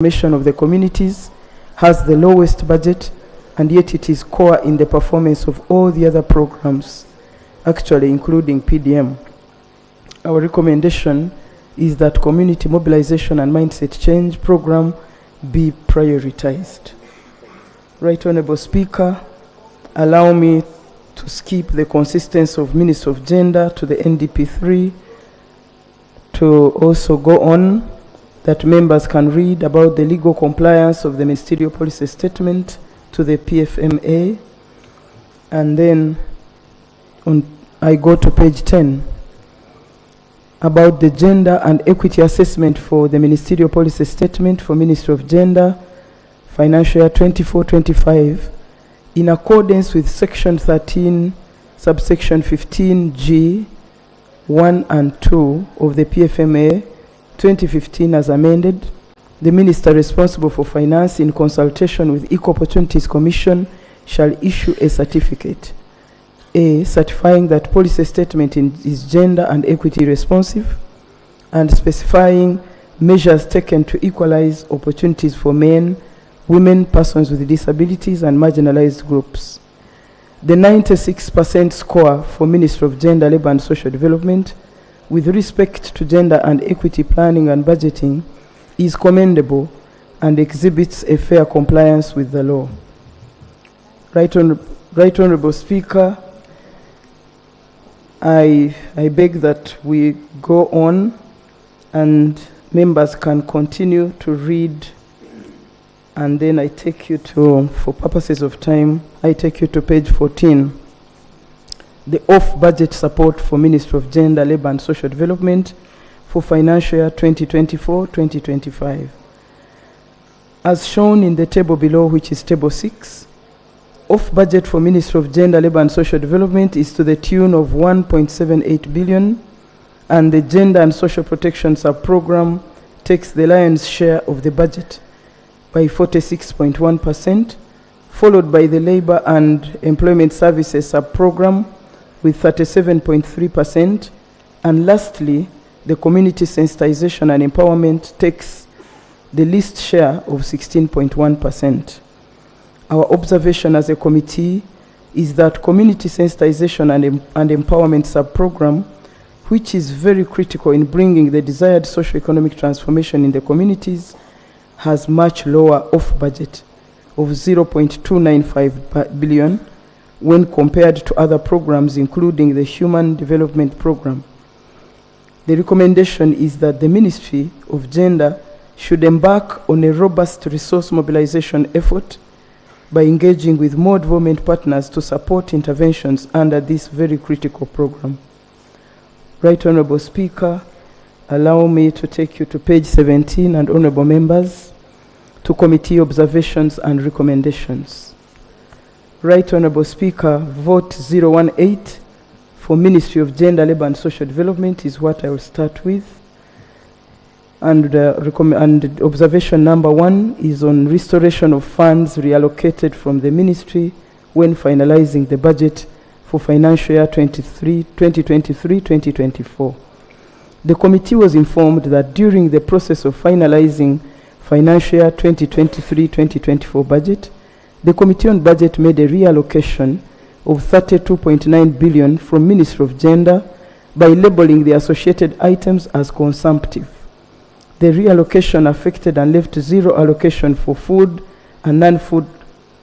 Transformation of the communities has the lowest budget, and yet it is core in the performance of all the other programs, actually including PDM. Our recommendation is that community mobilization and mindset change program be prioritized. Right Honorable Speaker, allow me to skip the consistency of Minister of Gender to the NDP3 to also go on that members can read about the legal compliance of the Ministerial Policy Statement to the PFMA. And then I go to page 10 about the gender and equity assessment for the Ministerial Policy Statement for Ministry of Gender, financial year 24-25, in accordance with Section 13, subsection 15G, 1 and 2 of the PFMA 2015 as amended. The Minister responsible for finance, in consultation with Equal Opportunities Commission, shall issue a certificate. A, certifying that policy statement is gender and equity responsive, and specifying measures taken to equalize opportunities for men, women, persons with disabilities, and marginalized groups. The 96% score for Ministry of Gender, Labour and Social Development with respect to gender and equity planning and budgeting is commendable and exhibits a fair compliance with the law. Right Honorable Speaker, I beg that we go on and members can continue to read, and then I take you to, for purposes of time, I take you to page 14. The off-budget support for Ministry of Gender, Labour and Social Development for financial year 2024-2025. As shown in the table below, which is table 6, off-budget for Ministry of Gender, Labour and Social Development is to the tune of 1.78 billion, and the Gender and Social Protection Sub-Program takes the lion's share of the budget by 46.1%, followed by the Labour and Employment Services Sub-Program with 37.3%, and lastly, the Community Sensitization and Empowerment takes the least share of 16.1%. Our observation as a committee is that Community Sensitization and Empowerment Sub-Program, which is very critical in bringing the desired socio-economic transformation in the communities, has much lower off-budget of 0.295 billion when compared to other programs, including the Human Development Program. The recommendation is that the Ministry of Gender should embark on a robust resource mobilization effort by engaging with more development partners to support interventions under this very critical program. Right Honorable Speaker, allow me to take you to page 17, and honorable members, to committee observations and recommendations. Right Honorable Speaker, vote 018 for Ministry of Gender, Labour and Social Development is what I will start with. And observation number 1 is on restoration of funds reallocated from the ministry when finalizing the budget for financial year 2023-2024. The committee was informed that during the process of finalizing financial year 2023-2024 budget, the Committee on Budget made a reallocation of 32.9 billion from Ministry of Gender by labeling the associated items as consumptive. The reallocation affected and left zero allocation for food and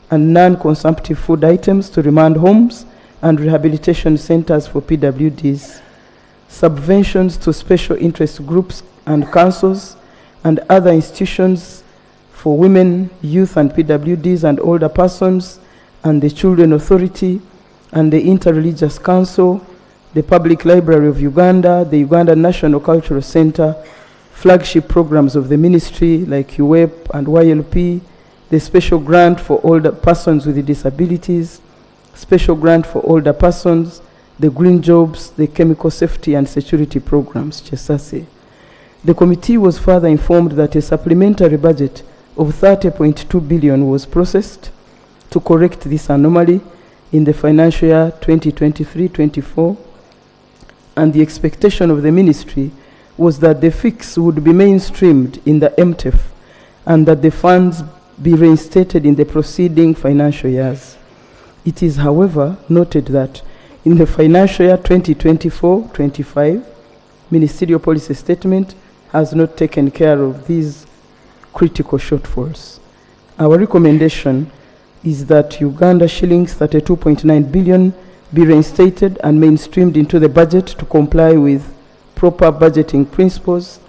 non-consumptive food items to remand homes and rehabilitation centers for PWDs, subventions to special interest groups and councils and other institutions for women, youth and PWDs and older persons, and the Children Authority and the Interreligious Council, the Public Library of Uganda, the Uganda National Cultural Center, flagship programs of the ministry like UWEP and YLP, the special grant for older persons with disabilities, special grant for older persons, the green jobs, the chemical safety and security programs, CHESASE. The committee was further informed that a supplementary budget of 30.2 billion was processed to correct this anomaly in the financial year 2023-24, and the expectation of the ministry was that the fix would be mainstreamed in the MTEF and that the funds be reinstated in the preceding financial years. It is, however, noted that in the financial year 2024-25, Ministerial policy statement has not taken care of these critical shortfalls. Our recommendation is that Uganda shillings 32.9 billion be reinstated and mainstreamed into the budget to comply with proper budgeting principles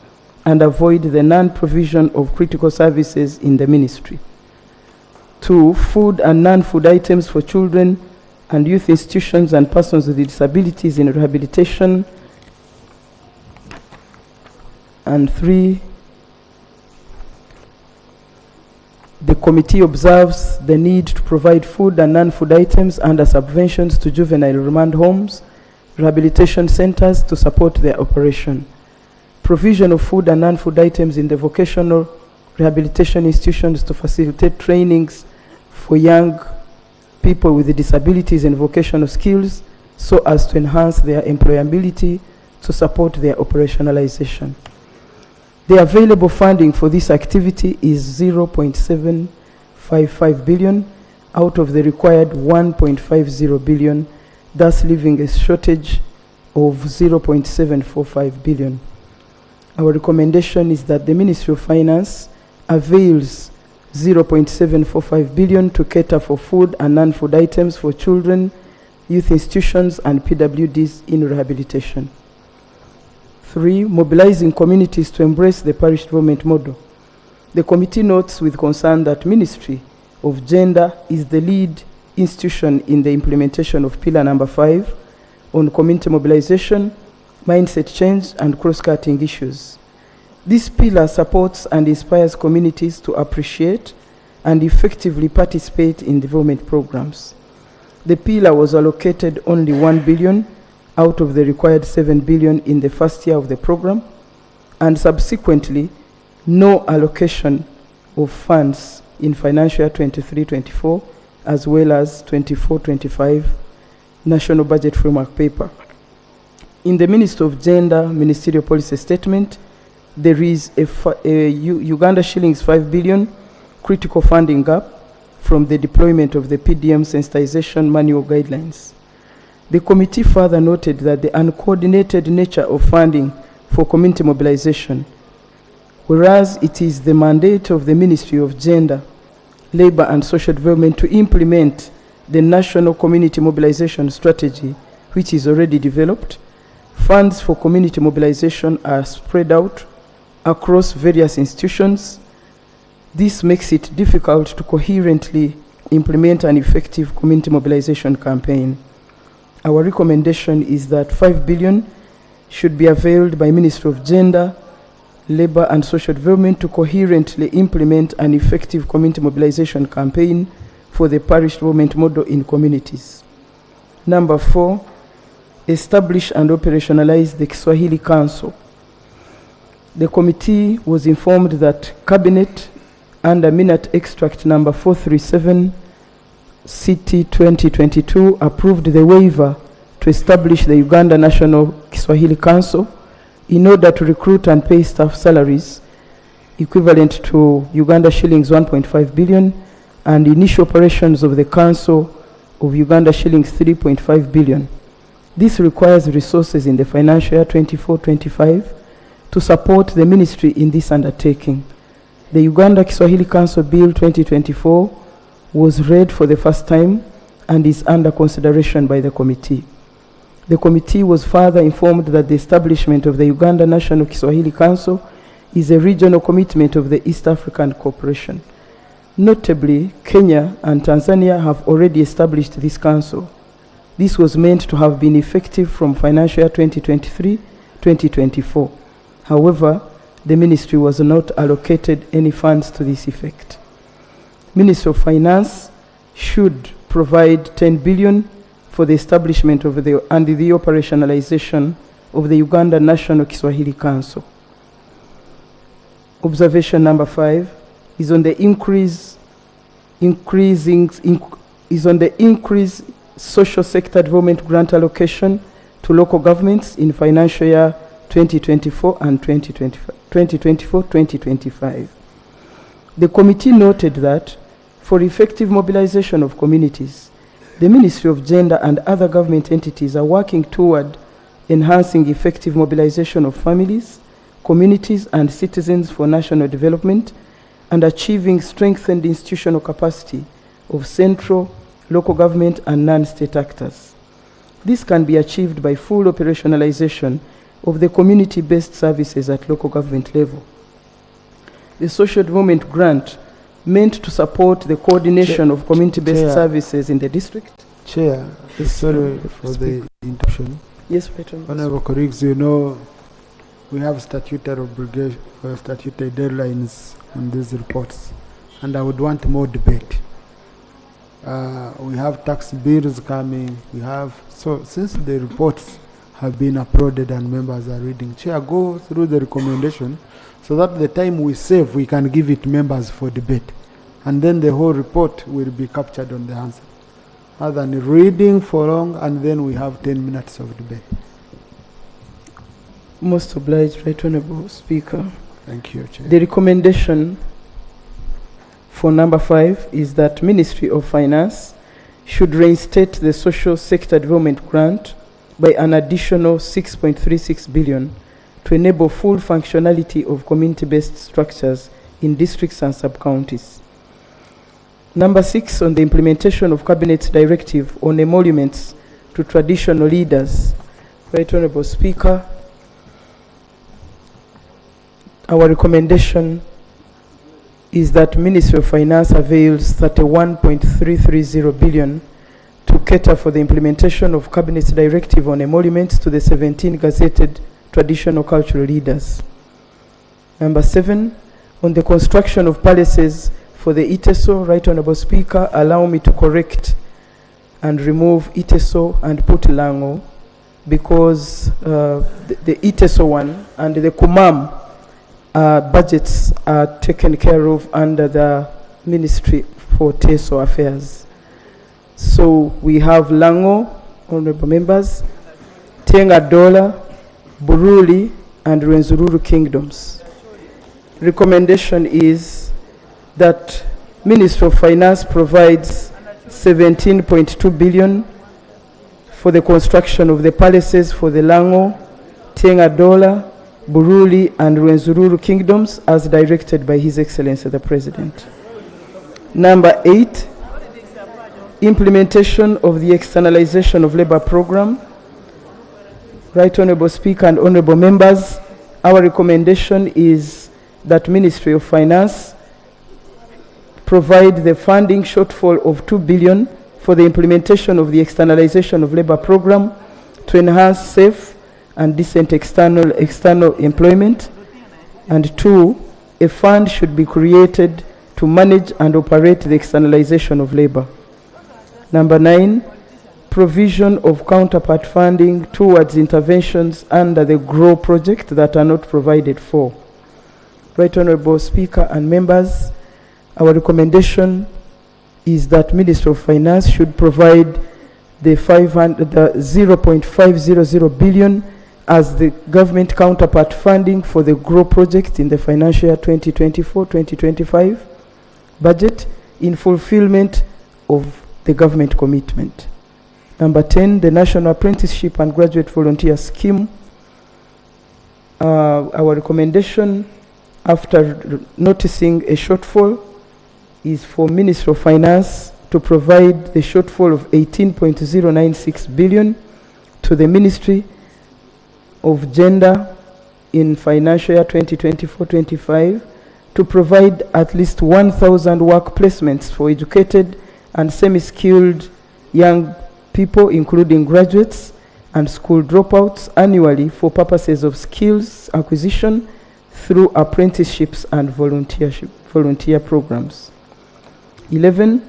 and avoid the non-provision of critical services in the ministry. 2, food and non-food items for children and youth institutions and persons with disabilities in rehabilitation. And 3, the committee observes the need to provide food and non-food items under subventions to juvenile remand homes, rehabilitation centers to support their operation. Provision of food and non-food items in the vocational rehabilitation institutions to facilitate trainings for young people with disabilities and vocational skills so as to enhance their employability to support their operationalization. The available funding for this activity is 0.755 billion out of the required 1.50 billion, thus leaving a shortage of 0.745 billion. Our recommendation is that the Ministry of Finance avails 0.745 billion to cater for food and non-food items for children, youth institutions, and PWDs in rehabilitation. 3, mobilizing communities to embrace the parish development model. The committee notes with concern that Ministry of Gender is the lead institution in the implementation of Pillar number 5 on community mobilization, mindset change, and cross-cutting issues. This pillar supports and inspires communities to appreciate and effectively participate in development programs. The pillar was allocated only 1 billion out of the required 7 billion in the first year of the program, and subsequently no allocation of funds in financial year 23-24 as well as 24-25 National Budget Framework Paper. In the Ministry of Gender Ministerial Policy Statement, there is a Uganda shillings 5 billion critical funding gap from the deployment of the PDM sensitization manual guidelines. The committee further noted that the uncoordinated nature of funding for community mobilization, whereas it is the mandate of the Ministry of Gender, Labor and Social Development to implement the National Community Mobilization Strategy, which is already developed, funds for community mobilization are spread out across various institutions. This makes it difficult to coherently implement an effective community mobilization campaign. Our recommendation is that 5 billion should be availed by Ministry of Gender, Labor and Social Development to coherently implement an effective community mobilization campaign for the parish development model in communities. Number 4, establish and operationalize the Kiswahili Council. The committee was informed that Cabinet under Minute Extract number 437 CT 2022 approved the waiver to establish the Uganda National Kiswahili Council in order to recruit and pay staff salaries equivalent to Uganda shillings 1.5 billion and initial operations of the Council of Uganda shillings 3.5 billion. This requires resources in the financial year 24-25 to support the ministry in this undertaking. The Uganda Kiswahili Council Bill 2024 was read for the first time and is under consideration by the committee. The committee was further informed that the establishment of the Uganda National Kiswahili Council is a regional commitment of the East African Cooperation. Notably, Kenya and Tanzania have already established this council. This was meant to have been effective from financial year 2023-2024. However, the ministry was not allocated any funds to this effect. Ministry of Finance should provide 10 billion for the establishment of the operationalization of the Uganda National Kiswahili Council. Observation number 5 is on the increase social sector development grant allocation to local governments in financial year 2024 and 2024-2025. The committee noted that for effective mobilization of communities, the Ministry of Gender and other government entities are working toward enhancing effective mobilization of families, communities, and citizens for national development, and achieving strengthened institutional capacity of central, local government, and non-state actors. This can be achieved by full operationalization of the community-based services at local government level. The social development grant meant to support the coordination of community-based services in the district. Chair, sorry for the interruption. Yes, Patron. Honorable colleagues, you know, we have statutory obligation, statutory deadlines on these reports, and I would want more debate. We have tax bills coming, so since the reports have been uploaded and members are reading, Chair, go through the recommendation so that the time we save, we can give it members for debate. And then the whole report will be captured on the answer. Rather than reading for long and then we have 10 minutes of debate. Most obliged, Right Honourable Speaker. Thank you, Chair. The recommendation for number 5 is that Ministry of Finance should reinstate the social sector development grant by an additional 6.36 billion to enable full functionality of community-based structures in districts and sub-counties. Number 6, on the implementation of Cabinet's directive on emoluments to traditional leaders. Right Honourable Speaker, our recommendation is that Ministry of Finance avails 31.330 billion to cater for the implementation of Cabinet's directive on emoluments to the 17 gazetted traditional cultural leaders. Number 7, on the construction of palaces for the ITESO. Right Honourable Speaker, allow me to correct and remove ITESO and put Lango, because the ITESO one and the Kumam budgets are taken care of under the Ministry for TESO Affairs. So we have Lango, honourable members, Tenga Dola, Buruli, and Rwenzururu kingdoms. Recommendation is that Ministry of Finance provides 17.2 billion for the construction of the palaces for the Lango, Tenga Dola, Buruli, and Rwenzururu kingdoms as directed by His Excellency the President. Number 8, implementation of the externalization of labor program. Right Honourable Speaker and honourable members, our recommendation is that Ministry of Finance provide the funding shortfall of 2 billion for the implementation of the externalization of labor program to enhance safe and decent external employment. And 2, a fund should be created to manage and operate the externalization of labor. Number 9, provision of counterpart funding towards interventions under the GROW project that are not provided for. Right Honourable Speaker and members, our recommendation is that Ministry of Finance should provide the 0.500 billion as the government counterpart funding for the GROW project in the financial year 2024-2025 budget in fulfillment of the government commitment. Number 10, the National Apprenticeship and Graduate Volunteer Scheme. Our recommendation, after noticing a shortfall, is for Ministry of Finance to provide the shortfall of 18.096 billion to the Ministry of Gender in financial year 2024-25 to provide at least 1,000 work placements for educated and semi-skilled young people, including graduates and school dropouts, annually for purposes of skills acquisition through apprenticeships and volunteer programs. 11,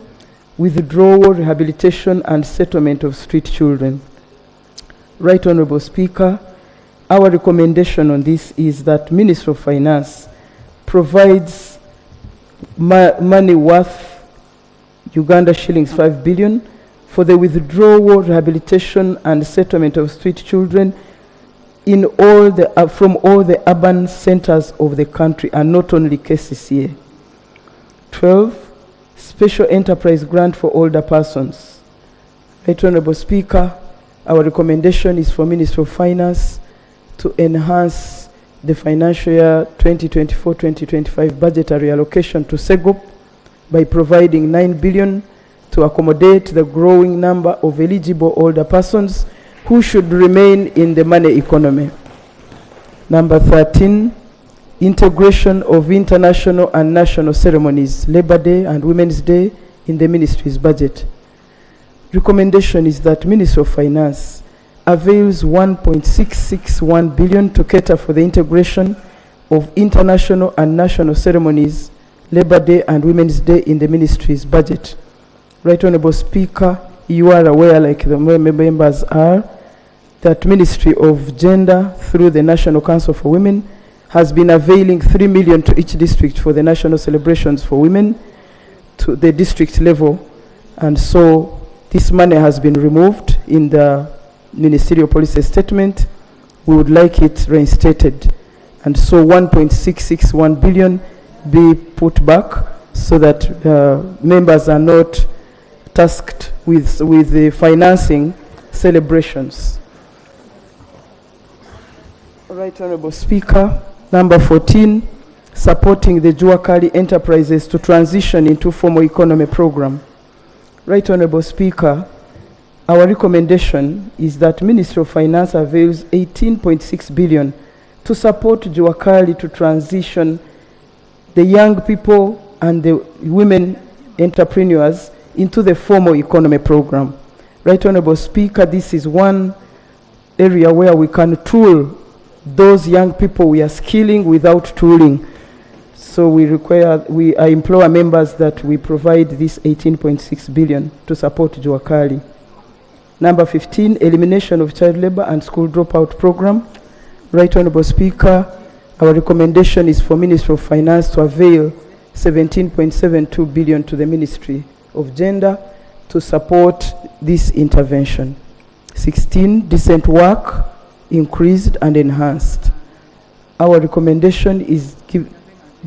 withdrawal, rehabilitation, and settlement of street children. Right Honourable Speaker, our recommendation on this is that Ministry of Finance provides money worth Uganda shillings 5 billion for the withdrawal, rehabilitation, and settlement of street children in all the from all the urban centers of the country, and not only KCCA. 12, special enterprise grant for older persons. Right Honorable Speaker, our recommendation is for Ministry of Finance to enhance the financial year 2024-2025 budgetary allocation to SEGOP by providing 9 billion to accommodate the growing number of eligible older persons who should remain in the money economy. Number 13, integration of international and national ceremonies, Labor Day and Women's Day, in the ministry's budget. Recommendation is that Ministry of Finance avails 1.661 billion to cater for the integration of international and national ceremonies, Labor Day and Women's Day, in the ministry's budget. Right Honorable Speaker, you are aware, like the members are, that Ministry of Gender, through the National Council for Women, has been availing 3 million to each district for the national celebrations for women to the district level. And so this money has been removed in the ministerial policy statement. We would like it reinstated. And so 1.661 billion be put back so that members are not tasked with the financing celebrations. Right Honorable Speaker, number 14, supporting the Juakali enterprises to transition into formal economy program. Right Honorable Speaker, our recommendation is that Ministry of Finance avails 18.6 billion to support Juakali to transition the young people and the women entrepreneurs into the formal economy program. Right Honorable Speaker, this is one area where we can tool those young people we are skilling without tooling. So I implore members that we provide this 18.6 billion to support Juakali. Number 15, elimination of child labor and school dropout program. Right Honorable Speaker, our recommendation is for Ministry of Finance to avail 17.72 billion to the Ministry of Gender to support this intervention. 16, decent work increased and enhanced. Our recommendation is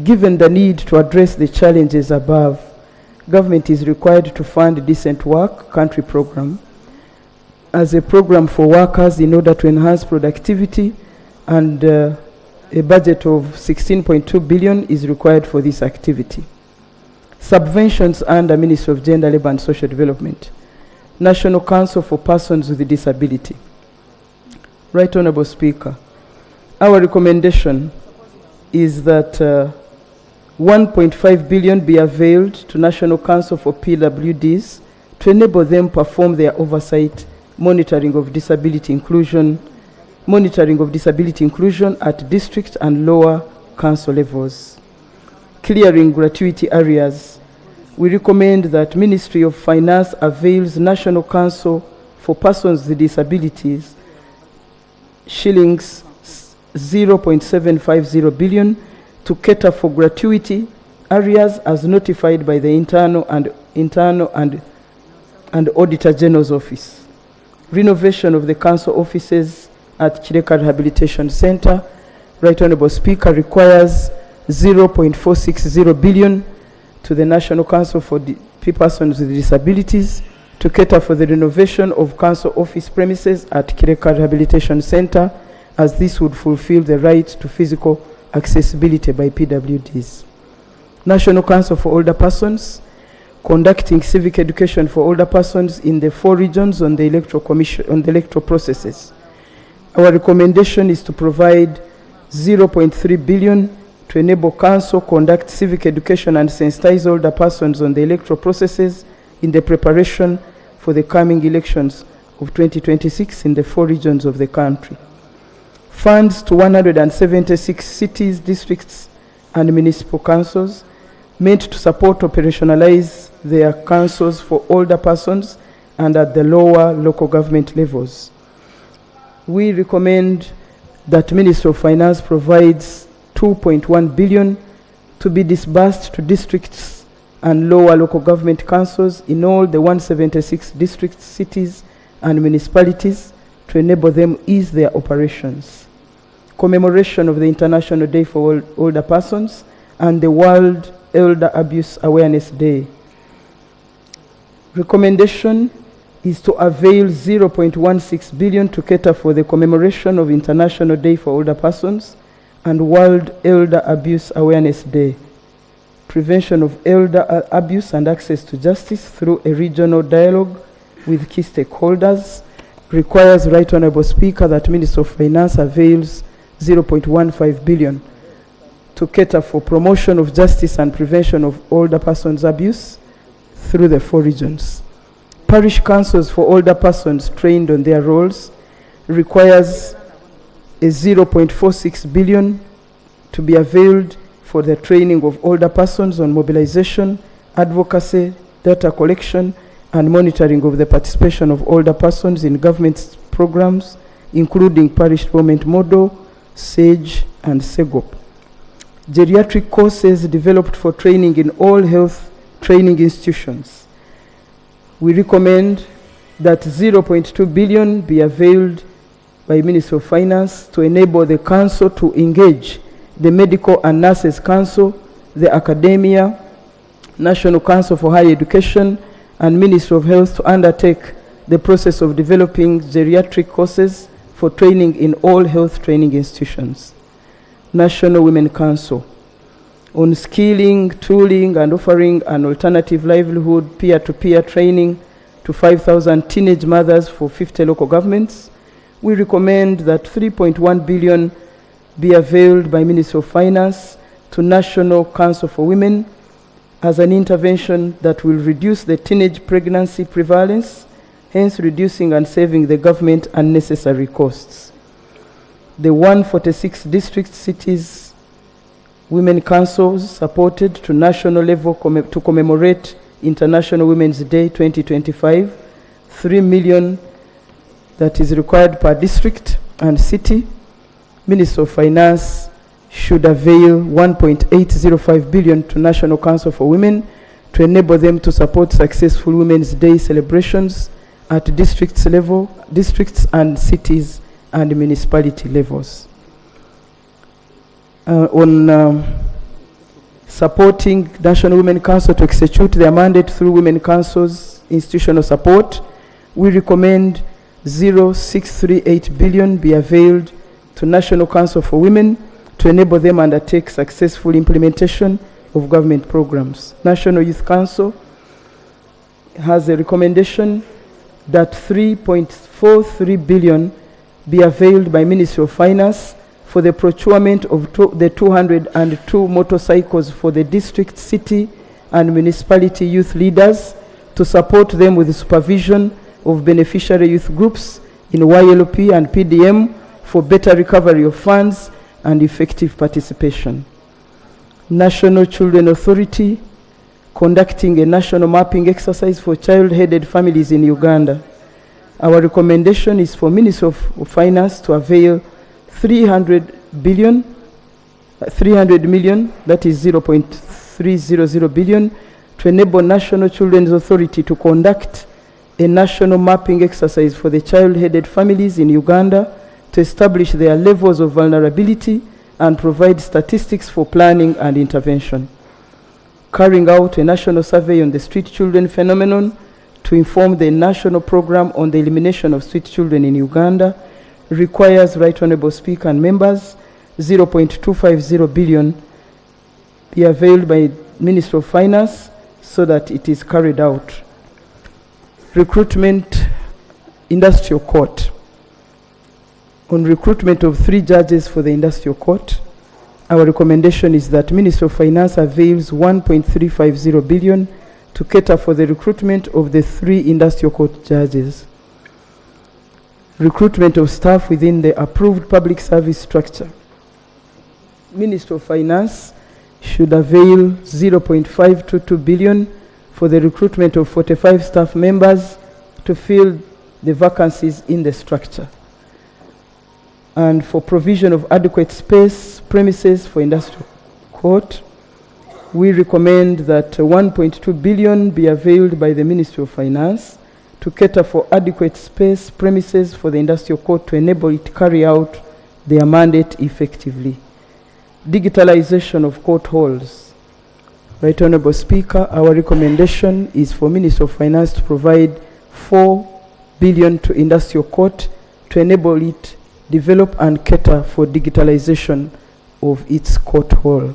given the need to address the challenges above, government is required to fund decent work country program as a program for workers in order to enhance productivity, and a budget of 16.2 billion is required for this activity. Subventions under Ministry of Gender, Labour and Social Development. National Council for Persons with Disability. Right Honorable Speaker, our recommendation is that 1.5 billion be availed to National Council for PWDs to enable them perform their oversight, monitoring of disability inclusion at district and lower council levels. Clearing gratuity areas. We recommend that Ministry of Finance avails National Council for Persons with Disabilities shillings 0.750 billion to cater for gratuity areas as notified by the internal and Auditor General's Office. Renovation of the council offices at Kireka Rehabilitation Center. Right Honorable Speaker, requires 0.460 billion to the National Council for Persons with Disabilities to cater for the renovation of council office premises at Kireka Rehabilitation Center, as this would fulfill the right to physical accessibility by PWDs. National Council for Older Persons, conducting civic education for older persons in the 4 regions on the electoral processes. Our recommendation is to provide 0.3 billion to enable council conduct civic education and sensitize older persons on the electoral processes in the preparation for the coming elections of 2026 in the 4 regions of the country. Funds to 176 cities, districts, and municipal councils meant to support operationalize their councils for older persons and at the lower local government levels. We recommend that Ministry of Finance provides 2.1 billion to be disbursed to districts and lower local government councils in all the 176 districts, cities, and municipalities to enable them ease their operations. Commemoration of the International Day for Older Persons and the World Elder Abuse Awareness Day. Recommendation is to avail 0.16 billion to cater for the commemoration of International Day for Older Persons and World Elder Abuse Awareness Day. Prevention of elder abuse and access to justice through a regional dialogue with key stakeholders requires Right Honourable Speaker that Minister of Finance avails 0.15 billion to cater for promotion of justice and prevention of older persons abuse through the 4 regions. Parish councils for older persons trained on their roles requires a 0.46 billion to be availed for the training of older persons on mobilization, advocacy, data collection, and monitoring of the participation of older persons in government programs, including Parish Development Model, SAGE, and SEGOP. Geriatric courses developed for training in all health training institutions. We recommend that 0.2 billion be availed by Ministry of Finance to enable the Council to engage the Medical and Nurses Council, the Academia, National Council for Higher Education, and Ministry of Health to undertake the process of developing geriatric courses for training in all health training institutions. National Women Council on skilling, tooling, and offering an alternative livelihood peer-to-peer training to 5,000 teenage mothers for 50 local governments. We recommend that 3.1 billion be availed by Ministry of Finance to National Council for Women as an intervention that will reduce the teenage pregnancy prevalence, hence reducing and saving the government unnecessary costs. The 146 district cities women councils supported to national level to commemorate International Women's Day 2025, 3 million that is required per district and city. Minister of Finance should avail 1.805 billion to National Council for Women to enable them to support successful Women's Day celebrations at districts level, districts and cities and municipality levels. On supporting National Women Council to execute their mandate through Women Council's institutional support, we recommend 0.638 billion be availed to National Council for Women to enable them undertake successful implementation of government programs. National Youth Council has a recommendation that 3.43 billion be availed by Ministry of Finance for the procurement of the 202 motorcycles for the district, city, and municipality youth leaders to support them with the supervision of beneficiary youth groups in YLP and PDM for better recovery of funds and effective participation. National Children Authority conducting a national mapping exercise for child-headed families in Uganda. Our recommendation is for Ministry of Finance to avail 300 million, that is 0.300 billion, to enable National Children's Authority to conduct a national mapping exercise for the child-headed families in Uganda to establish their levels of vulnerability and provide statistics for planning and intervention. Carrying out a national survey on the street children phenomenon to inform the national program on the elimination of street children in Uganda requires Right Honourable Speaker and members 0.250 billion be availed by Ministry of Finance so that it is carried out. Recruitment Industrial Court. On recruitment of 3 judges for the Industrial Court, our recommendation is that Ministry of Finance avails 1.350 billion to cater for the recruitment of the 3 Industrial Court judges. Recruitment of staff within the approved public service structure. Ministry of Finance should avail 0.522 billion for the recruitment of 45 staff members to fill the vacancies in the structure. And for provision of adequate space, premises for Industrial Court, we recommend that 1.2 billion be availed by the Ministry of Finance to cater for adequate space, premises for the Industrial Court to enable it to carry out their mandate effectively. Digitalization of court halls. Right Honourable Speaker, our recommendation is for Minister of Finance to provide 4 billion to Industrial Court to enable it develop and cater for digitalization of its court hall.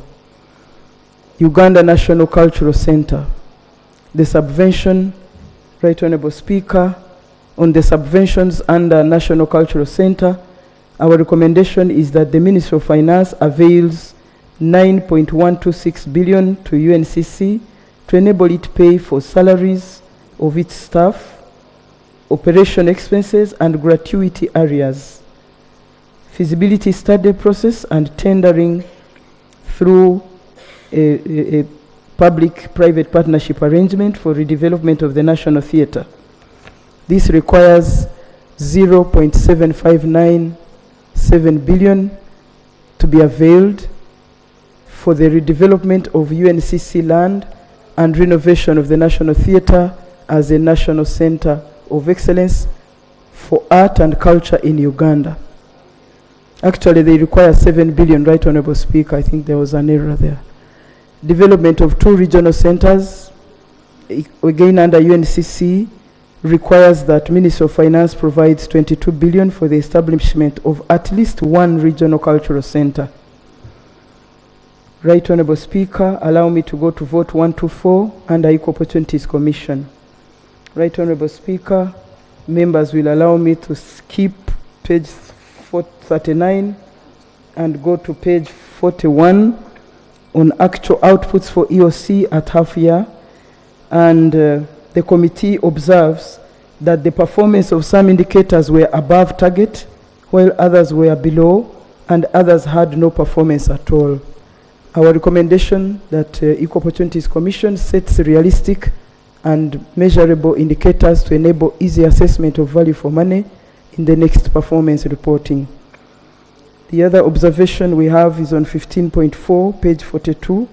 Uganda National Cultural Center. The subvention, Right Honourable Speaker, on the subventions under National Cultural Center, our recommendation is that the Ministry of Finance avails 9.126 billion to UNCC to enable it pay for salaries of its staff, operation expenses and gratuity areas, feasibility study process and tendering through a public-private partnership arrangement for redevelopment of the National Theatre. This requires 0.7597 billion to be availed for the redevelopment of UNCC land and renovation of the National Theatre as a national center of excellence for art and culture in Uganda. Actually, they require 7 billion, Right Honourable Speaker. I think there was an error there. Development of 2 regional centers, again under UNCC, requires that Ministry of Finance provides 22 billion for the establishment of at least 1 regional cultural center. Right Honourable Speaker, allow me to go to vote 124 under Equal Opportunities Commission. Right Honourable Speaker, members will allow me to skip page 439 and go to page 41 on actual outputs for EOC at half year, and the committee observes that the performance of some indicators were above target while others were below and others had no performance at all. Our recommendation that Equal Opportunities Commission sets realistic and measurable indicators to enable easy assessment of value for money in the next performance reporting. The other observation we have is on 15.4, page 42,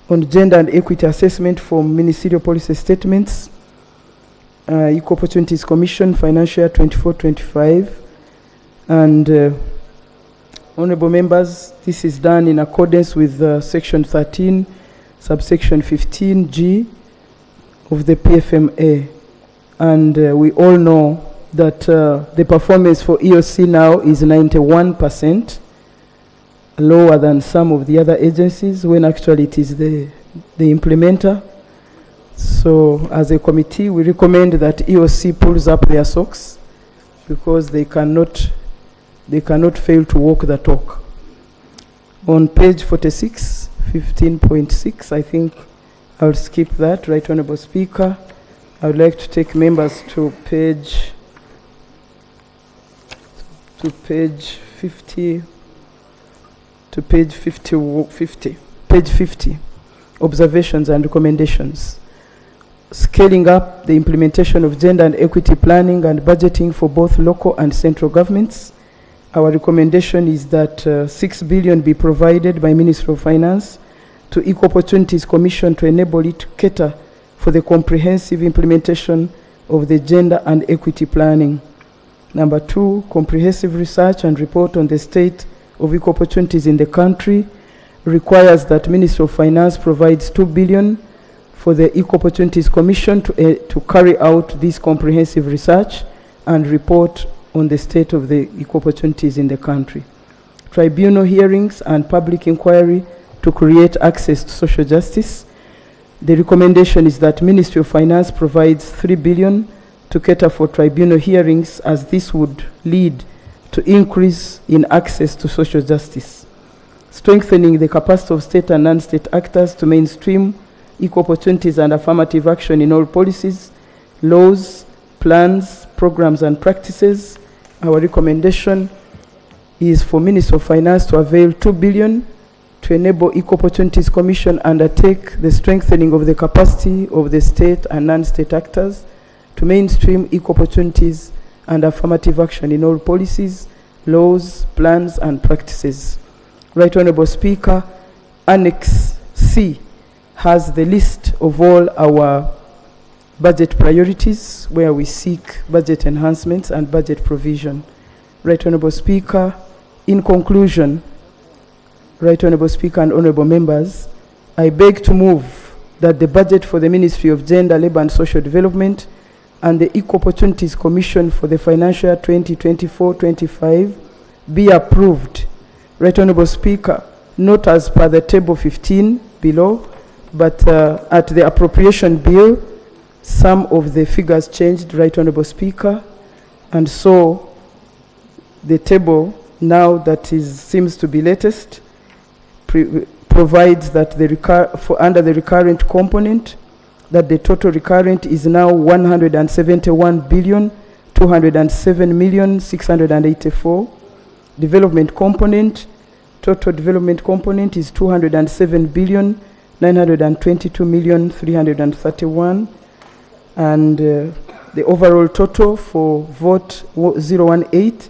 on gender and equity assessment for ministerial policy statements, Equal Opportunities Commission, financial year 24-25. And honourable members, this is done in accordance with section 13, subsection 15G of the PFMA. And we all know that the performance for EOC now is 91%, lower than some of the other agencies, when actually it is the implementer. So as a committee, we recommend that EOC pulls up their socks, because they cannot fail to walk the talk. On page 46, 15.6, I think I'll skip that, Right Honourable Speaker. I would like to take members to page 50, page 50, observations and recommendations. Scaling up the implementation of gender and equity planning and budgeting for both local and central governments. Our recommendation is that 6 billion be provided by Ministry of Finance to Equal Opportunities Commission to enable it to cater for the comprehensive implementation of the gender and equity planning. Number 2, comprehensive research and report on the state of equal opportunities in the country requires that Ministry of Finance provides 2 billion for the Equal Opportunities Commission to carry out this comprehensive research and report on the state of the equal opportunities in the country. Tribunal hearings and public inquiry to create access to social justice. The recommendation is that Ministry of Finance provides 3 billion to cater for tribunal hearings, as this would lead to increase in access to social justice. Strengthening the capacity of state and non-state actors to mainstream equal opportunities and affirmative action in all policies, laws, plans, programs and practices. Our recommendation is for Ministry of Finance to avail 2 billion to enable Equal Opportunities Commission undertake the strengthening of the capacity of the state and non-state actors to mainstream equal opportunities and affirmative action in all policies, laws, plans and practices. Right Honourable Speaker, Annex C has the list of all our budget priorities where we seek budget enhancements and budget provision. Right Honourable Speaker, in conclusion, Right Honourable Speaker and honourable members, I beg to move that the budget for the Ministry of Gender, Labour and Social Development and the Equal Opportunities Commission for the financial year 2024-25 be approved. Right Honourable Speaker, not as per the table 15 below, but at the appropriation bill, some of the figures changed, Right Honourable Speaker, and so the table now that seems to be latest provides that under the recurrent component, that the total recurrent is now 171,207,684. Development component, total development component is 207,922,331, and the overall total for vote 018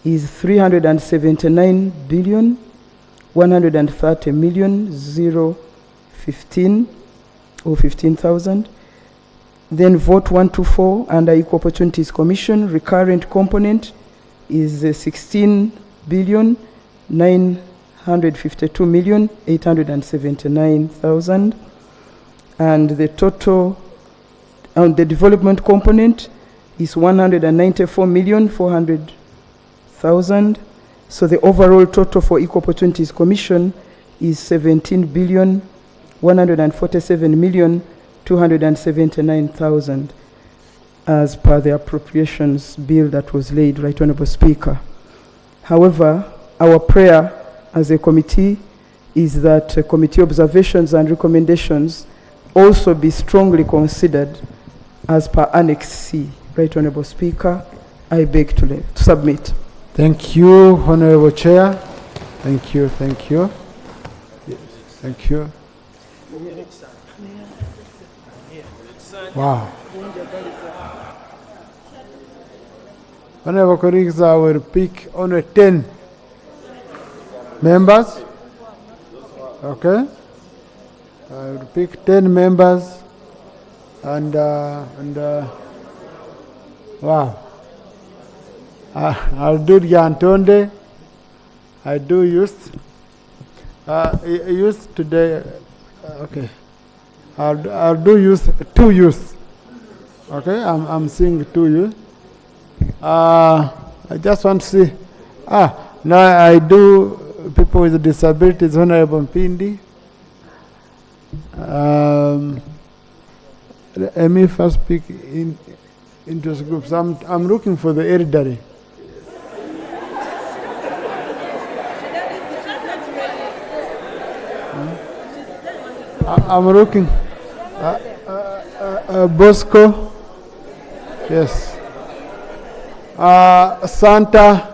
is 379,130,015 or 15,000. Then vote 124 under Equal Opportunities Commission, recurrent component is 16,952,879,000, and the total on the development component is 194,400,000. So the overall total for Equal Opportunities Commission is 17,147,279,000 as per the appropriations bill that was laid, Right Honourable Speaker. However, our prayer as a committee is that committee observations and recommendations also be strongly considered as per Annex C. Right Honourable Speaker, I beg to submit. Thank you, Honourable Chair. Thank you, thank you. Yes, thank you. Wow. Honourable colleagues, I will pick only 10 members. Okay? I will pick 10 members and wow. I'll do Yantonde. I do youth. Youth today. Okay. I'll do youth. 2 youth. Okay. I'm seeing 2 youth. I just want to see. Now I do people with disabilities. Honorable Mpindi. Let me first speak in interest groups. I'm looking for the elderly. I'm looking. Bosco. Yes. Santa.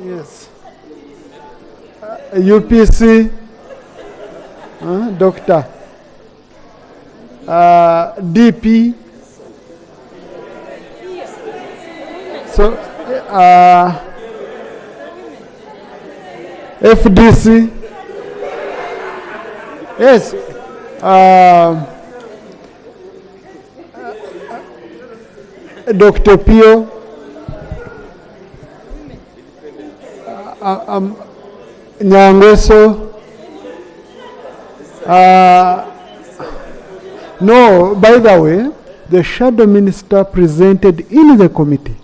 Yes. UPC. Doctor. DP. So, FDC. Yes. Dr. Pio. Nyangweso. No, by the way, the shadow minister presented in the committee,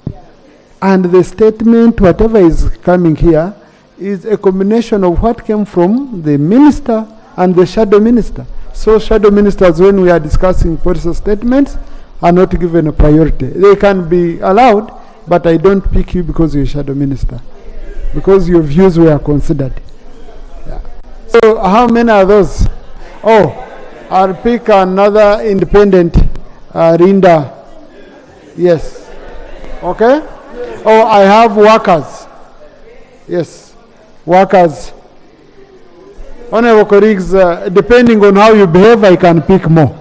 and the statement, whatever is coming here, is a combination of what came from the minister and the shadow minister. So shadow ministers, when we are discussing policy statements, are not given a priority. They can be allowed, but I don't pick you because you're a shadow minister, because your views were considered. Yeah. So how many are those? Oh, I'll pick another independent, Rinda. Yes. Okay? Oh, I have workers. Yes. Workers. Honorable colleagues, depending on how you behave, I can pick more.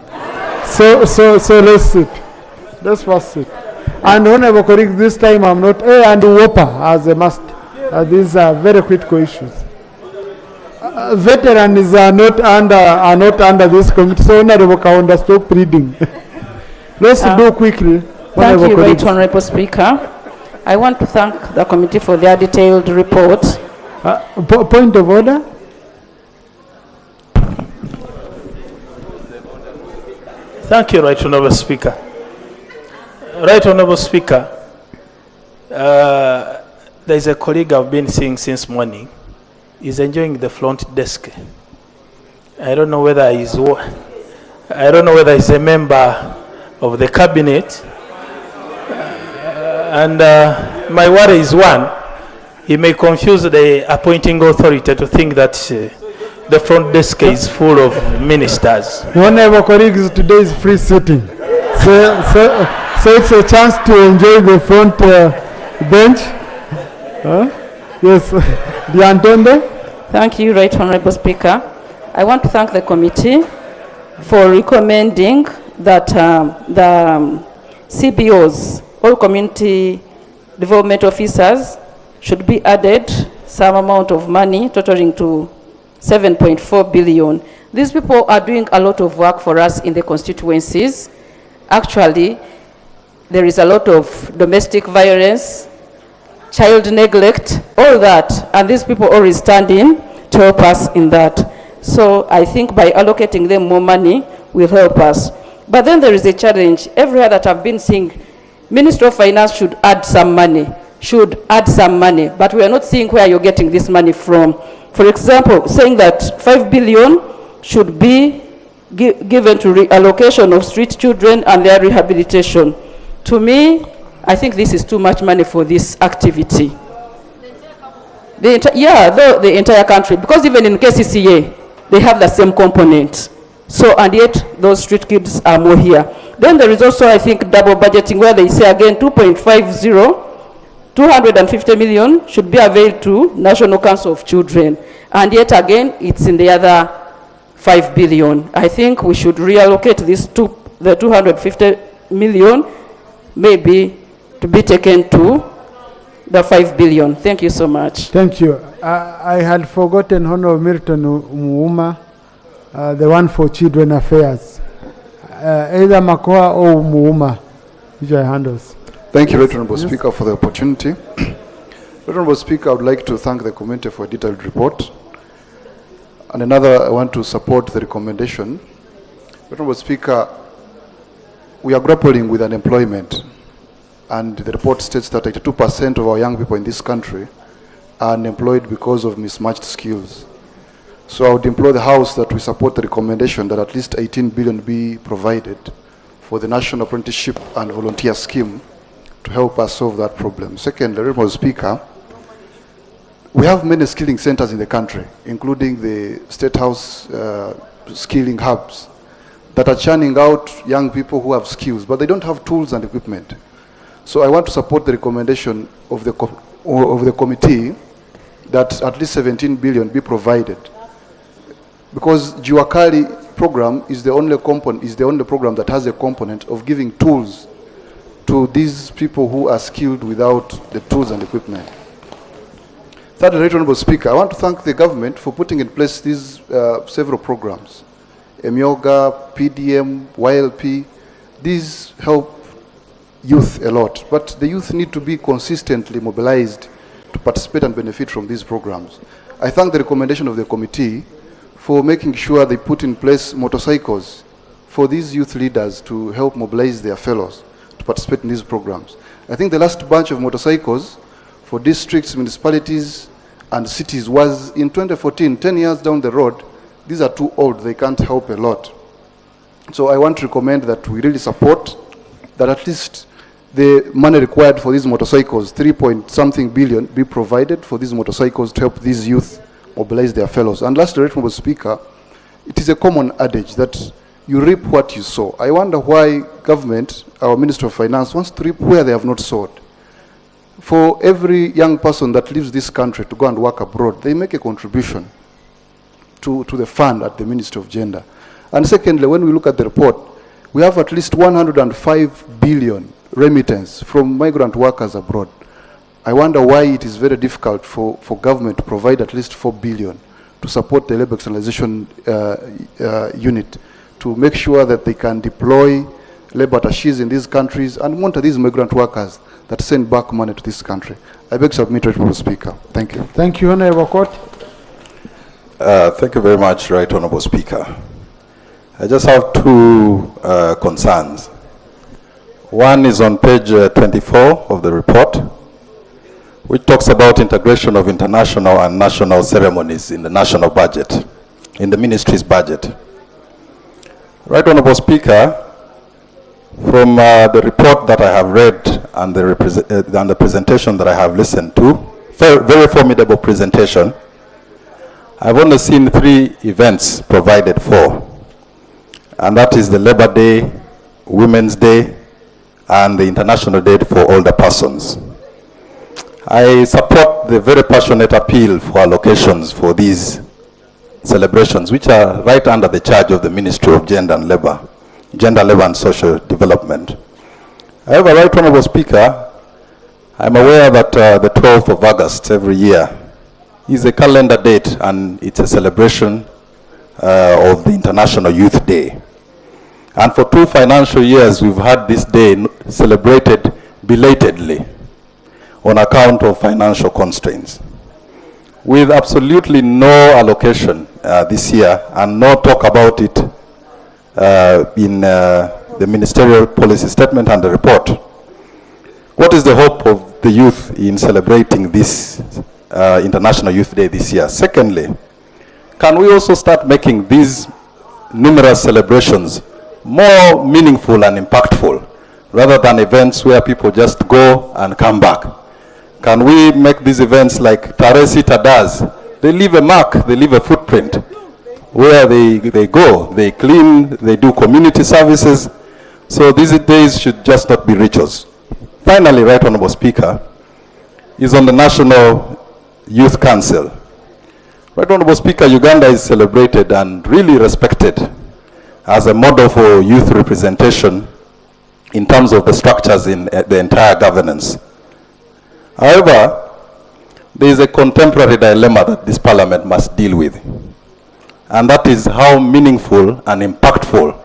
So let's sit. Let's first sit. And honorable colleagues, this time I'm not and WOPA as a must. These are very critical issues. Veterans are not under this committee. So honorable Kaunda, stop pleading. Let's do quickly. Thank you, Right Honorable Speaker. I want to thank the committee for their detailed report. Point of order. Thank you, Right Honourable Speaker. Right Honourable Speaker, there's a colleague I've been seeing since morning. He's enjoying the front desk. I don't know whether he's a member of the cabinet. And my worry is one, he may confuse the appointing authority to think that the front desk is full of ministers. One of our colleagues today is free sitting. So it's a chance to enjoy the front bench. Yes, Diantonde. Thank you, Right Honourable Speaker. I want to thank the committee for recommending that the CBOs, all community development officers, should be added some amount of money totaling to 7.4 billion. These people are doing a lot of work for us in the constituencies. Actually, there is a lot of domestic violence, child neglect, all that, and these people always stand in to help us in that. So I think by allocating them more money will help us. But then there is a challenge. Everywhere that I've been seeing, Ministry of Finance should add some money, but we are not seeing where you're getting this money from. For example, saying that 5 billion should be given to reallocation of street children and their rehabilitation. To me, I think this is too much money for this activity. The entire country, because even in KCCA, they have the same component. So, and yet those street kids are more here. Then there is also, I think, double budgeting, where they say again 250 million should be availed to National Council of Children. And yet again, it's in the other 5 billion. I think we should reallocate this to the 250 million, maybe to be taken to the 5 billion. Thank you so much. Thank you. I had forgotten Honorable Milton Muuma, the one for Children Affairs. Either Makoa or Muuma, which I handles. Thank you, Honourable Speaker, for the opportunity. Honourable Speaker, I would like to thank the committee for a detailed report. And another, I want to support the recommendation. Honourable Speaker, we are grappling with unemployment, and the report states that 82% of our young people in this country are unemployed because of mismatched skills. So I would implore the House that we support the recommendation that at least 18 billion be provided for the National Apprenticeship and Volunteer Scheme to help us solve that problem. Second, Honourable Speaker, we have many skilling centers in the country, including the State House skilling hubs, that are churning out young people who have skills, but they don't have tools and equipment. So I want to support the recommendation of the committee that at least 17 billion be provided, because Jiwakali program is the only program that has a component of giving tools to these people who are skilled without the tools and equipment. Thirdly, Right Honourable Speaker, I want to thank the government for putting in place these several programs. EMYOGA, PDM, YLP, these help youth a lot, but the youth need to be consistently mobilized to participate and benefit from these programs. I thank the recommendation of the committee for making sure they put in place motorcycles for these youth leaders to help mobilize their fellows to participate in these programs. I think the last bunch of motorcycles for districts, municipalities, and cities was in 2014, 10 years down the road. These are too old, they can't help a lot. So I want to recommend that we really support that at least the money required for these motorcycles, 3-point-something billion, be provided for these motorcycles to help these youth mobilize their fellows. And lastly, Honourable Speaker, it is a common adage that you reap what you sow. I wonder why government, our Minister of Finance, wants to reap where they have not sowed. For every young person that leaves this country to go and work abroad, they make a contribution to the fund at the Ministry of Gender. And secondly, when we look at the report, we have at least 105 billion remittance from migrant workers abroad. I wonder why it is very difficult for government to provide at least 4 billion to support the labor externalization unit to make sure that they can deploy labor attaches in these countries and monitor these migrant workers that send back money to this country. I beg to submit, Honorable Speaker. Thank you. Thank you, Honorable Court. Thank you very much, Right Honorable Speaker. I just have two concerns. One is on page 24 of the report, which talks about integration of international and national ceremonies in the national budget, in the ministry's budget. Right Honorable Speaker, from the report that I have read and the presentation that I have listened to, very formidable presentation, I've only seen 3 events provided for, and that is the Labor Day, Women's Day, and the International Day for Older Persons. I support the very passionate appeal for allocations for these celebrations, which are right under the charge of the Ministry of Gender Labor and Social Development. However, Right Honorable Speaker, I'm aware that the 12th of August every year is a calendar date, and it's a celebration of the International Youth Day. And for 2 financial years, we've had this day celebrated belatedly on account of financial constraints, with absolutely no allocation this year and no talk about it in the Ministerial Policy Statement and the report. What is the hope of the youth in celebrating this International Youth Day this year? Secondly, can we also start making these numerous celebrations more meaningful and impactful, rather than events where people just go and come back? Can we make these events like Tarehe Sita does? They leave a mark, they leave a footprint. Where they go, they clean, they do community services. So these days should just not be rituals. Finally, Right Honorable Speaker, is on the National Youth Council. Right Honorable Speaker, Uganda is celebrated and really respected as a model for youth representation in terms of the structures in the entire governance. However, there is a contemporary dilemma that this Parliament must deal with, and that is how meaningful and impactful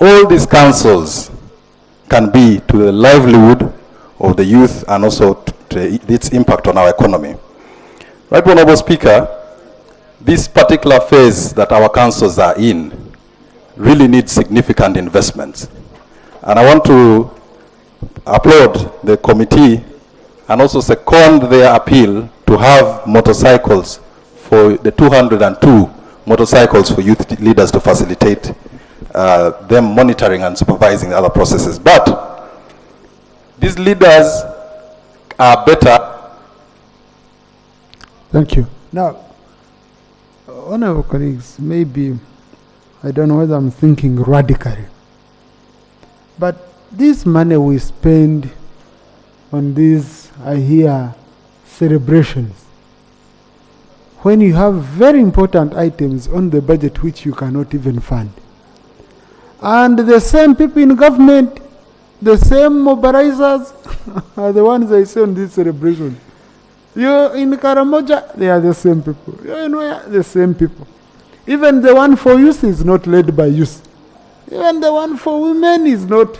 all these councils can be to the livelihood of the youth and also to its impact on our economy. Right Honorable Speaker, this particular phase that our councils are in really needs significant investments. And I want to applaud the committee and also second their appeal to have motorcycles for the 202 motorcycles for youth leaders to facilitate them monitoring and supervising other processes. But these leaders are better. Thank you. Now, honorable colleagues, maybe, I don't know whether I'm thinking radically, but this money we spend on these, I hear, celebrations, when you have very important items on the budget which you cannot even fund. And the same people in government, the same mobilizers are the ones I see on this celebration. You're in Karamoja, they are the same people. You're in where? The same people. Even the one for youth is not led by youth. Even the one for women is not.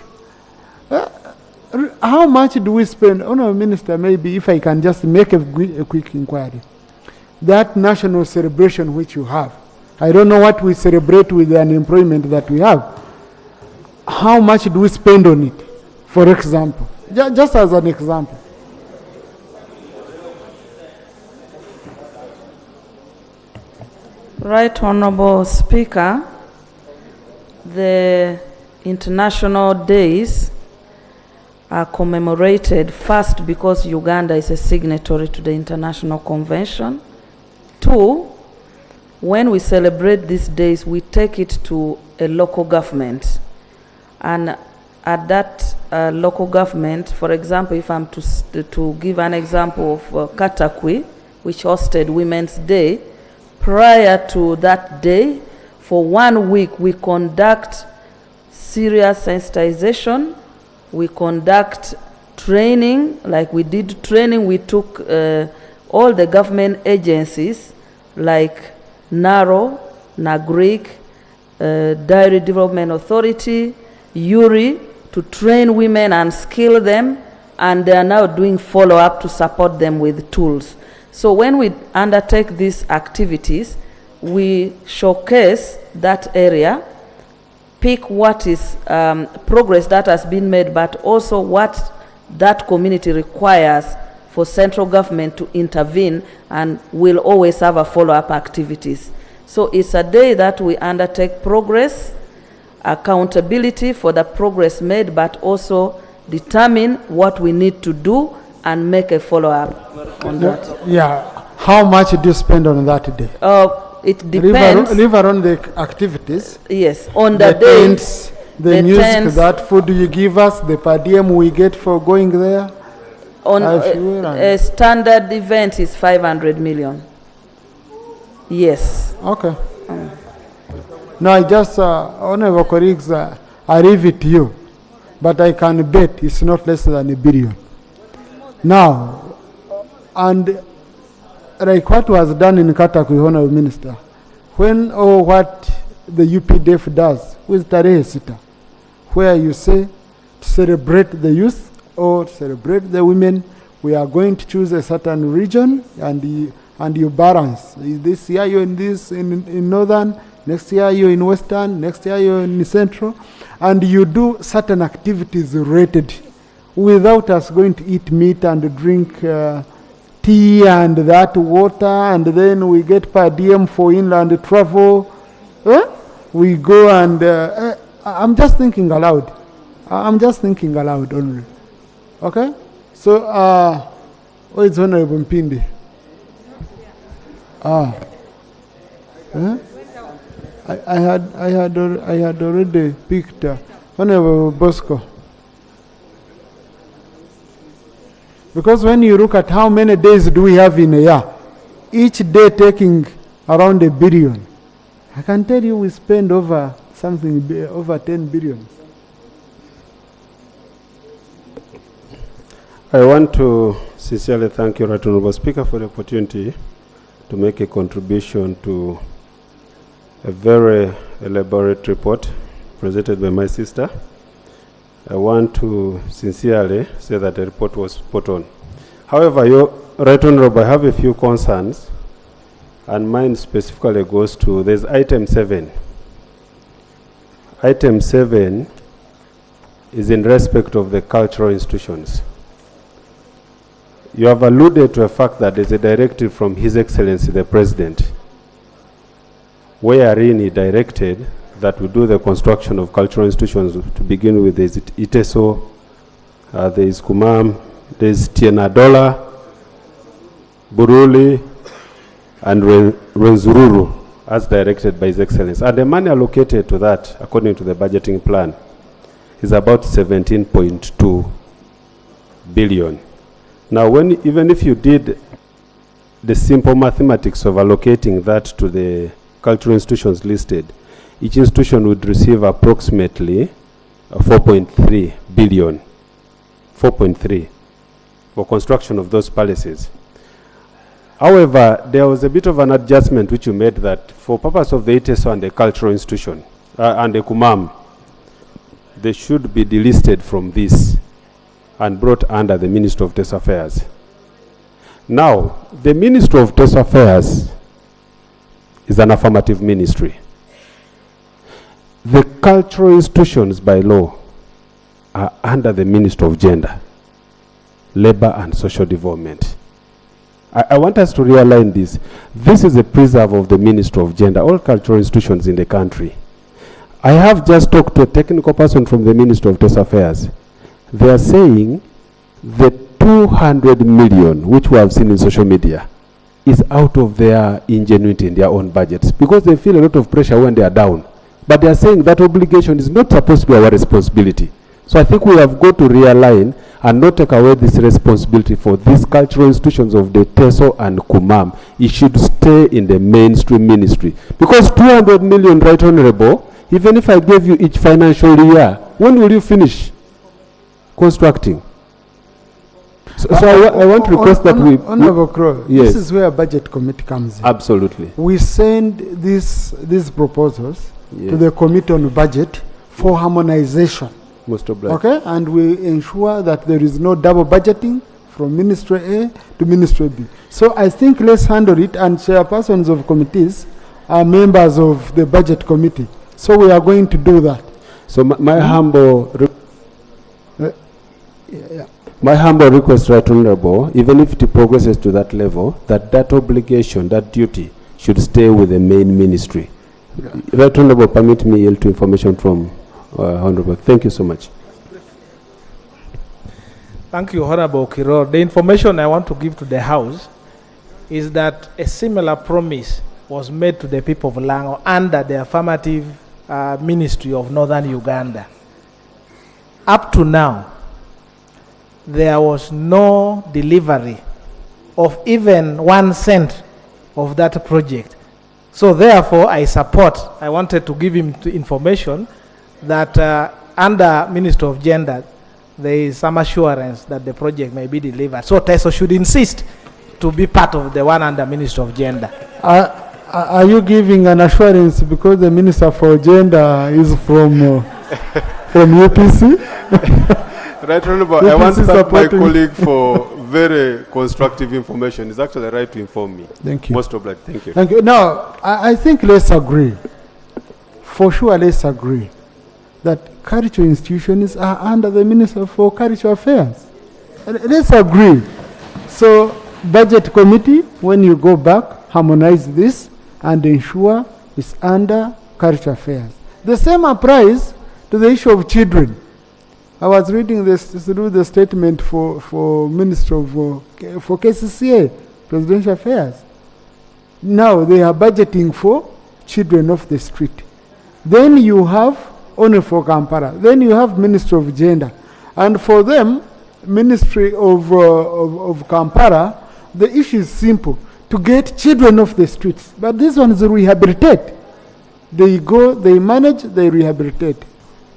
How much do we spend? Honourable Minister, maybe if I can just make a quick inquiry. That national celebration which you have, I don't know what we celebrate with the unemployment that we have. How much do we spend on it? For example, just as an example. Right Honorable Speaker, the international days are commemorated first because Uganda is a signatory to the International Convention. 2, when we celebrate these days, we take it to a local government. And at that local government, for example, if I'm to give an example of Katakwi, which hosted Women's Day, prior to that day, for 1 week, we conduct serious sensitization. We conduct training, like we did training. We took all the government agencies like NARO, NAGRIC, Dairy Development Authority, URI, to train women and skill them, and they are now doing follow-up to support them with tools. So when we undertake these activities, we showcase that area, pick what is progress that has been made, but also what that community requires for central government to intervene, and we'll always have a follow-up activities. So it's a day that we undertake progress, accountability for the progress made, but also determine what we need to do and make a follow-up on that. Yeah. How much do you spend on that day? It depends. Leave around the activities. Yes, on the day. Tents, the music, that food you give us, the per diem we get for going there. On a standard event is 500 million. Yes. Okay. No, I just, honorable colleagues, I leave it to you. But I can bet it's not less than $1 billion. Now, and like what was done in Katakwi, Honorable Minister, when or what the UPDF does with Tarehe Sita, where you say to celebrate the youth or celebrate the women, we are going to choose a certain region, and you balance. This year you're in this in northern, next year you're in western, next year you're in central, and you do certain activities rated without us going to eat meat and drink tea and that water, and then we get per diem for inland travel. We go and I'm just thinking aloud. I'm just thinking aloud only. Okay? So, what is Honorable Mpindi? I had already picked Honorable Bosco. Because when you look at how many days do we have in a year, each day taking around $1 billion, I can tell you we spend over 10 billion. I want to sincerely thank you, Right Honorable Speaker, for the opportunity to make a contribution to a very elaborate report presented by my sister. I want to sincerely say that the report was spot on. However, Right Honorable, I have a few concerns, and mine specifically goes to, there's item 7. Item 7 is in respect of the cultural institutions. You have alluded to the fact that there's a directive from His Excellency the President, wherein he directed that we do the construction of cultural institutions. To begin with, there's Iteso, there's Kumam, there's Tienadola, Buruli, and Renzururu, as directed by His Excellency. And the money allocated to that, according to the budgeting plan, is about 17.2 billion. Now, even if you did the simple mathematics of allocating that to the cultural institutions listed, each institution would receive approximately 4.3 billion, 4.3, for construction of those palaces. However, there was a bit of an adjustment which you made that for purpose of the ITESO and the cultural institution, and the Kumam, they should be delisted from this and brought under the Ministry of State Affairs. Now, the Ministry of State Affairs is an affirmative ministry. The cultural institutions by law are under the Ministry of Gender, Labor and Social Development. I want us to realign this. This is a preserve of the Ministry of Gender, all cultural institutions in the country. I have just talked to a technical person from the Ministry of State Affairs. They are saying the 200 million, which we have seen in social media, is out of their ingenuity in their own budgets, because they feel a lot of pressure when they are down. But they are saying that obligation is not supposed to be our responsibility. So I think we have got to realign and not take away this responsibility for these cultural institutions of the TESO and Kumam. It should stay in the mainstream ministry. Because 200 million, Right Honorable, even if I gave you each financial year, when will you finish constructing? So I want to request that we... Honorable Crow, yes. This is where budget committee comes in. Absolutely. We send these proposals yes. to the committee on budget for harmonization Most obliged. Okay, and we ensure that there is no double budgeting from Ministry A to Ministry B. So I think let's handle it, and chairpersons of committees are members of the budget committee. So we are going to do that. So my humble my humble request, Right Honorable, even if it progresses to that level, that obligation, that duty should stay with the main ministry. Yeah. Right Honorable, permit me yield to information from Honorable. Thank you so much. Thank you, Honorable Kiro. The information I want to give to the House is that a similar promise was made to the people of Lango under the affirmative Ministry of Northern Uganda. Up to now, there was no delivery of even 1 cent of that project. So therefore, I wanted to give him information that under Ministry of Gender, there is some assurance that the project may be delivered. So TESO should insist to be part of the one under Ministry of Gender. Are you giving an assurance because the Minister for Gender is from UPC? Right, Honorable, I want to thank my colleague for very constructive information. He's actually right to inform me. Thank you. Most obliged. Thank you. Thank you. Now, I think let's agree. For sure, let's agree that cultural institutions are under the Minister for Cultural Affairs. Let's agree. So, Budget Committee, when you go back, harmonize this and ensure it's under Cultural Affairs. The same applies to the issue of children. I was reading this through the statement for Minister of for KCCA, Presidential Affairs. Now they are budgeting for children off the street. Then you have only for Kampala. Then you have Ministry of Gender, and for them, Ministry of Kampala, the issue is simple: to get children off the streets. But this one is rehabilitate. They go, they manage, they rehabilitate.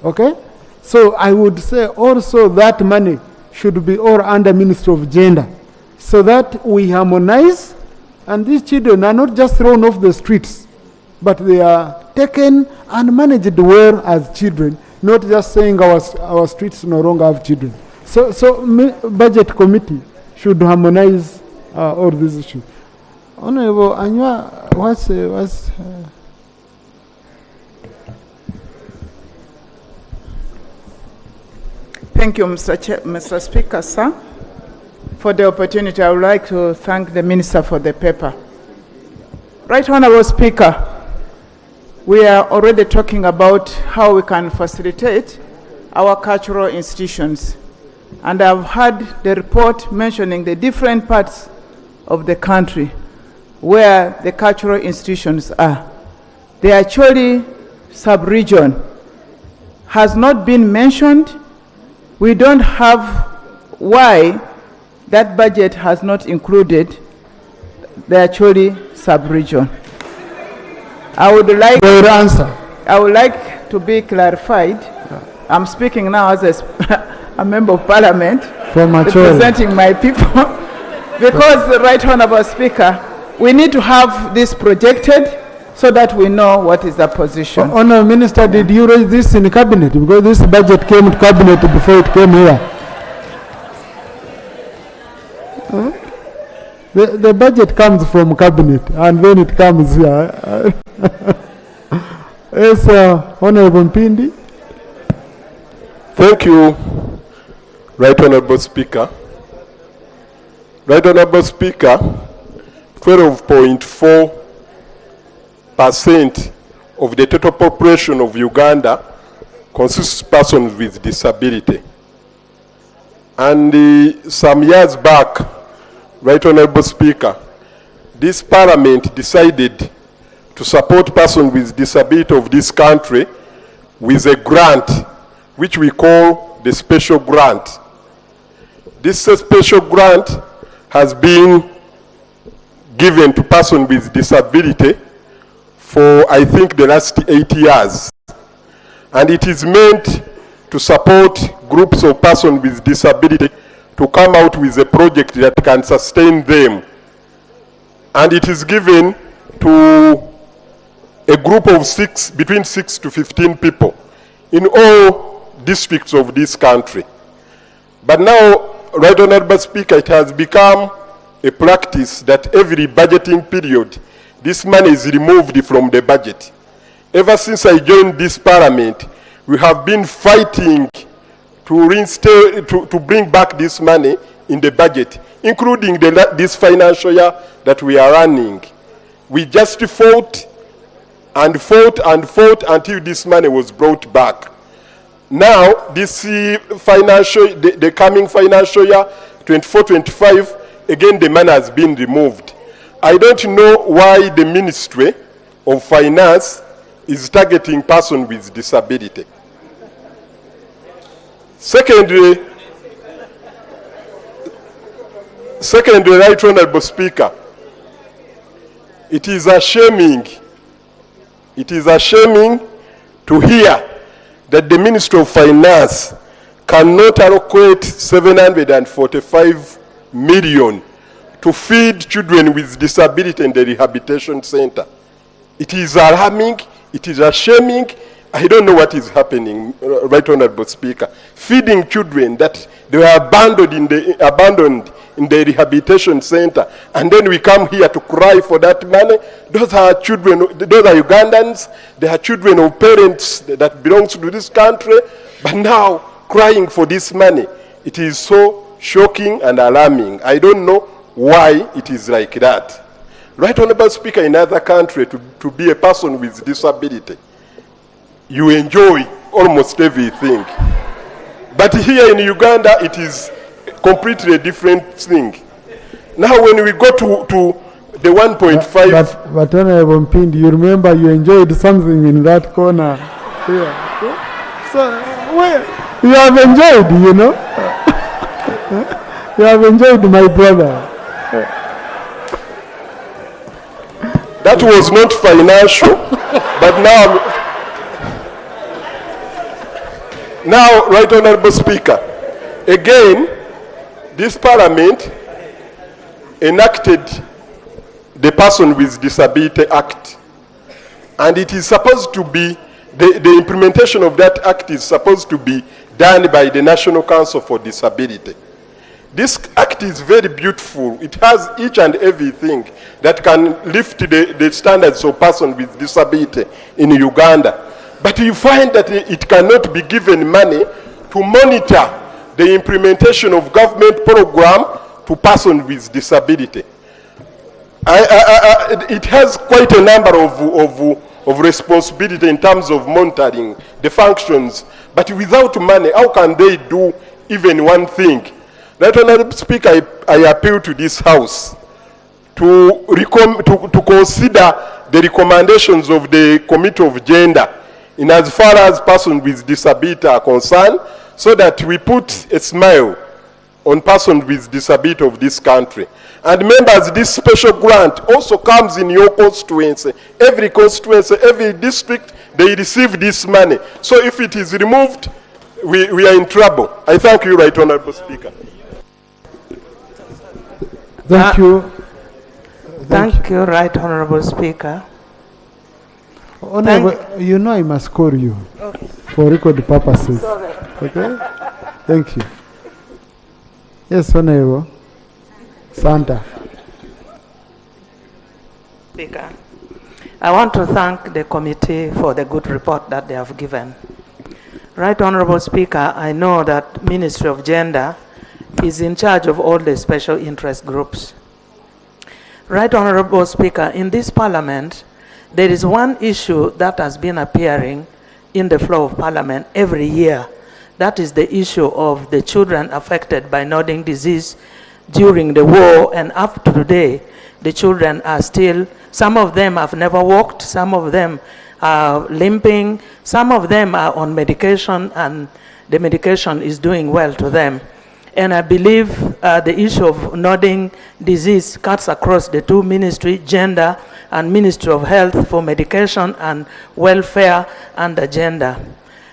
Okay. So I would say also that money should be all under Ministry of Gender, so that we harmonize, and these children are not just thrown off the streets, but they are taken and managed well as children, not just saying our streets no longer have children. So Budget Committee should harmonize all these issues. Honorable Anywa, what's Thank you, Mr. Speaker, sir. For the opportunity, I would like to thank the Minister for the paper. Right Honorable Speaker, we are already talking about how we can facilitate our cultural institutions. And I've heard the report mentioning the different parts of the country where the cultural institutions are. The Acholi sub-region has not been mentioned. We don't have why that budget has not included the Acholi sub-region. I would like to be clarified. I'm speaking now as a member of parliament representing my people. Because the Right Honorable Speaker, we need to have this projected so that we know what is the position. Honourable Minister, did you raise this in the cabinet? Because this budget came to cabinet before it came here. The budget comes from cabinet and then it comes here. Yes, Honourable Mpindi. Thank you, Right Honourable Speaker. Right Honourable Speaker, 12.4% of the total population of Uganda consists of persons with disability. And some years back, Right Honourable Speaker, this Parliament decided to support persons with disability of this country with a grant, which we call the special grant. This special grant has been given to persons with disability for, I think, the last 8 years. And it is meant to support groups of persons with disability to come out with a project that can sustain them. And it is given to a group of between 6 to 15 people. In all, districts of this country. But now, Right Honorable Speaker, it has become a practice that every budgeting period, this money is removed from the budget. Ever since I joined this parliament, we have been fighting to bring back this money in the budget, including this financial year that we are running. We just fought and fought and fought until this money was brought back. Now, this the coming financial year, 24-25, again the money has been removed. I don't know why the Ministry of Finance is targeting persons with disability. Secondly, Right Honorable Speaker, it is shaming to hear that the Ministry of Finance cannot allocate 745 million to feed children with disability in the rehabilitation center. It is alarming, it is shaming. I don't know what is happening, Right Honorable Speaker. Feeding children that they were abandoned in the rehabilitation center, and then we come here to cry for that money. Those are children, those are Ugandans, they are children of parents that belongs to this country, but now crying for this money. It is so shocking and alarming. I don't know why it is like that. Right Honorable Speaker, in other country, to be a person with disability, you enjoy almost everything. But here in Uganda, it is completely different thing. Now when we go to the 1.5... But Honorable Mpindi, you remember you enjoyed something in that corner here. So, you have enjoyed, you know. You have enjoyed, my brother. That was not financial, but now, Right Honorable Speaker, again, this Parliament enacted the Person with Disability Act, and it is supposed to be, the implementation of that act is supposed to be done by the National Council for Disability. This act is very beautiful. It has each and everything that can lift the standards of person with disability in Uganda. But you find that it cannot be given money to monitor the implementation of government program to persons with disability. It has quite a number of responsibility in terms of monitoring the functions, but without money, how can they do even one thing? Right Honorable Speaker, I appeal to this House to consider the recommendations of the Committee of Gender in as far as persons with disability are concerned, so that we put a smile on persons with disability of this country. And members, this special grant also comes in your constituency. Every constituency, every district, they receive this money. So if it is removed, we are in trouble. I thank you, Right Honorable Speaker. Thank you. Thank you, Right Honorable Speaker. Honorable, you know I must call you for record purposes. Sorry. Okay? Thank you. Yes, Honorable. Santa. Speaker, I want to thank the committee for the good report that they have given. Right Honorable Speaker, I know that Ministry of Gender is in charge of all the special interest groups. Right Honorable Speaker, in this Parliament, there is one issue that has been appearing in the floor of Parliament every year. That is the issue of the children affected by nodding disease during the war, and up to today, the children are still, some of them have never walked, some of them are limping, some of them are on medication, and the medication is doing well to them. And I believe the issue of nodding disease cuts across the two ministries, Gender and Ministry of Health, for medication and welfare and agenda.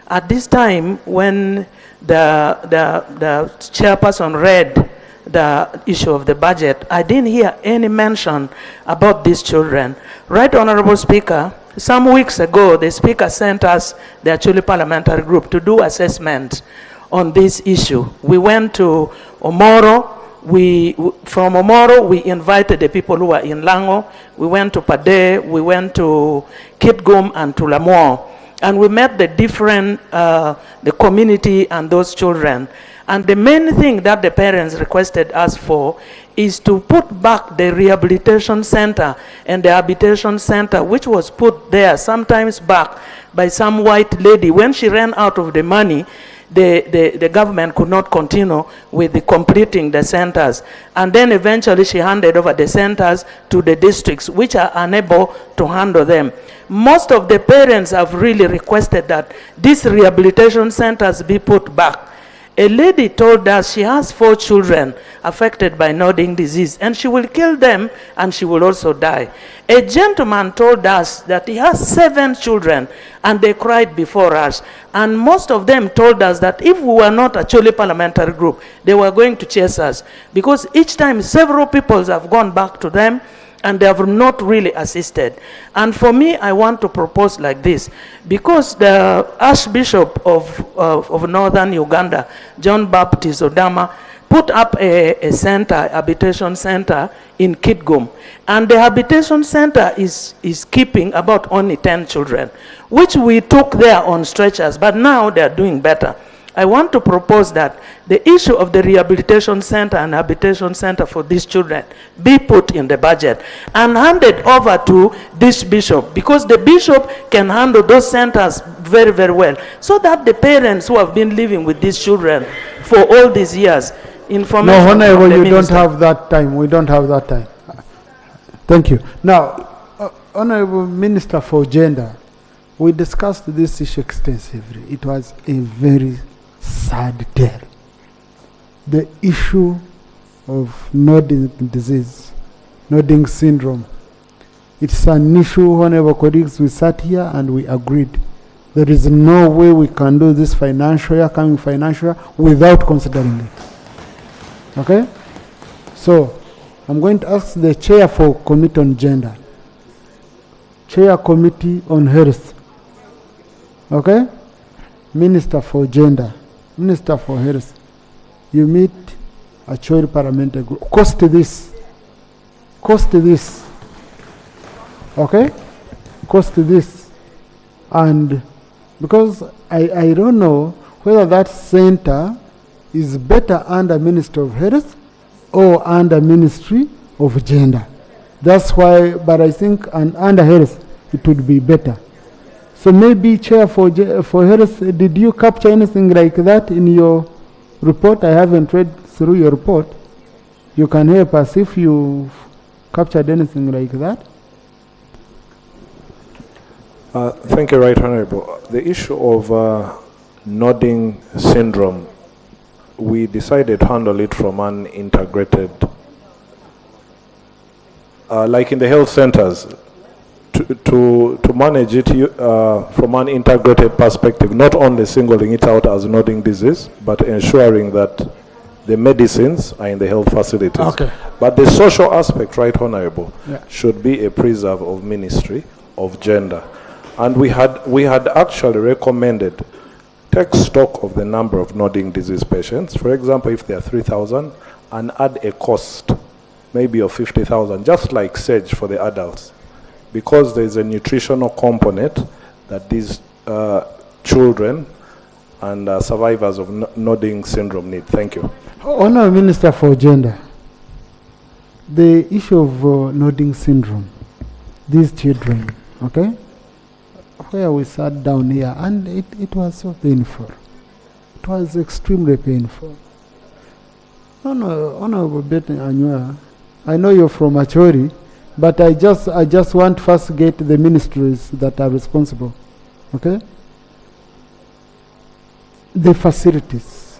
At this time, when the chairperson read the issue of the budget, I didn't hear any mention about these children. Right Honorable Speaker, some weeks ago, the Speaker sent us, the Acholi Parliamentary Group, to do assessment on this issue. We went to Omoro. From Omoro, we invited the people who were in Lango. We went to Pade, we went to Kitgum and to Lamour. And we met the different, the community and those children. And the main thing that the parents requested us for is to put back the rehabilitation center and the habitation center, which was put there sometimes back by some white lady. When she ran out of the money, the government could not continue with the completing the centers. And then eventually she handed over the centers to the districts, which are unable to handle them. Most of the parents have really requested that these rehabilitation centers be put back. A lady told us she has 4 children affected by nodding disease, and she will kill them and she will also die. A gentleman told us that he has 7 children and they cried before us. And most of them told us that if we were not a Acholi Parliamentary Group, they were going to chase us, because each time several people have gone back to them and they have not really assisted. And for me, I want to propose like this, because the Archbishop of Northern Uganda, John Baptist Odama, put up a center, habitation center in Kitgum. And the habitation center is keeping about only 10 children, which we took there on stretchers, but now they're doing better. I want to propose that the issue of the rehabilitation center and habitation center for these children be put in the budget and handed over to this bishop, because the bishop can handle those centers very, very well, so that the parents who have been living with these children for all these years, information. No, Honorable, you minister. don't have that time. We don't have that time. Thank you. Now, Honorable Minister for Gender, we discussed this issue extensively. It was a very sad tale. The issue of nodding disease, nodding syndrome. It's an issue, honorable colleagues, we sat here and we agreed. There is no way we can do this financial year, coming financial year, without considering it. Okay? So, I'm going to ask the chair for Committee on Gender. Chair Committee on Health. Okay? Minister for Gender. Minister for Health. You meet a Acholi Parliamentary Group. Cost this. Cost this. Okay? Cost this. And because I don't know whether that center is better under Ministry of Health or under Ministry of Gender. That's why, but I think under Health it would be better. So maybe Chair for Health, did you capture anything like that in your report? I haven't read through your report. You can help us if you captured anything like that. Thank you, Right Honorable. The issue of nodding syndrome, we decided to handle it from an integrated, like in the health centers, to manage it from an integrated perspective, not only singling it out as nodding disease, but ensuring that the medicines are in the health facilities. Okay. But the social aspect, Right Honorable, Yeah. should be a preserve of Ministry of Gender. And we had actually recommended, take stock of the number of nodding disease patients. For example, if there are 3,000, and add a cost, maybe of 50,000, just like SAGE for the adults, because there is a nutritional component that these children and survivors of nodding syndrome need. Thank you. Honourable Minister for Gender, the issue of nodding syndrome, these children, okay, where we sat down here, and it was so painful. It was extremely painful. Honourable Betty Anywa, I know you're from Acholi, but I just want first to get the ministries that are responsible, okay? The facilities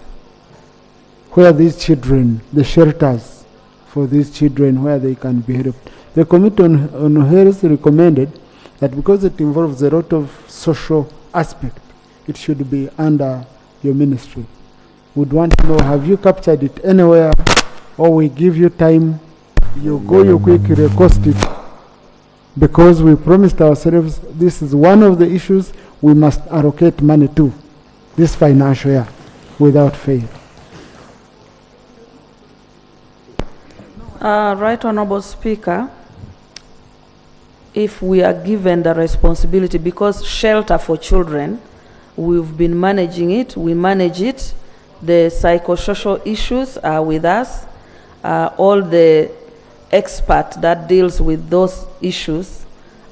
where these children, the shelters for these children where they can be helped. The Committee on Health recommended that because it involves a lot of social aspect, it should be under your ministry. Would want to know, have you captured it anywhere, or we give you time, you go, you quickly cost it, because we promised ourselves this is one of the issues we must allocate money to this financial year without fail. Right Honorable Speaker, if we are given the responsibility, because shelter for children, we've been managing it, we manage it, the psychosocial issues are with us, all the experts that deals with those issues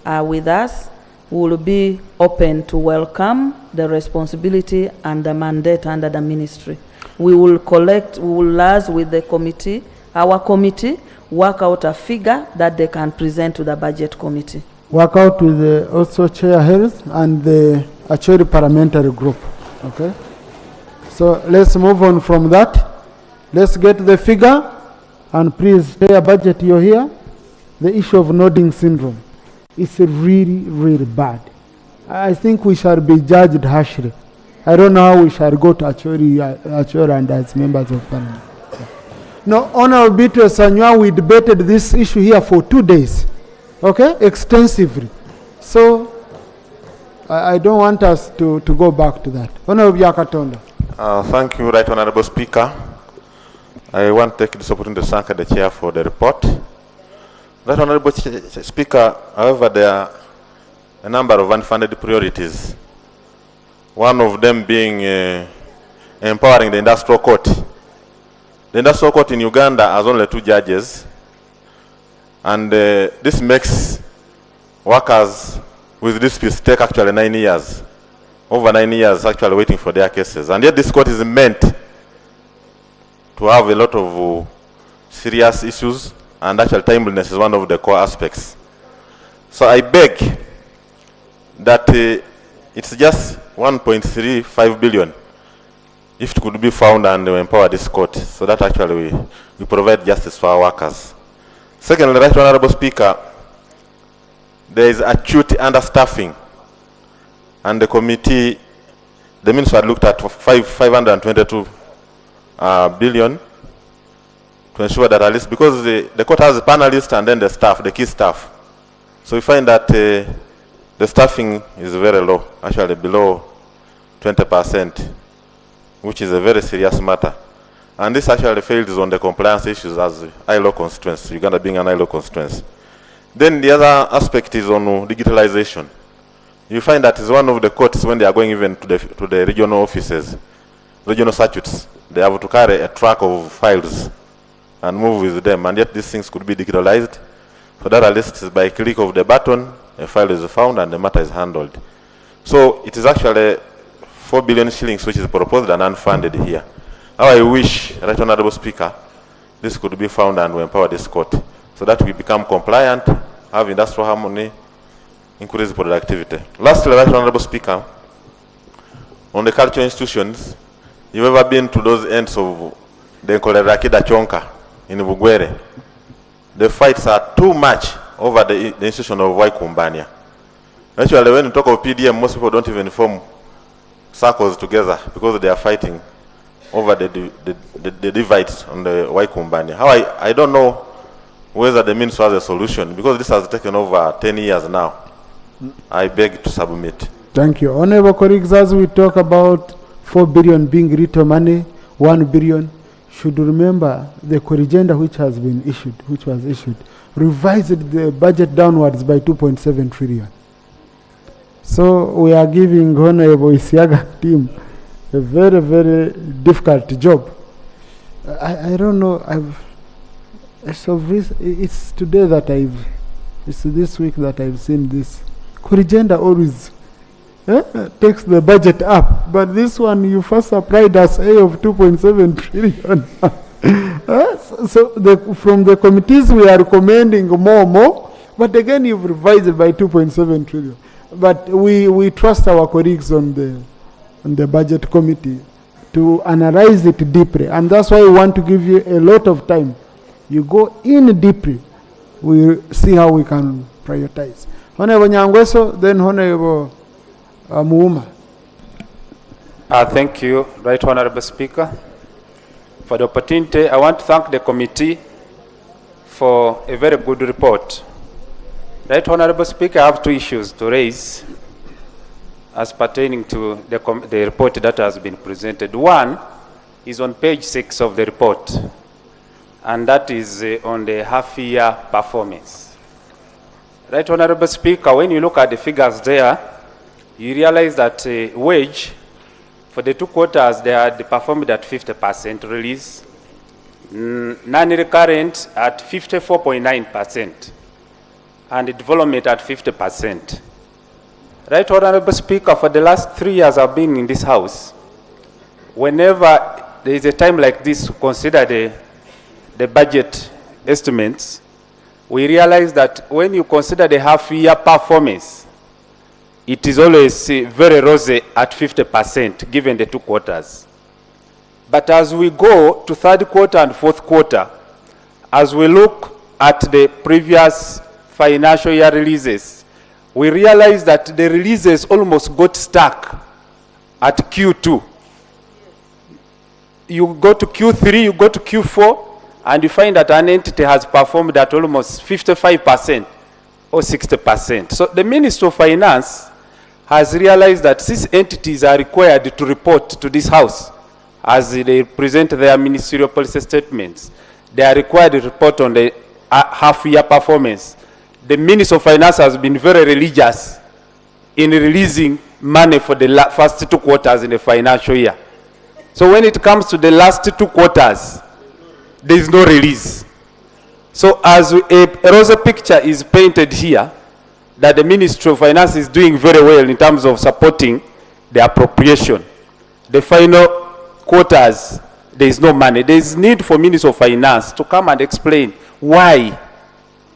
are with us. We will be open to welcome the responsibility and the mandate under the ministry. We will collect, we will liaise with the committee, our committee, work out a figure that they can present to the budget committee. Work out with the also Chair Harris and the Achori parliamentary group, okay? So let's move on from that. Let's get the figure, and please, Chair Budget, you're here. The issue of nodding syndrome is really, really bad. I think we shall be judged harshly. I don't know how we shall go to Achori and as members of parliament. No, Honorable Beatrice Sanywa, we debated this issue here for 2 days, okay, extensively. So I don't want us to go back to that. Honorable Yakatonda. Thank you, Right Honorable Speaker. I want to take this opportunity to thank the Chair for the report. Right Honorable Speaker, however, there are a number of unfunded priorities. One of them being empowering the industrial court. The industrial court in Uganda has only 2 judges, and this makes workers with disputes take actually 9 years, over 9 years actually waiting for their cases. And yet this court is meant to have a lot of serious issues, and actual timeliness is one of the core aspects. So I beg that it's just 1.35 billion if it could be found and empower this court, so that actually we provide justice for our workers. Secondly, Right Honorable Speaker, there is acute understaffing, and the committee, the minister had looked at 522 billion to ensure that at least, because the court has a panelist and then the staff, the key staff. So we find that the staffing is very low, actually below 20%, which is a very serious matter. And this actually fails on the compliance issues as ILO constraints, Uganda being an ILO constraint. Then the other aspect is on digitalization. You find that is one of the courts when they are going even to the regional offices, regional circuits, they have to carry a truck of files and move with them, and yet these things could be digitalized. So that at least is by a click of the button, a file is found and the matter is handled. So it is actually 4 billion shillings which is proposed and unfunded here. Now I wish, Right Honorable Speaker, this could be found and we empower this court so that we become compliant, have industrial harmony, increase productivity. Lastly, Right Honorable Speaker, on the cultural institutions, you've ever been to those ends of the Nkolerakida Chonka in Bugwere? The fights are too much over the institution of Waikumbania. Actually, when you talk of PDM, most people don't even form circles together because they are fighting over the divides on the Waikumbania. How I don't know whether the minister has a solution, because this has taken over 10 years now. I beg to submit. Thank you. Honorable colleagues, as we talk about 4 billion being retail money, 1 billion, should remember the corrigenda which was issued, revised the budget downwards by 2.7 trillion. So we are giving Honorable Isiaga team a very, very difficult job. I don't know, it's today that it's this week that I've seen this. Corrigenda always takes the budget up, but this one you first supplied us of 2.7 trillion. So from the committees we are recommending more, but again you've revised it by 2.7 trillion. But we trust our colleagues on the budget committee to analyze it deeply, and that's why we want to give you a lot of time. You go in deeply, we see how we can prioritize. Honorable Nyangweso, then Honorable Muuma. Thank you, Right Honorable Speaker, for the opportunity. I want to thank the committee for a very good report. Right Honorable Speaker, I have two issues to raise as pertaining to the report that has been presented. One is on page 6 of the report, and that is on the half-year performance. Right Honorable Speaker, when you look at the figures there, you realize that wage for the 2 quarters they had performed at 50% release, non-recurrent at 54.9%, and development at 50%. Right Honorable Speaker, for the last 3 years I've been in this house, whenever there is a time like this to consider the budget estimates, we realize that when you consider the half-year performance, it is always very rosy at 50% given the 2 quarters. But as we go to 3rd quarter and 4th quarter, as we look at the previous financial year releases, we realize that the releases almost got stuck at Q2. You go to Q3, you go to Q4, and you find that an entity has performed at almost 55% or 60%. So the Ministry of Finance has realized that these entities are required to report to this House as they present their ministerial policy statements. They are required to report on the half-year performance. The Ministry of Finance has been very religious in releasing money for the first 2 quarters in the financial year. So when it comes to the last 2 quarters, there is no release. So as a rosy picture is painted here, that the Ministry of Finance is doing very well in terms of supporting the appropriation. The final quarters, there is no money. There is need for Ministry of Finance to come and explain why.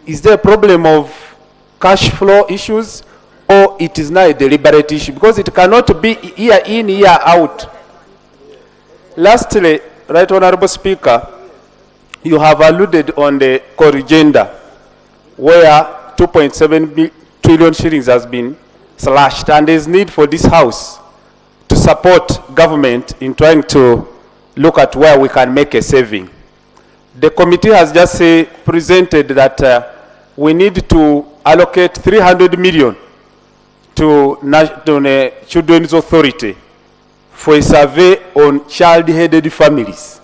Is there a problem of cash flow issues, or it is now a deliberate issue? Because it cannot be year in, year out. Lastly, Right Honorable Speaker, you have alluded on the corrigenda, where 2.7 trillion shillings has been slashed, and there is need for this House to support government in trying to look at where we can make a saving. The committee has just presented that we need to allocate 300 million to the Children's Authority for a survey on child-headed families.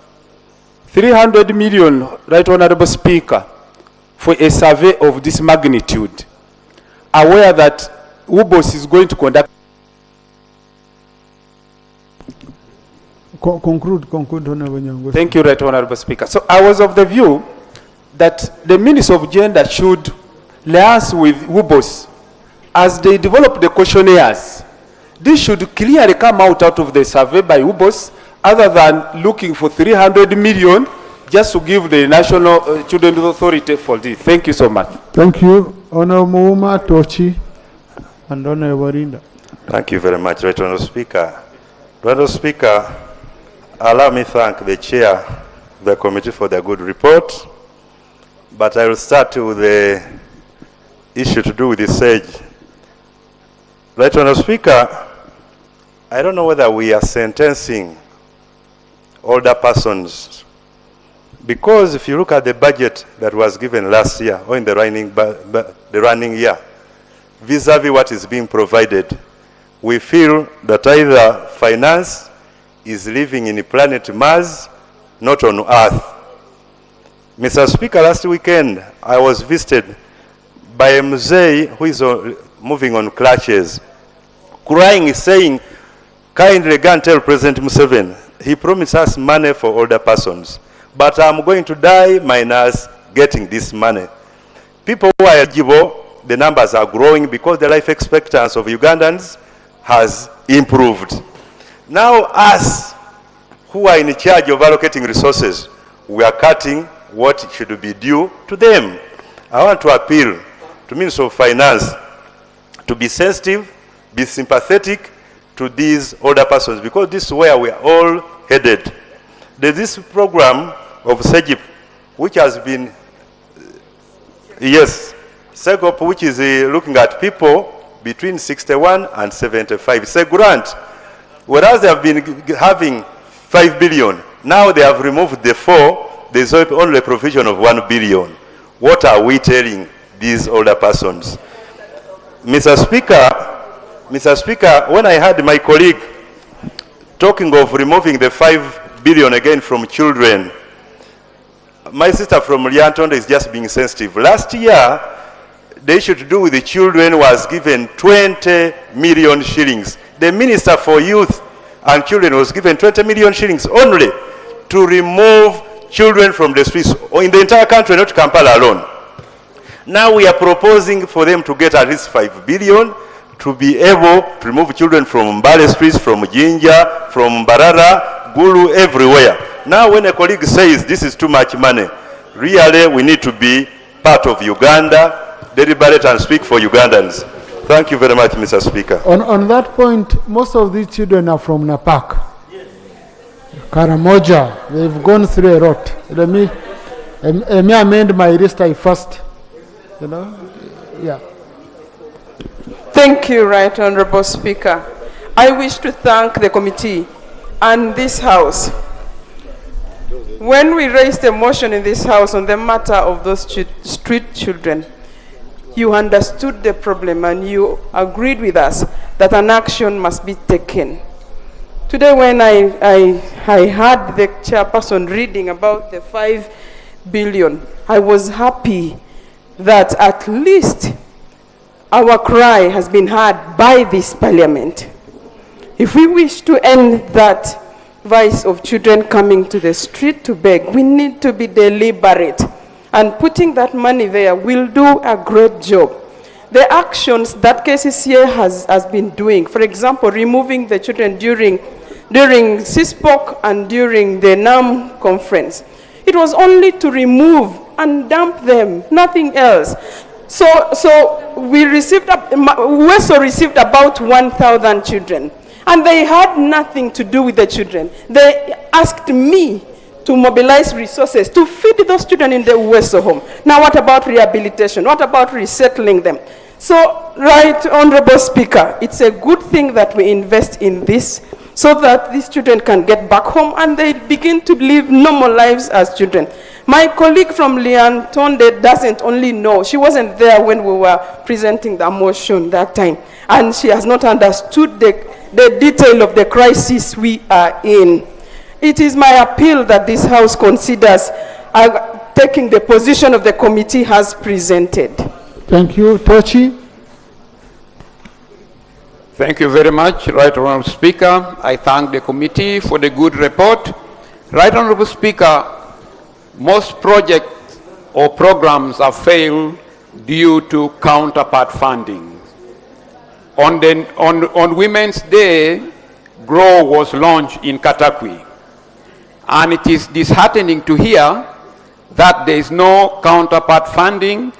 300 million, Right Honorable Speaker, for a survey of this magnitude. Aware that UBOS is going to conduct. Conclude, Honorable Nyango. Thank you, Right Honorable Speaker. So I was of the view that the Ministry of Gender should liaise with UBOS as they develop the questionnaires. This should clearly come out of the survey by UBOS, other than looking for 300 million just to give the National Children's Authority for this. Thank you so much. Thank you, Honorable Tochi and Honorable Rinda. Thank you very much, Right Honorable Speaker. Right Honorable Speaker, allow me to thank the Chair of the Committee for the good report, but I will start with the issue to do with the SAGE. Right Honorable Speaker, I don't know whether we are sentencing older persons, because if you look at the budget that was given last year or in the running year, vis-a-vis what is being provided, we feel that either finance is living in planet Mars, not on Earth. Mr. Speaker, last weekend I was visited by a Mzee who is moving on crutches, crying, saying, kindly go and tell President Museveni, he promised us money for older persons, but I'm going to die minus getting this money. People who are eligible, the numbers are growing because the life expectancy of Ugandans has improved. Now us who are in charge of allocating resources, we are cutting what should be due to them. I want to appeal to Minister of Finance to be sensitive, be sympathetic to these older persons, because this is where we are all headed. There's this program of SEGIP, which has been, SEGOP, which is looking at people between 61 and 75. It's a grant. Whereas they have been having 5 billion, now they have removed the 4, there's only a provision of 1 billion. What are we telling these older persons. Mr. Speaker, when I heard my colleague talking of removing the 5 billion again from children, my sister from Liantonde is just being sensitive. Last year, the issue to do with the children was given 20 million shillings. The Minister for Youth and Children was given 20 million shillings only to remove children from the streets in the entire country, not Kampala alone. Now we are proposing for them to get at least 5 billion to be able to remove children from Mbale streets, from Jinja, from Barara, Gulu, everywhere. Now when a colleague says this is too much money, really we need to be part of Uganda, deliberate and speak for Ugandans. Thank you very much, Mr. Speaker. On that point, most of these children are from Napak. Yes. Karamoja, they've gone through a lot. Let me amend my list first. Yeah. Thank you, Right Honorable Speaker. I wish to thank the committee and this House. When we raised a motion in this House on the matter of those street children, you understood the problem and you agreed with us that an action must be taken. Today when I heard the chairperson reading about the 5 billion, I was happy that at least our cry has been heard by this parliament. If we wish to end that vice of children coming to the street to beg, we need to be deliberate. And putting that money there will do a great job. The actions that KCCA has been doing, for example, removing the children during CISPOC and during the NAM conference, it was only to remove and dump them, nothing else. So we received, WESO received about 1,000 children, and they had nothing to do with the children. They asked me to mobilize resources to feed those children in the WESO home. Now what about rehabilitation? What about resettling them? So, Right Honorable Speaker, it's a good thing that we invest in this so that these children can get back home and they begin to live normal lives as children. My colleague from Liantonde doesn't only know, she wasn't there when we were presenting the motion that time, and she has not understood the detail of the crisis we are in. It is my appeal that this House considers taking the position of the committee has presented. Thank you. Tochi. Thank you very much, Right Honorable Speaker. I thank the committee for the good report. Right Honorable Speaker, most projects or programs have failed due to counterpart funding. On Women's Day, GROW was launched in Katakwi. And it is disheartening to hear that there is no counterpart funding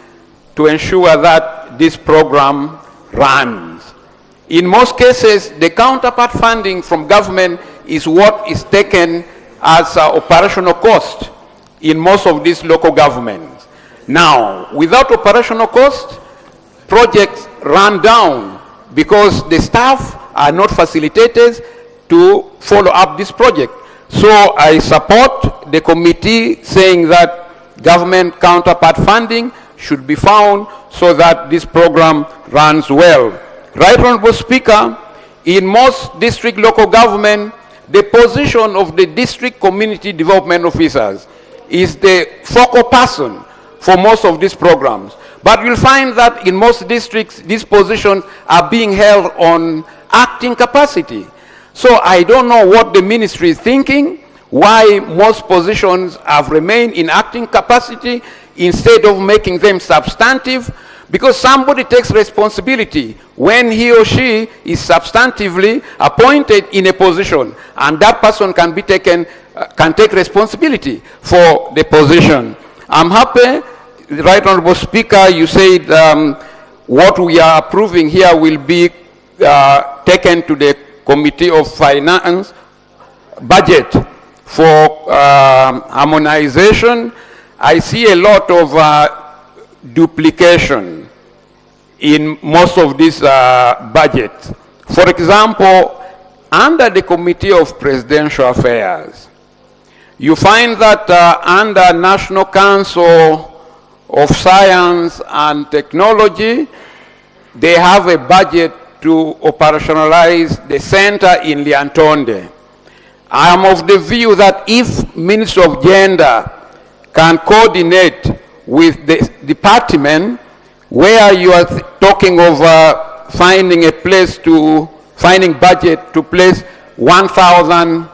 to ensure that this program runs. In most cases, the counterpart funding from government is what is taken as operational cost in most of these local governments. Now, without operational cost, projects run down because the staff are not facilitated to follow up this project. So I support the committee saying that government counterpart funding should be found so that this program runs well. Right Honorable Speaker, in most district local government, the position of the district community development officers is the focal person for most of these programs. But you'll find that in most districts, these positions are being held on acting capacity. So I don't know what the ministry is thinking, why most positions have remained in acting capacity instead of making them substantive, because somebody takes responsibility when he or she is substantively appointed in a position, and that person can be taken, can take responsibility for the position. I'm happy, Right Honorable Speaker, you said what we are approving here will be taken to the Committee of Finance budget for harmonization. I see a lot of duplication in most of these budgets. For example, under the Committee of Presidential Affairs, you find that under National Council of Science and Technology, they have a budget to operationalize the center in Liantonde. I am of the view that if Ministry of Gender can coordinate with the department where you are talking of finding budget to place 1,000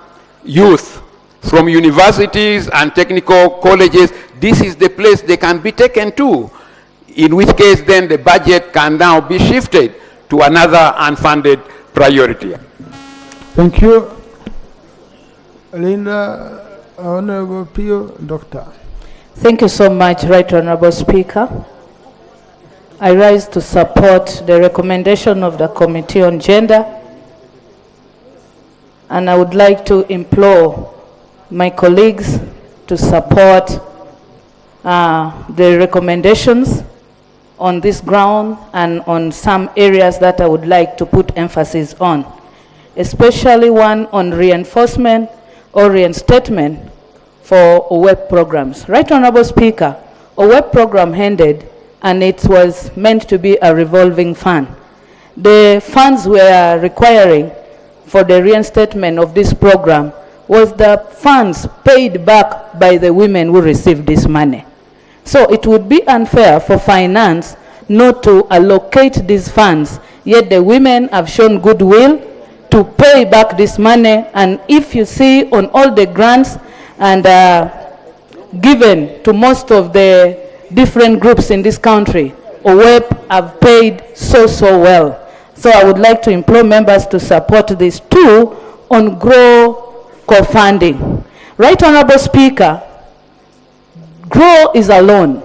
youth from universities and technical colleges, this is the place they can be taken to, in which case then the budget can now be shifted to another unfunded priority. Thank you. Linda, Honorable Pio, Doctor. Thank you so much, Right Honorable Speaker. I rise to support the recommendation of the Committee on Gender, and I would like to implore my colleagues to support the recommendations on this ground and on some areas that I would like to put emphasis on, especially one on reinforcement or reinstatement for OWEP programs. Right Honorable Speaker, OWEP program ended and it was meant to be a revolving fund. The funds we are requiring for the reinstatement of this program was the funds paid back by the women who received this money. So it would be unfair for finance not to allocate these funds, yet the women have shown goodwill to pay back this money. And if you see on all the grants and given to most of the different groups in this country, OWEP have paid so well. So I would like to implore members to support this too on GROW co-funding. Right Honorable Speaker, GROW is a loan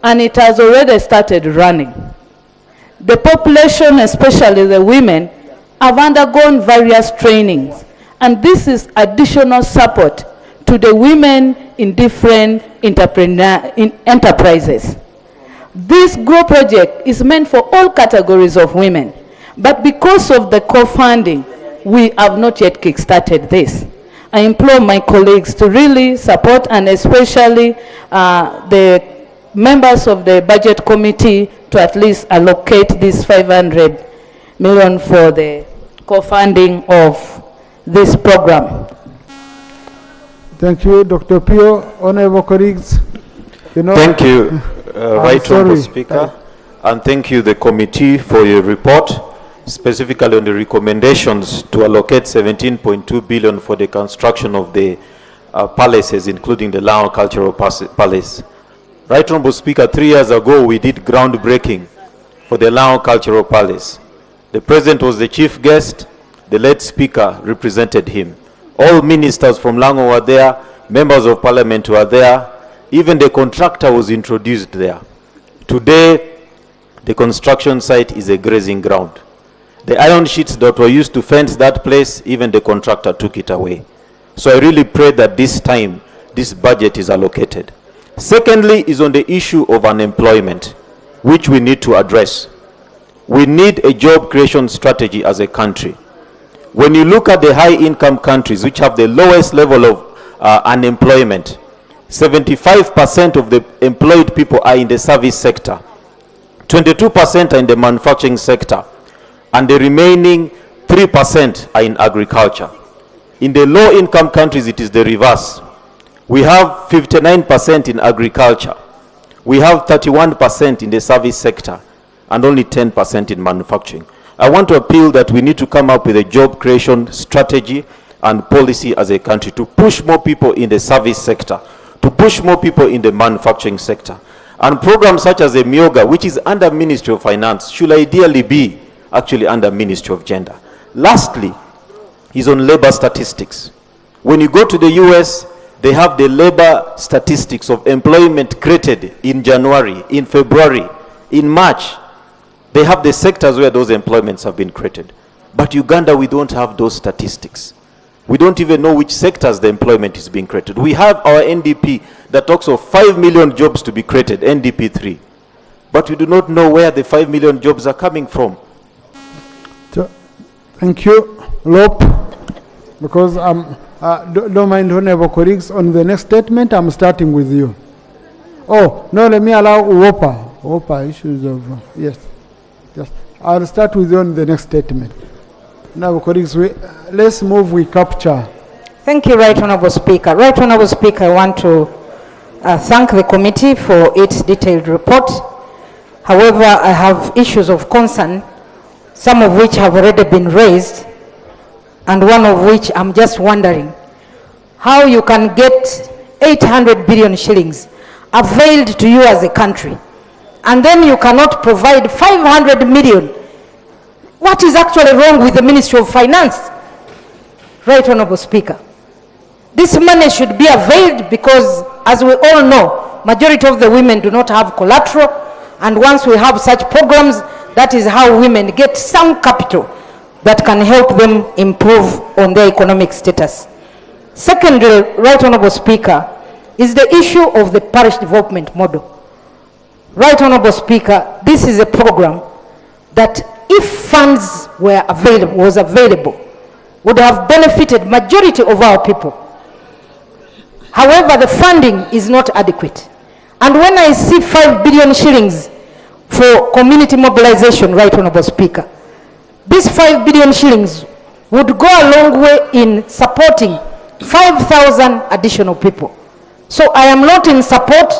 and it has already started running. The population, especially the women, have undergone various trainings, and this is additional support to the women in different enterprises. This GROW project is meant for all categories of women, but because of the co-funding, we have not yet kick-started this. I implore my colleagues to really support, and especially the members of the Budget Committee, to at least allocate this 500 million for the co-funding of this program. Thank you, Dr. Pio. Honorable colleagues, thank you, Right Honorable Speaker, and thank you, the committee, for your report, specifically on the recommendations to allocate 17.2 billion for the construction of the palaces, including the Lao Cultural Palace. Right Honorable Speaker, 3 years ago, we did groundbreaking for the Lao Cultural Palace. The President was the chief guest. The late Speaker represented him. All ministers from Lango were there. Members of Parliament were there. Even the contractor was introduced there. Today, the construction site is a grazing ground. The iron sheets that were used to fence that place, even the contractor took it away. So I really pray that this time, this budget is allocated. Secondly is on the issue of unemployment, which we need to address. We need a job creation strategy as a country. When you look at the high-income countries, which have the lowest level of unemployment, 75% of the employed people are in the service sector, 22% are in the manufacturing sector, and the remaining 3% are in agriculture. In the low-income countries, it is the reverse. We have 59% in agriculture. We have 31% in the service sector, and only 10% in manufacturing. I want to appeal that we need to come up with a job creation strategy and policy as a country to push more people in the service sector, to push more people in the manufacturing sector. And programs such as the Myoga, which is under Ministry of Finance, should ideally be actually under Ministry of Gender. Lastly, is on labor statistics. When you go to the US, they have the labor statistics of employment created in January, in February, in March. They have the sectors where those employments have been created. But Uganda, we don't have those statistics. We don't even know which sectors the employment is being created. We have our NDP that talks of 5 million jobs to be created, NDP 3. But we do not know where the 5 million jobs are coming from. Thank you, Lope. Because don't mind, honorable colleagues, on the next statement, I'm starting with you. Oh, no, let me allow WOPA issues of, yes. I'll start with you on the next statement. Now, colleagues, let's move, we capture. Thank you, Right Honourable Speaker. Right Honourable Speaker, I want to thank the committee for its detailed report. However, I have issues of concern, some of which have already been raised, and one of which I'm just wondering how you can get 800 billion shillings availed to you as a country, and then you cannot provide 500 million. What is actually wrong with the Ministry of Finance? Right Honourable Speaker, this money should be availed because, as we all know, majority of the women do not have collateral, and once we have such programs, that is how women get some capital that can help them improve on their economic status. Secondly, Right Honourable Speaker, is the issue of the parish development model. Right Honourable Speaker, this is a program that if funds were available, would have benefited majority of our people. However, the funding is not adequate. And when I see 5 billion shillings for community mobilization, Right Honourable Speaker, these 5 billion shillings would go a long way in supporting 5,000 additional people. So I am not in support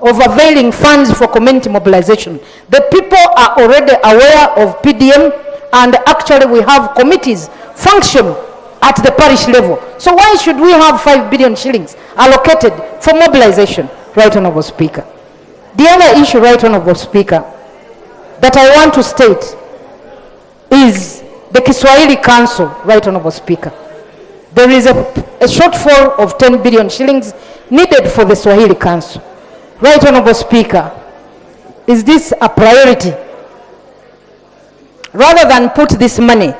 of availing funds for community mobilization. The people are already aware of PDM, and actually we have committees function at the parish level. So why should we have 5 billion shillings allocated for mobilization, Right Honourable Speaker? The other issue, Right Honourable Speaker, that I want to state is the Kiswahili Council, Right Honourable Speaker. There is a shortfall of 10 billion shillings needed for the Swahili Council. Right Honourable Speaker, is this a priority? Rather than put this money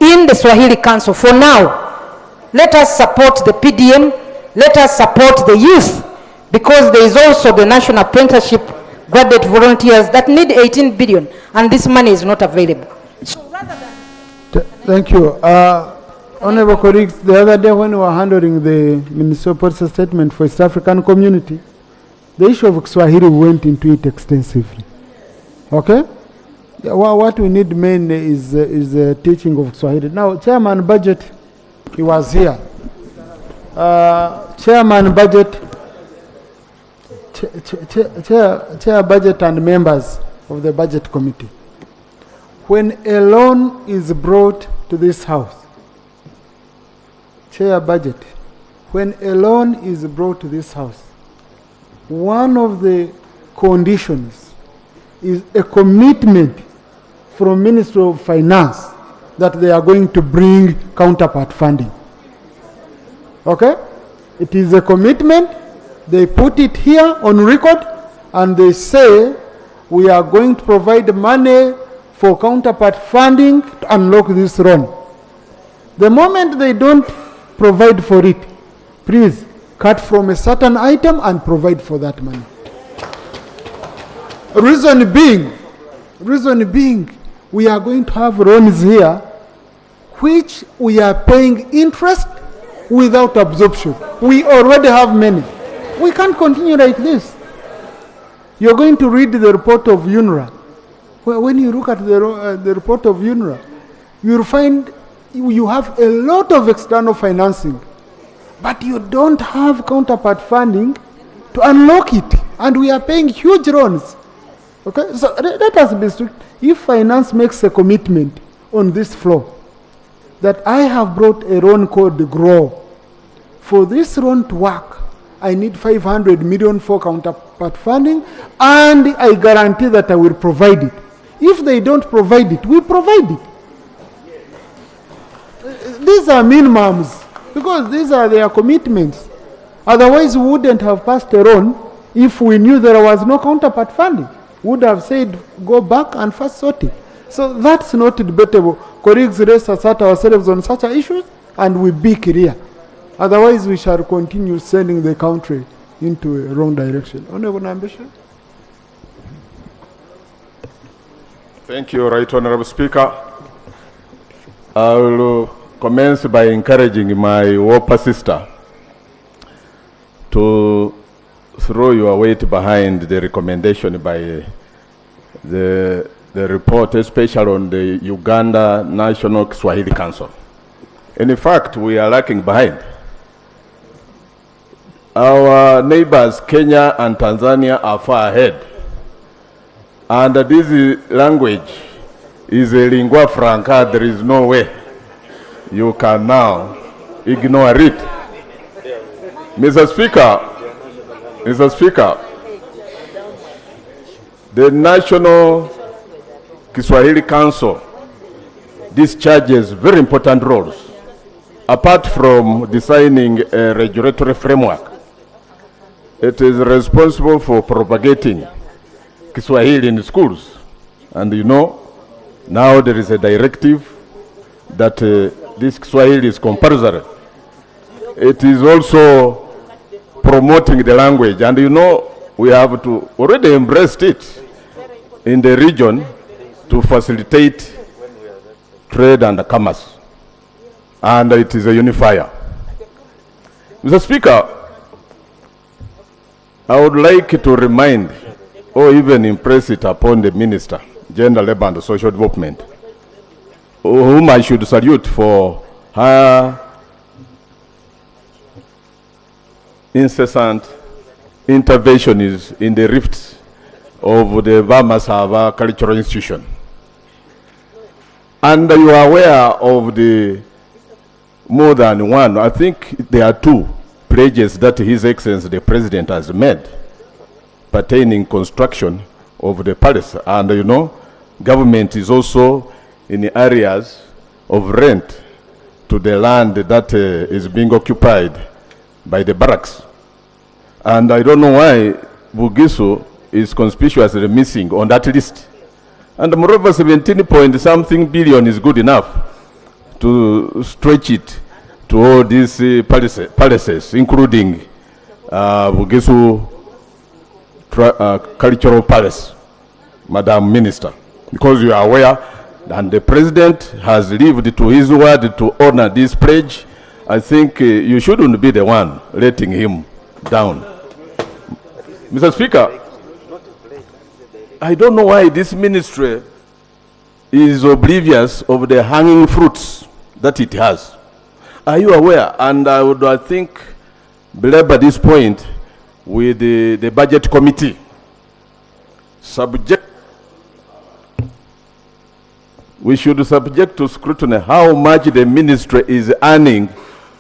in the Swahili Council for now, let us support the PDM, let us support the youth, because there is also the National Apprenticeship Graduate Volunteers that need 18 billion, and this money is not available. So rather than... Thank you. Honourable colleagues, the other day when we were handling the Ministerial Policy Statement for East African Community, the issue of Swahili went into it extensively. Okay? Yeah, what we need mainly is the teaching of Swahili. Now, Chairman Budget, he was here. Chairman Budget, Chair Budget and members of the Budget Committee. When a loan is brought to this house, Chair Budget, when a loan is brought to this house, one of the conditions is a commitment from Ministry of Finance that they are going to bring counterpart funding. Okay? It is a commitment. They put it here on record and they say we are going to provide money for counterpart funding to unlock this loan. The moment they don't provide for it, please cut from a certain item and provide for that money. Reason being, we are going to have loans here which we are paying interest without absorption. We already have many. We can't continue like this. You're going to read the report of UNRWA. When you look at the report of UNRWA, you'll find you have a lot of external financing, but you don't have counterpart funding to unlock it, and we are paying huge loans. Okay, so let us be strict. If finance makes a commitment on this floor that I have brought a loan called GROW, for this loan to work, I need 500 million for counterpart funding, and I guarantee that I will provide it. If they don't provide it, we provide it. These are minimums, because these are their commitments. Otherwise, we wouldn't have passed a loan if we knew there was no counterpart funding. We would have said, go back and first sort it. So that's not debatable. Colleagues, let's assert ourselves on such issues and we be clear. Otherwise, we shall continue sending the country into a wrong direction. Honourable Ambition. Thank you, Right Honourable Speaker. I will commence by encouraging my WOPA sister to throw your weight behind the recommendation by the report, especially on the Uganda National Swahili Council. In fact, we are lagging behind. Our neighbors, Kenya and Tanzania, are far ahead. And this language is a lingua franca. There is no way you can now ignore it. Mr. Speaker, the National Kiswahili Council discharges very important roles. Apart from designing a regulatory framework, it is responsible for propagating Kiswahili in schools. And you know, now there is a directive that this Kiswahili is compulsory. It is also promoting the language. And you know, we have to already embrace it in the region to facilitate trade and commerce. And it is a unifier. Mr. Speaker, I would like to remind or even impress it upon the Minister, Gender, Labour and Social Development, whom I should salute for her incessant intervention in the rifts of the Vamasava Cultural Institution. And you are aware of the more than one, I think there are two pledges that His Excellency the President has made pertaining construction of the palace. And you know, government is also in areas of rent to the land that is being occupied by the barracks. And I don't know why Bugisu is conspicuously missing on that list. And moreover, 17 point something billion is good enough to stretch it to all these palaces, including Bugisu Cultural Palace, Madam Minister. Because you are aware, and the President has lived to his word to honor this pledge, I think you shouldn't be the one letting him down. Mr. Speaker, I don't know why this ministry is oblivious of the hanging fruits that it has. Are you aware? And I would, I think, belabor this point with the budget committee. We should subject to scrutiny how much the ministry is earning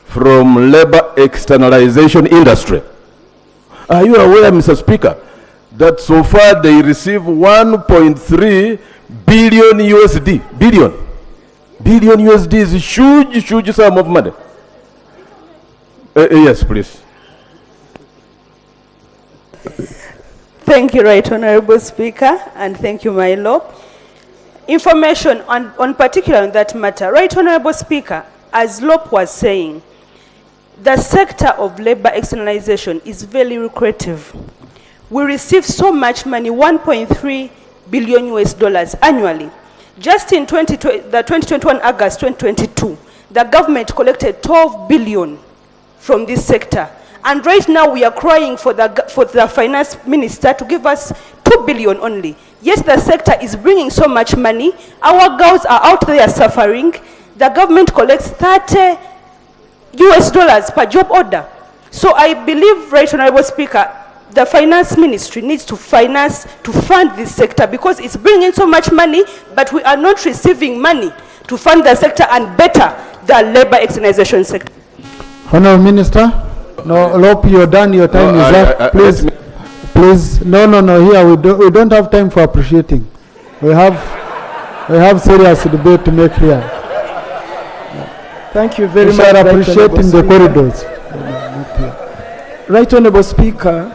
from labor externalization industry. Are you aware, Mr. Speaker, that so far they receive 1.3 billion USD? Billion USD is a huge sum of money. Yes, please. Thank you, Right Honorable Speaker, and thank you, my Lord. Information on particular on that matter. Right Honorable Speaker, as Lop was saying, the sector of labor externalization is very lucrative. We receive so much money, 1.3 billion US dollars annually. Just in the 2021 August 2022, the government collected 12 billion from this sector. And right now we are crying for the finance minister to give us 2 billion only. Yes, the sector is bringing so much money. Our girls are out there suffering. The government collects 30 US dollars per job order. So I believe, Right Honorable Speaker, the finance ministry needs to fund this sector because it's bringing so much money, but we are not receiving money to fund the sector and better the labor externalization sector. Honorable Minister, no, Lop, you're done. Your time is up. Please. No. Here we don't have time for appreciating. We have serious debate to make here. Thank you very much. We shall appreciate in the corridors. Right Honorable Speaker,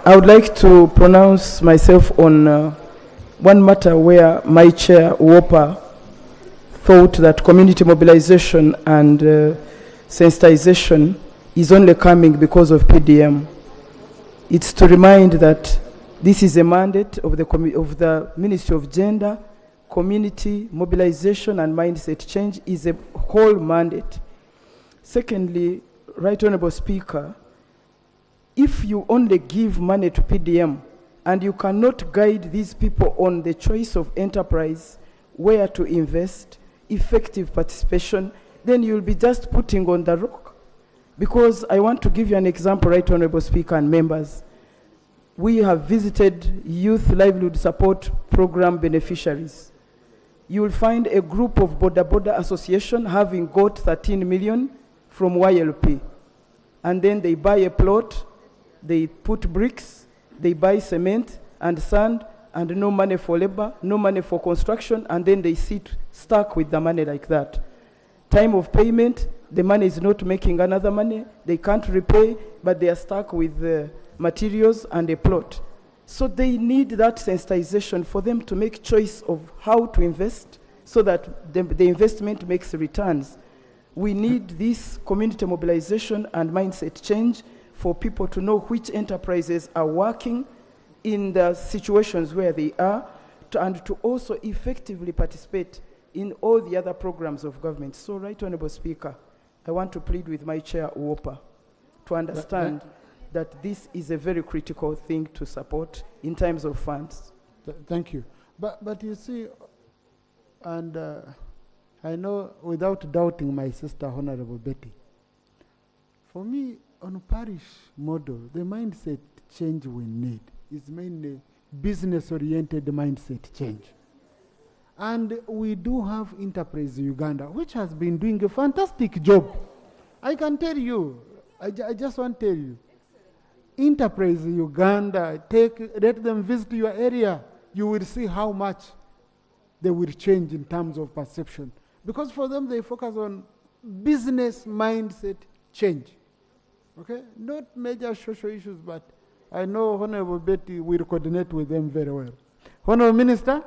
I would like to pronounce myself on one matter where my chair, Wopa, thought that community mobilization and sensitization is only coming because of PDM. It's to remind that this is a mandate of the Ministry of Gender, Community Mobilization and Mindset Change is a whole mandate. Secondly, Right Honorable Speaker, if you only give money to PDM and you cannot guide these people on the choice of enterprise, where to invest, effective participation, then you'll be just putting on the rock. Because I want to give you an example, Right Honorable Speaker and members. We have visited Youth Livelihood Support Program beneficiaries. You will find a group of Boda Association having got 13 million from YLP. And then they buy a plot, they put bricks, they buy cement and sand, and no money for labor, no money for construction, and then they sit stuck with the money like that. Time of payment, the money is not making another money, they can't repay, but they are stuck with the materials and a plot. So they need that sensitization for them to make choice of how to invest so that the investment makes returns. We need this community mobilization and mindset change for people to know which enterprises are working in the situations where they are, and to also effectively participate in all the other programs of government. So, Right Honorable Speaker, I want to plead with my chair, Uopa, to understand that this is a very critical thing to support in terms of funds. Thank you. But you see, and I know without doubting my sister, Honorable Betty, for me, on parish model, the mindset change we need is mainly business-oriented mindset change. And we do have Enterprise Uganda, which has been doing a fantastic job. I can tell you, I just want to tell you, Enterprise Uganda, let them visit your area, you will see how much they will change in terms of perception. Because for them, they focus on business mindset change. Okay? Not major social issues, but I know Honorable Betty will coordinate with them very well. Honorable Minister,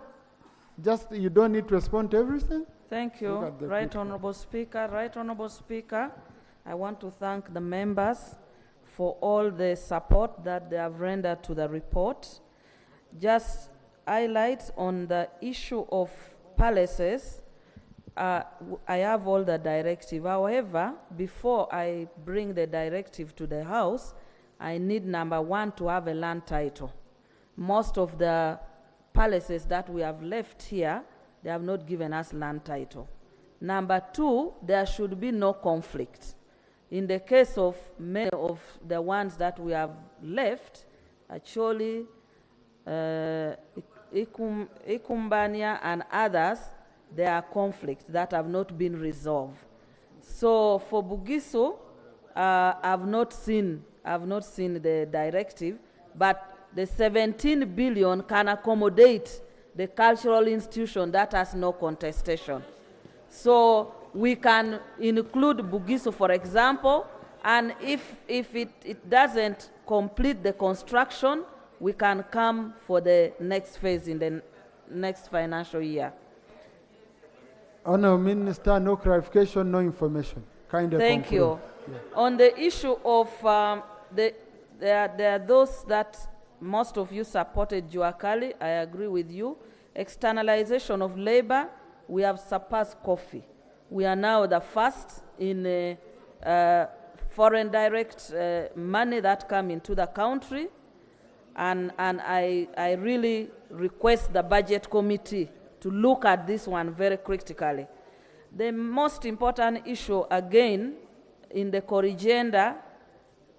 just you don't need to respond to everything. Thank you, Right Honorable Speaker. Right Honorable Speaker, I want to thank the members for all the support that they have rendered to the report. Just highlights on the issue of palaces. I have all the directive. However, before I bring the directive to the House, I need, number one, to have a land title. Most of the palaces that we have left here, they have not given us land title. Number two, there should be no conflict. In the case of many of the ones that we have left, actually, Ikumbania and others, there are conflicts that have not been resolved. So for Bugisu, I've not seen the directive, but the 17 billion can accommodate the cultural institution that has no contestation. So we can include Bugisu, for example, and if it doesn't complete the construction, we can come for the next phase in the next financial year. Honourable Minister, no clarification, no information. Thank you. Yeah. On the issue of there are those that most of you supported Juakali, I agree with you. Externalization of labor, we have surpassed coffee. We are now the first in foreign direct money that come into the country. And I really request the budget committee to look at this one very critically. The most important issue, again, in the corrigenda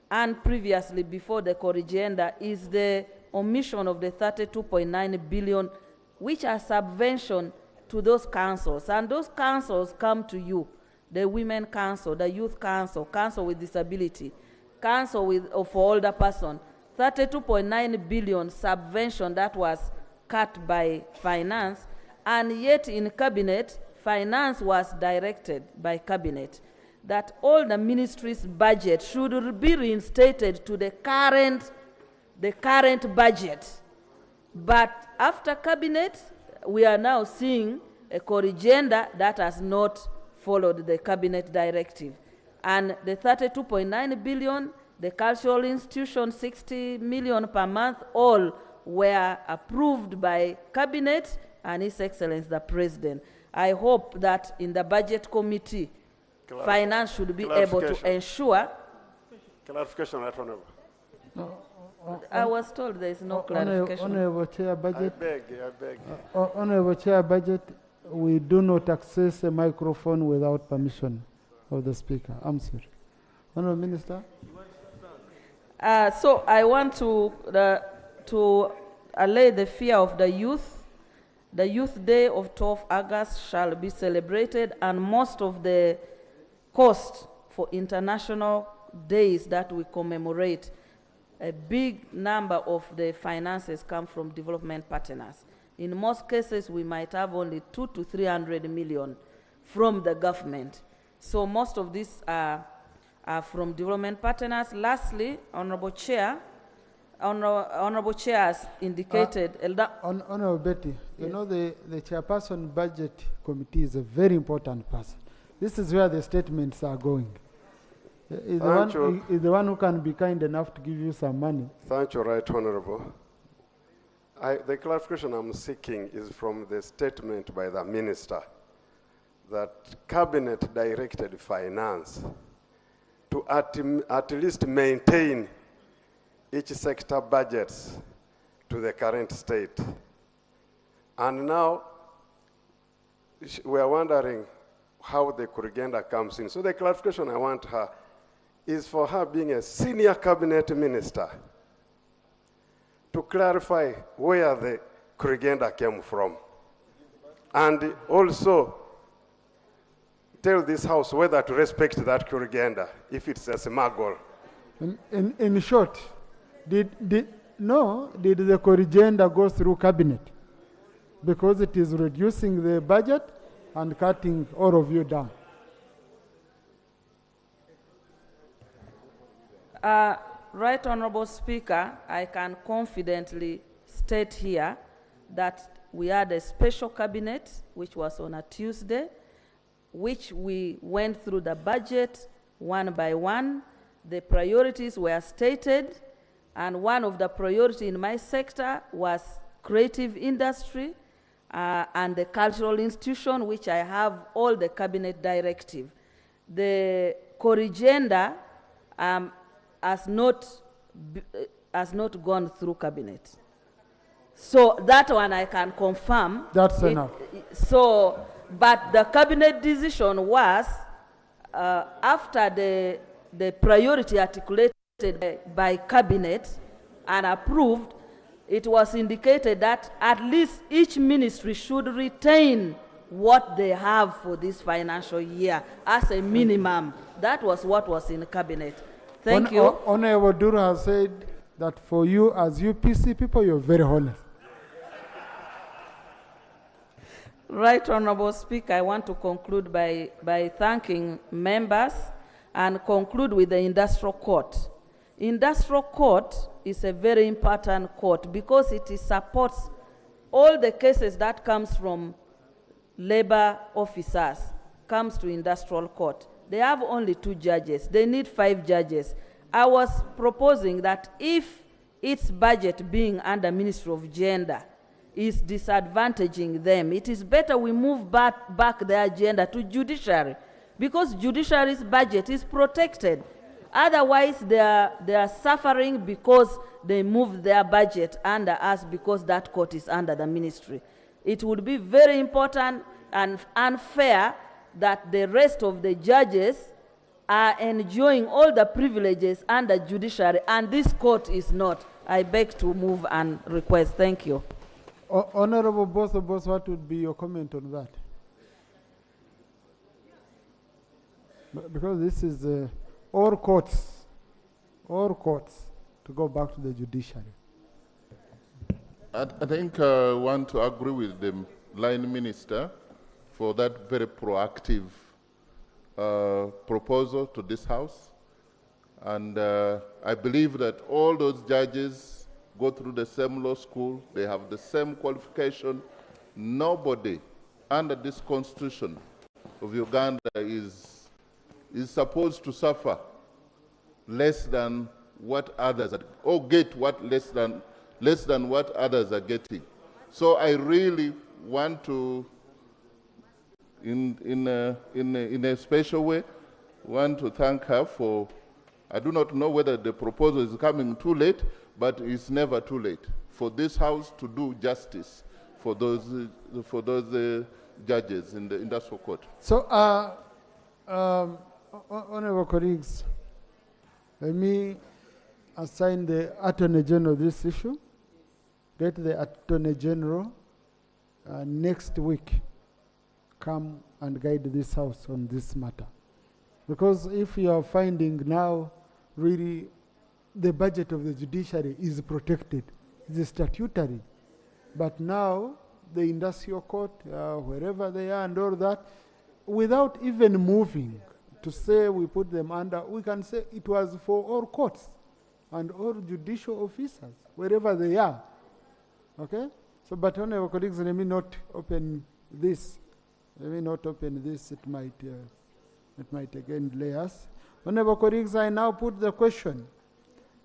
and previously before the corrigenda, is the omission of the 32.9 billion, which are subvention to those councils. And those councils come to you, the Women Council, the Youth Council, Council with Disability, Council for Older Person. 32.9 billion subvention that was cut by finance, and yet in cabinet, finance was directed by cabinet that all the ministry's budget should be reinstated to the current budget. But after cabinet, we are now seeing a corrigenda that has not followed the cabinet directive. And the 32.9 billion, the cultural institution, 60 million per month, all were approved by cabinet and His Excellency the President. I hope that in the budget committee, finance should be able to ensure. Clarification, Right Honourable. I was told there is no clarification. Honorable Chair, budget. I beg. Honorable Chair, budget. We do not access a microphone without permission of the Speaker. I'm sorry. Honorable Minister. So I want to allay the fear of the youth. The Youth Day of 12 August shall be celebrated, and most of the cost for international days that we commemorate, a big number of the finances come from development partners. In most cases, we might have only 200 to 300 million from the government. So most of these are from development partners. Lastly, Honorable Chair, Honorable Chair has indicated. Honorable Betty, yes. You know the chairperson budget committee is a very important person. This is where the statements are going. Is the one who can be kind enough to give you some money. Thank you, Right Honorable. The clarification I'm seeking is from the statement by the Minister that Cabinet directed finance to at least maintain each sector budgets to the current state. And now we are wondering how the Kurigenda comes in. So the clarification I want her is for her being a senior cabinet minister to clarify where the Kurigenda came from. And also tell this House whether to respect that Kurigenda if it's a smuggle. In short, did the Kurigenda go through cabinet? Because it is reducing the budget and cutting all of you down. Right Honorable Speaker, I can confidently state here that we had a special cabinet, which was on a Tuesday, which we went through the budget one by one. The priorities were stated, and one of the priorities in my sector was creative industry and the cultural institution, which I have all the cabinet directive. The Kurigenda has not gone through cabinet. So that one I can confirm. That's enough. So, but the cabinet decision was after the priority articulated by cabinet and approved, it was indicated that at least each ministry should retain what they have for this financial year as a minimum. That was what was in cabinet. Thank you. Honorable Duru has said that for you as UPC people, you're very honest. Right Honorable Speaker, I want to conclude by thanking members and conclude with the Industrial Court. Industrial Court is a very important court because it supports all the cases that comes from labor officers comes to Industrial Court. They have only 2 judges. They need 5 judges. I was proposing that if its budget being under Ministry of Gender is disadvantaging them, it is better we move back the agenda to judiciary, because judiciary's budget is protected. Otherwise, they are suffering because they moved their budget under us because that court is under the ministry. It would be very important and unfair that the rest of the judges are enjoying all the privileges under judiciary and this court is not. I beg to move and request. Thank you. Honorable Boss, what would be your comment on that? Because this is all courts to go back to the judiciary. I think I want to agree with the line minister for that very proactive proposal to this House. And I believe that all those judges go through the same law school, they have the same qualification. Nobody under this constitution of Uganda is supposed to suffer less than what others are, or get what less than what others are getting. So I really want to, in a special way, want to thank her for I do not know whether the proposal is coming too late, but it's never too late for this House to do justice for those judges in the industrial court. So, honorable colleagues, let me assign the Attorney General this issue. Let the Attorney General next week come and guide this House on this matter. Because if you are finding now, really, the budget of the judiciary is protected, it's statutory. But now, the industrial court, wherever they are and all that, without even moving to say we put them under, we can say it was for all courts and all judicial officers, wherever they are. Okay? So, but honorable colleagues, let me not open this. Let me not open this. It might again delay us. Honorable colleagues, I now put the question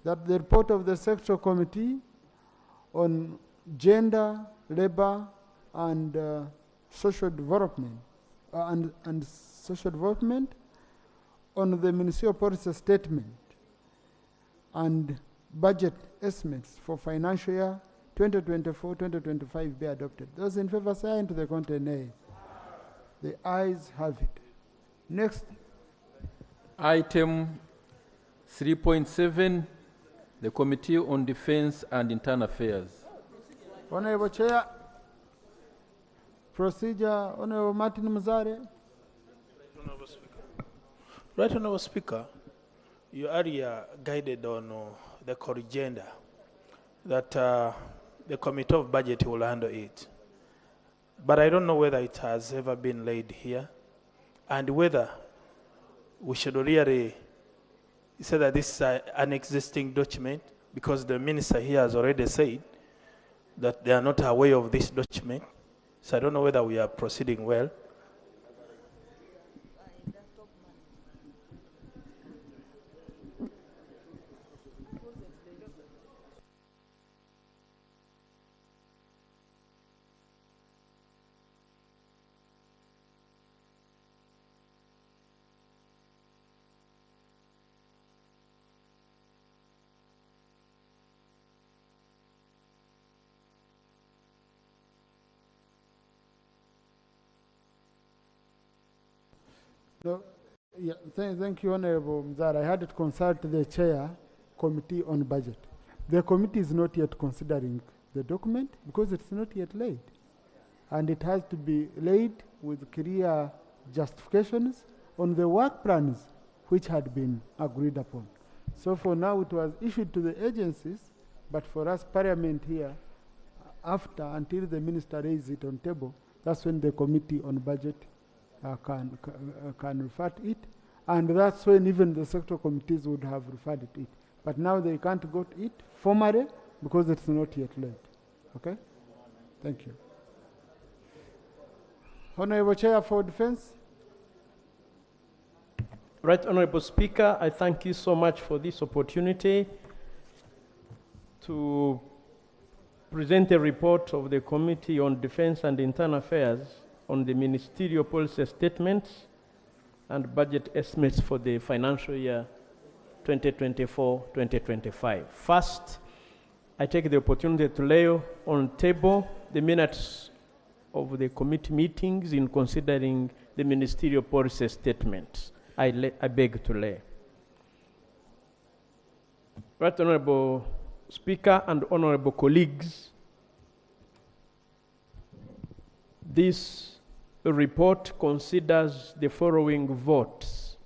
that the report of the Secretarial Committee on Gender, Labor, and Social Development, and Social Development on the Ministerial Policy Statement and Budget Estimates for financial year 2024-2025 be adopted. Those in favor say aye, and to the contrary nay. The ayes have it. Next. Item 3.7, the Committee on Defense and Internal Affairs. Honorable Chair, procedure, Honorable Martin Muzare. Right, Honorable Speaker, you earlier guided on the core agenda that the Committee of Budget will handle it. But I don't know whether it has ever been laid here and whether we should really say that this is an existing document, because the minister here has already said that they are not aware of this document. So I don't know whether we are proceeding well. No, yeah, thank you, Honorable Mzara. I had to consult the Chair, Committee on Budget. The committee is not yet considering the document because it's not yet laid. And it has to be laid with clear justifications on the work plans which had been agreed upon. So for now, it was issued to the agencies, but for us, Parliament here, until the Minister raises it on table, that's when the Committee on Budget can refer to it, and that's when even the sectoral committees would have referred to it. But now they can't go to it formally because it's not yet laid. Okay? Thank you. Honorable Chair for Defense. Right, Honorable Speaker, I thank you so much for this opportunity to present a report of the Committee on Defense and Internal Affairs on the Ministerial Policy Statements and Budget Estimates for the financial year 2024-2025. First, I take the opportunity to lay on table the minutes of the committee meetings in considering the Ministerial Policy Statements. I beg to lay. Right, Honorable Speaker and Honorable colleagues, this report considers the following votes.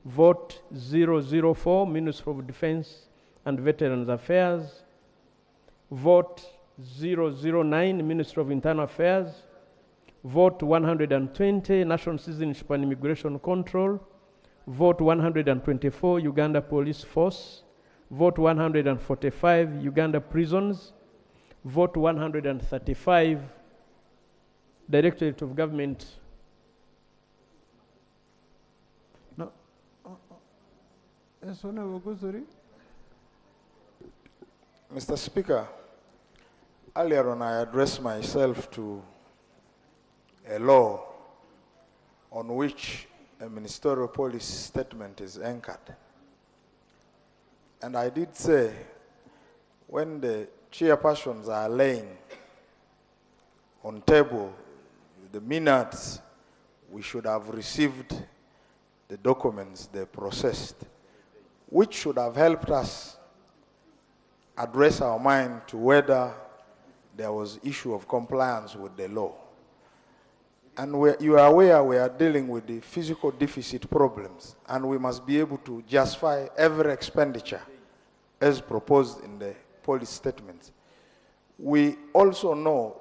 Vote 004, Ministry of Defense and Veterans Affairs. Vote 009, Ministry of Internal Affairs. Vote 120, National Citizenship and Immigration Control. Vote 124, Uganda Police Force. Vote 145, Uganda Prisons. Vote 135, Directorate of Government. No. Mr. Speaker, earlier on I addressed myself to a law on which a ministerial policy statement is anchored. And I did say, when the chairpersons are laying on table the minutes, we should have received the documents they processed, which should have helped us address our mind to whether there was issue of compliance with the law. And you are aware we are dealing with the physical deficit problems, and we must be able to justify every expenditure as proposed in the policy statements. We also know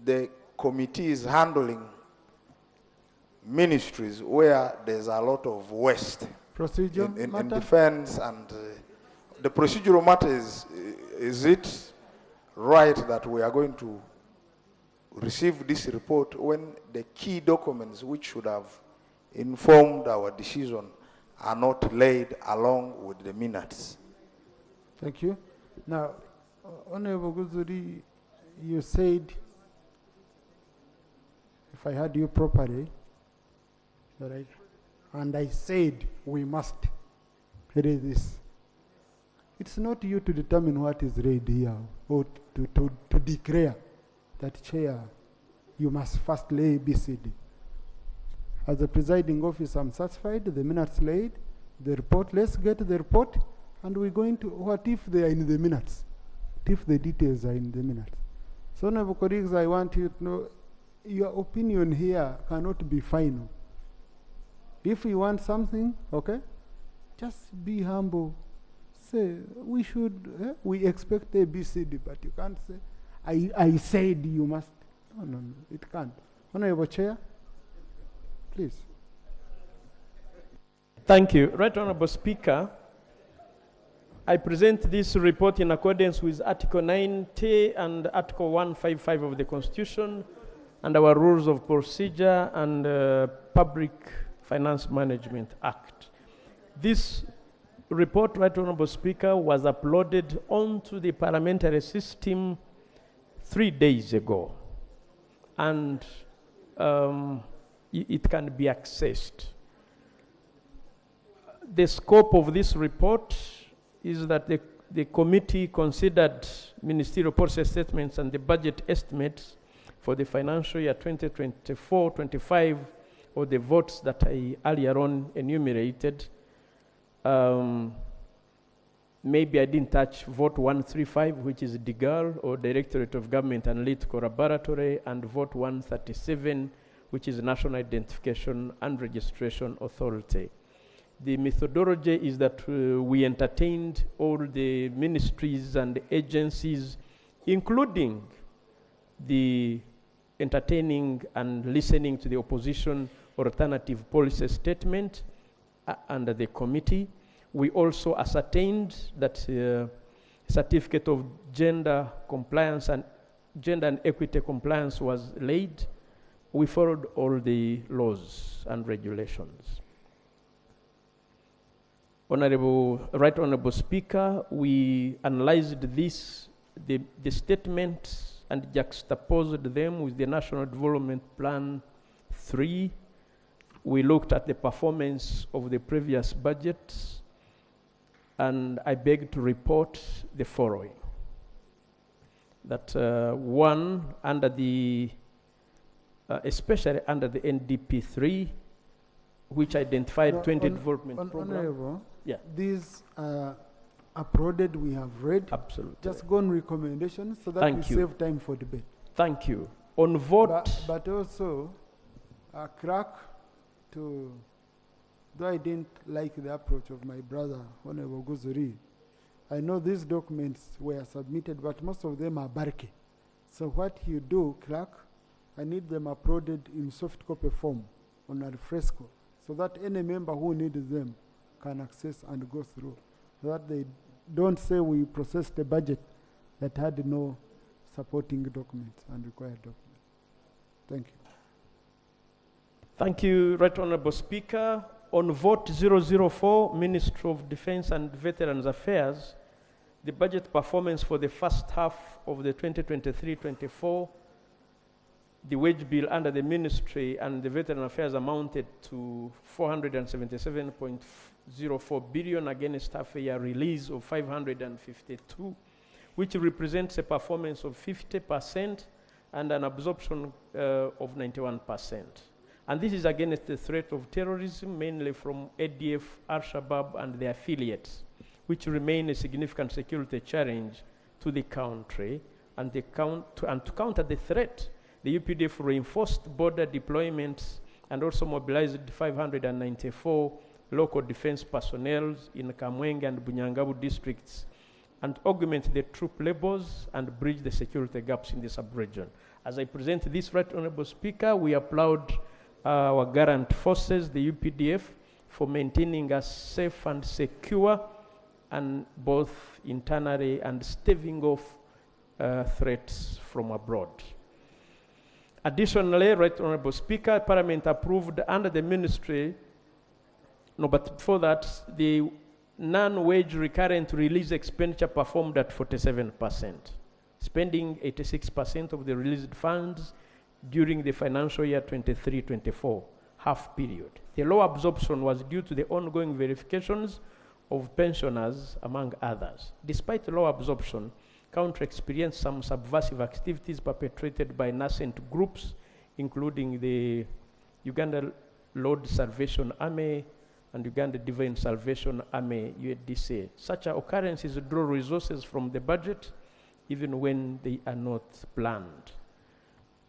the committee is handling ministries where there's a lot of waste Procedure in matter? defense, and the procedural matter is it right that we are going to receive this report when the key documents which should have informed our decision are not laid along with the minutes? Thank you. Now, Honorable Guzuri, you said, if I heard you properly, right, and I said we must read this. It's not you to determine what is read here, or to declare that, Chair, you must first lay BCD. As a presiding officer, I'm satisfied, the minutes laid, the report, let's get the report, and we're going to, what if they are in the minutes? What if the details are in the minutes? So, honorable colleagues, I want you to know, your opinion here cannot be final. If you want something, okay, just be humble. Say, we should, we expect ABCD, but you can't say, I said you must. No, it can't. Honorable Chair, please. Thank you. Right Honorable Speaker, I present this report in accordance with Article 90 and Article 155 of the Constitution and our Rules of Procedure and Public Finance Management Act. This report, Right Honorable Speaker, was uploaded onto the parliamentary system 3 days ago, and it can be accessed. The scope of this report is that the committee considered ministerial policy statements and the budget estimates for the financial year 2024-25, or the votes that I earlier on enumerated. Maybe I didn't touch vote 135, which is DIGAL, or Directorate of Government Analytical Laboratory, and vote 137, which is National Identification and Registration Authority. The methodology is that we entertained all the ministries and agencies, including the entertaining and listening to the opposition alternative policy statement under the committee. We also ascertained that certificate of gender compliance and gender and equity compliance was laid. We followed all the laws and regulations. Right Honorable Speaker, we analyzed the statements and juxtaposed them with the National Development Plan 3. We looked at the performance of the previous budgets, and I beg to report the following. That one, under the, especially under the NDP 3, which identified 20 development programs. Yeah. These uploaded, we have read. Absolutely. Just go on recommendations so that we save time for debate. Thank you. On vote. But also, clerk, though I didn't like the approach of my brother, Honorable Guzuri, I know these documents were submitted, but most of them are barky. So what you do, clerk, I need them uploaded in soft copy form on a fresco, so that any member who needs them can access and go through, so that they don't say we processed a budget that had no supporting documents and required documents. Thank you. Thank you, Right Honorable Speaker. On vote 004, Ministry of Defense and Veterans Affairs, the budget performance for the first half of the 2023-24, the wage bill under the ministry and the Veteran Affairs amounted to 2.04 billion against half-year release of 552, which represents a performance of 50% and an absorption of 91%. And this is against the threat of terrorism, mainly from ADF, Al-Shabaab, and their affiliates, which remain a significant security challenge to the country. And to counter the threat, the UPDF reinforced border deployments and also mobilized 594 local defense personnel in Kamwenge and Bunyangabu districts, and augment the troop levels and bridge the security gaps in the sub-region. As I present this, Right Honorable Speaker, we applaud our garant forces, the UPDF, for maintaining us safe and secure, and both internally and staving off threats from abroad. Additionally, Right Honorable Speaker, Parliament approved under the ministry, but before that, the non-wage recurrent release expenditure performed at 47%, spending 86% of the released funds during the financial year 23-24 half period. The low absorption was due to the ongoing verifications of pensioners, among others. Despite the low absorption, country experienced some subversive activities perpetrated by nascent groups, including the Uganda Lord Salvation Army and Uganda Divine Salvation Army, UDC. Such occurrences draw resources from the budget, even when they are not planned.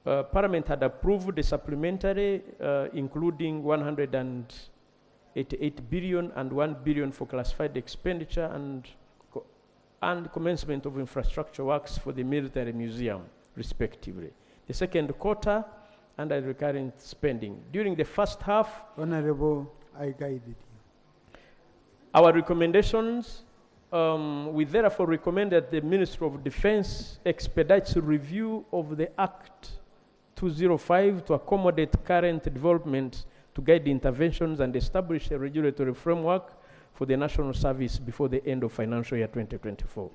Parliament had approved a supplementary, including 188 billion and 1 billion for classified expenditure and commencement of infrastructure works for the military museum, respectively. The second quarter, under recurrent spending. During the first half, Honorable, I guided you. Our recommendations, we therefore recommend that the Ministry of Defense expedites a review of the Act 205 to accommodate current developments to guide interventions and establish a regulatory framework for the national service before the end of financial year 2024.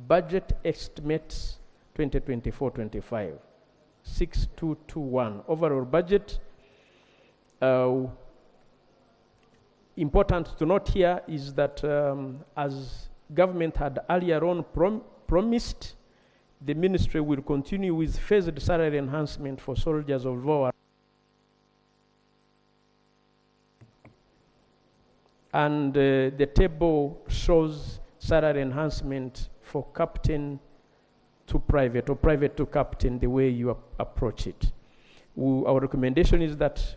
Budget estimates 2024-25, 6221. Overall budget, important to note here is that as government had earlier on promised, the ministry will continue with phased salary enhancement for soldiers of war. And the table shows salary enhancement for captain to private, or private to captain, the way you approach it. Our recommendation is that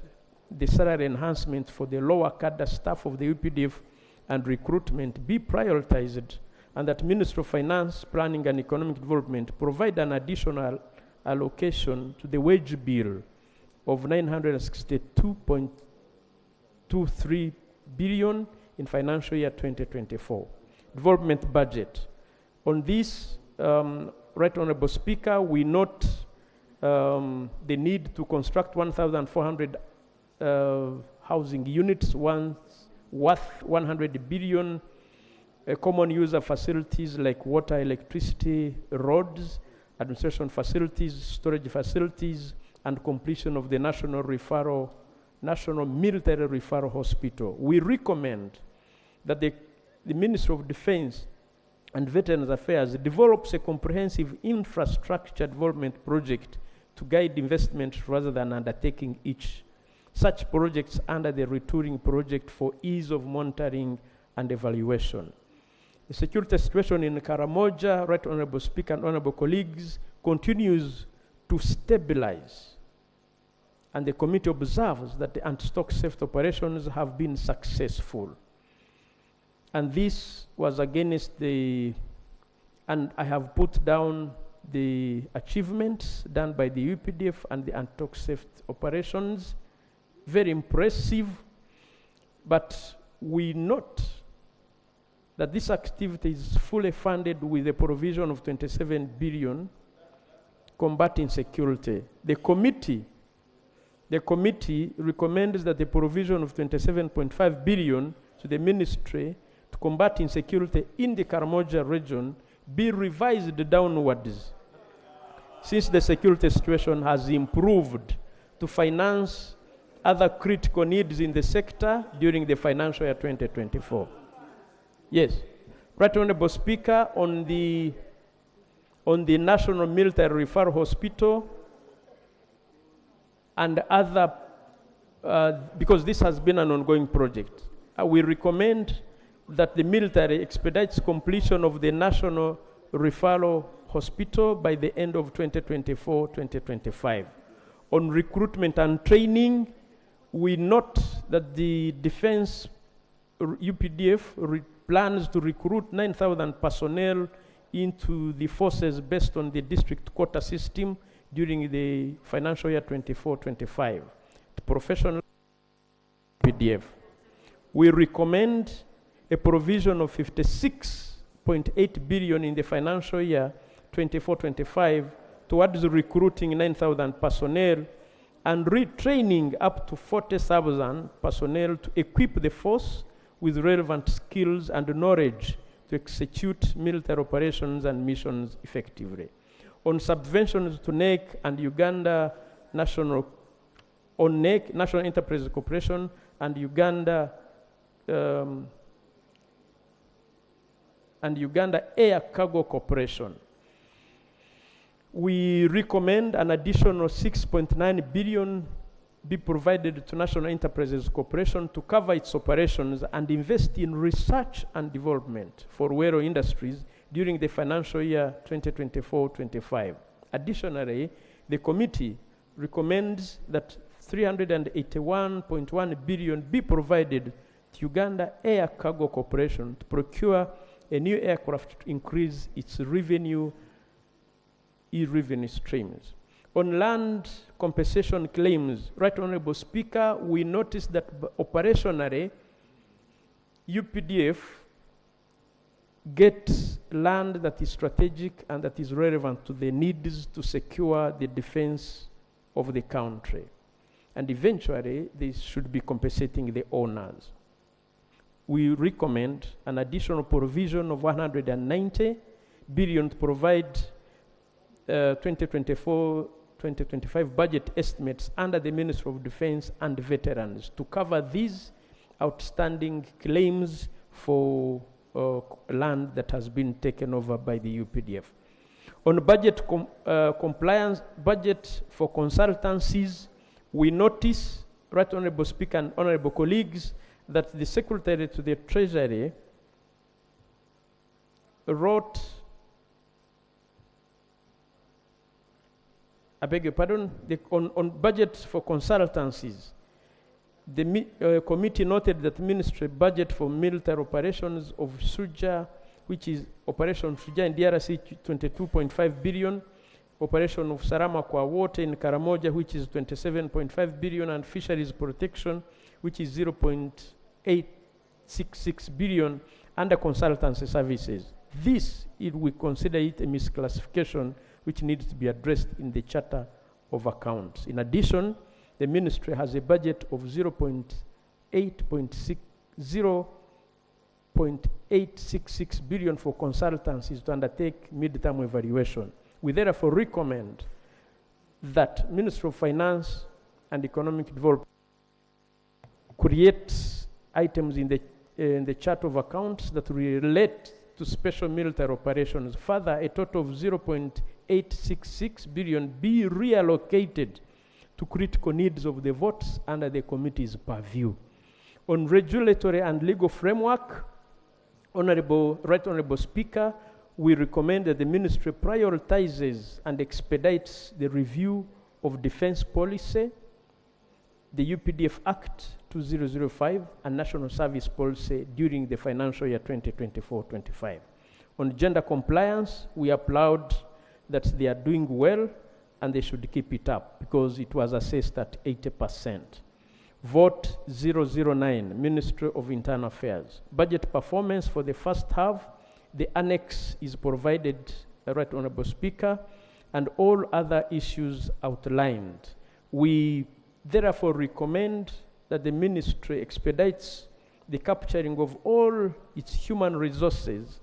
the salary enhancement for the lower cadre staff of the UPDF and recruitment be prioritized, and that Ministry of Finance, Planning and Economic Development provide an additional allocation to the wage bill of 962.23 billion in financial year 2024. Development budget. On this, Right Honorable Speaker, we note the need to construct 1,400 housing units worth 100 billion, common user facilities like water, electricity, roads, administration facilities, storage facilities, and completion of the National Military Referral Hospital. We recommend that the Ministry of Defense and Veterans Affairs develops a comprehensive infrastructure development project to guide investment rather than undertaking each such projects under the retooling project for ease of monitoring and evaluation. The security situation in Karamoja, Right Honorable Speaker and Honorable colleagues, continues to stabilize, and the committee observes that the anti-stock theft operations have been successful. And this was against and I have put down the achievements done by the UPDF and the anti-stock theft operations. Very impressive, but we note that this activity is fully funded with the provision of 27 billion combating insecurity. The committee recommends that the provision of 27.5 billion to the ministry to combat insecurity in the Karamoja region be revised downwards, since the security situation has improved, to finance other critical needs in the sector during the financial year 2024. Yes. Right Honorable Speaker, on the National Military Referral Hospital and other, because this has been an ongoing project, we recommend that the military expedites completion of the National Referral Hospital by the end of 2024-2025. On recruitment and training, we note that the Defense UPDF plans to recruit 9,000 personnel into the forces based on the district quota system during the financial year 24-25. Professional UPDF. We recommend a provision of 56.8 billion in the financial year 24-25 towards recruiting 9,000 personnel and retraining up to 40,000 personnel to equip the force with relevant skills and knowledge to execute military operations and missions effectively. On subventions to NEC and Uganda National Enterprise Corporation and Uganda Air Cargo Corporation, we recommend an additional 6.9 billion be provided to National Enterprises Corporation to cover its operations and invest in research and development for Wero industries during the financial year 2024-25. Additionally, the committee recommends that 381.1 billion be provided to Uganda Air Cargo Corporation to procure a new aircraft to increase its revenue streams. On land compensation claims, Right Honorable Speaker, we noticed that operationally, UPDF gets land that is strategic and that is relevant to the needs to secure the defense of the country. And eventually, they should be compensating the owners. We recommend an additional provision of 190 billion to provide 2024-2025 budget estimates under the Ministry of Defense and Veterans to cover these outstanding claims for land that has been taken over by the UPDF. On budget compliance, budget for consultancies, we notice, Right Honorable Speaker and Honorable colleagues, that the Secretary to the Treasury wrote, I beg your pardon, on budget for consultancies, the committee noted that ministry budget for military operations of Suja, which is Operation Suja in DRC, 22.5 billion, operation of Sarama Kwa Water in Karamoja, which is 27.5 billion, and fisheries protection, which is 0.866 billion, under consultancy services. This, we consider it a misclassification which needs to be addressed in the Charter of Accounts. In addition, the ministry has a budget of 0.866 billion for consultancies to undertake mid-term evaluation. We therefore recommend that Ministry of Finance and Economic Development create items in the Chart of Accounts that relate to special military operations. Further, a total of 0.866 billion be reallocated to critical needs of the votes under the committee's purview. On regulatory and legal framework, Right Honorable Speaker, we recommend that the ministry prioritizes and expedites the review of defense policy, the UPDF Act 2005, and National Service Policy during the financial year 2024-25. On gender compliance, we applaud that they are doing well and they should keep it up because it was assessed at 80%. Vote 009, Ministry of Internal Affairs. Budget performance for the first half, the annex is provided, Right Honorable Speaker, and all other issues outlined. We therefore recommend that the ministry expedites the capturing of all its human resources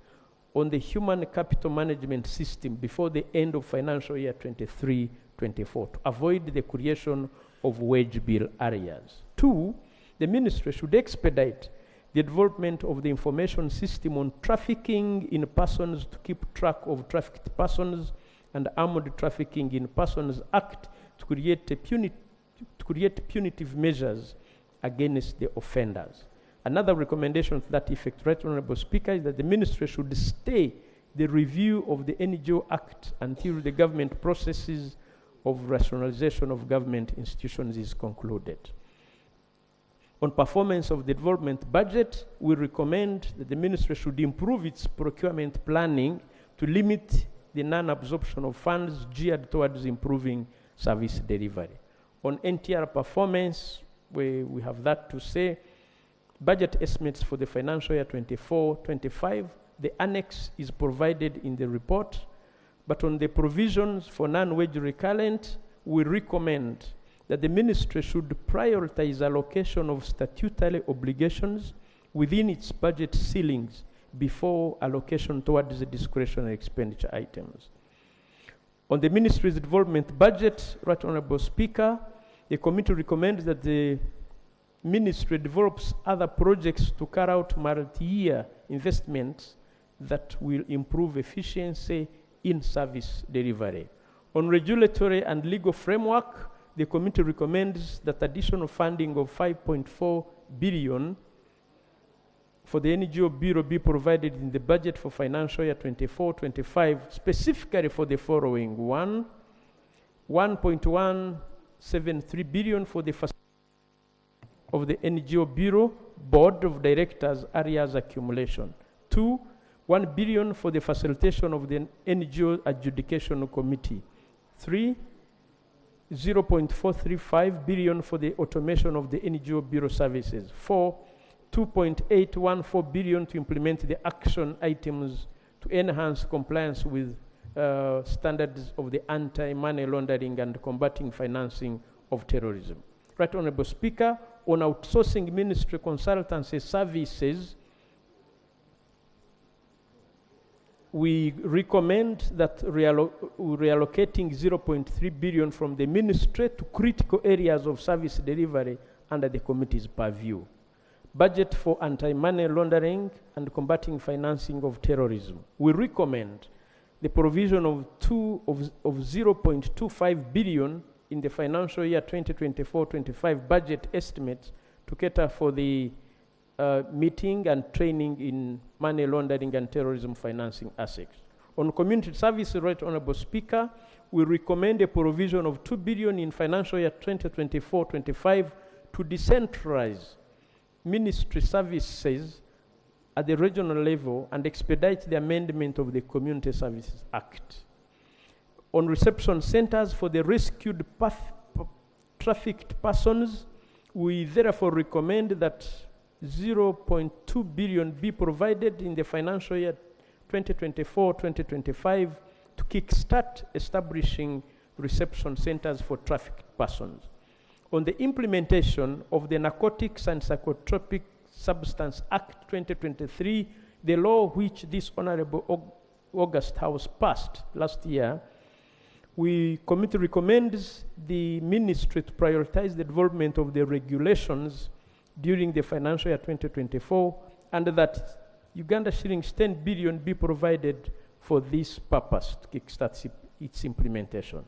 on the human capital management system before the end of financial year 23-24 to avoid the creation of wage bill arrears. 2, the ministry should expedite the development of the information system on trafficking in persons to keep track of trafficked persons and Armed Trafficking in Persons Act to create punitive measures against the offenders. Another recommendation to that effect, Right Honorable Speaker, is that the ministry should stay the review of the NGO Act until the government processes of rationalization of government institutions is concluded. On performance of the development budget, we recommend that the ministry should improve its procurement planning to limit the non-absorption of funds geared towards improving service delivery. On NTR performance, we have that to say. Budget estimates for the financial year 24-25, the annex is provided in the report, but on the provisions for non-wage recurrent, we recommend that the ministry should prioritize allocation of statutory obligations within its budget ceilings before allocation towards the discretionary expenditure items. On the ministry's development budget, Right Honorable Speaker, the committee recommends that the ministry develops other projects to carry out multi-year investments that will improve efficiency in service delivery. On regulatory and legal framework, the committee recommends that additional funding of 5.4 billion for the NGO Bureau be provided in the budget for financial year 24-25, specifically for the following. 1.173 billion for the of the NGO Bureau Board of Directors arrears accumulation. 2, 1 billion for the facilitation of the NGO Adjudication Committee. 3, 0.435 billion for the automation of the NGO Bureau services. 4, 2.814 billion to implement the action items to enhance compliance with standards of the anti-money laundering and combating financing of terrorism. Right Honorable Speaker, on outsourcing ministry consultancy services, we recommend that reallocating 0.3 billion from the ministry to critical areas of service delivery under the committee's purview. Budget for anti-money laundering and combating financing of terrorism. We recommend the provision of 0.25 billion in the financial year 2024-25 budget estimates to cater for the meeting and training in money laundering and terrorism financing aspects. On community service, Right Honorable Speaker, we recommend a provision of 2 billion in financial year 2024-25 to decentralize ministry services at the regional level and expedite the amendment of the Community Services Act. On reception centers for the rescued trafficked persons, we therefore recommend that 0.2 billion be provided in the financial year 2024-2025 to kickstart establishing reception centers for trafficked persons. On the implementation of the Narcotics and Psychotropic Substance Act 2023, the law which this Honorable August House passed last year, committee recommends the ministry to prioritize the development of the regulations during the financial year 2024, and that Uganda shillings 10 billion be provided for this purpose to kickstart its implementation.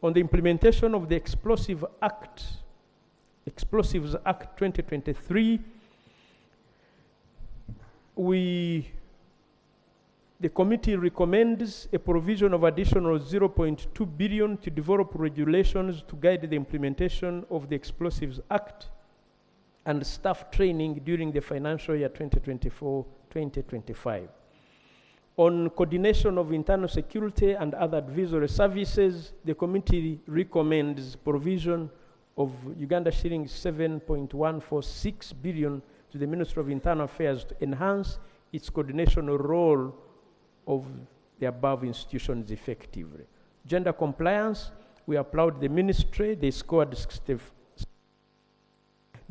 On the implementation of the Explosives Act 2023, the committee recommends a provision of additional 0.2 billion to develop regulations to guide the implementation of the Explosives Act and staff training during the financial year 2024-2025. On coordination of internal security and other advisory services, the committee recommends provision of Uganda shillings 7.146 billion to the Ministry of Internal Affairs to enhance its coordination role of the above institutions effectively. Gender compliance, we applaud the ministry. They scored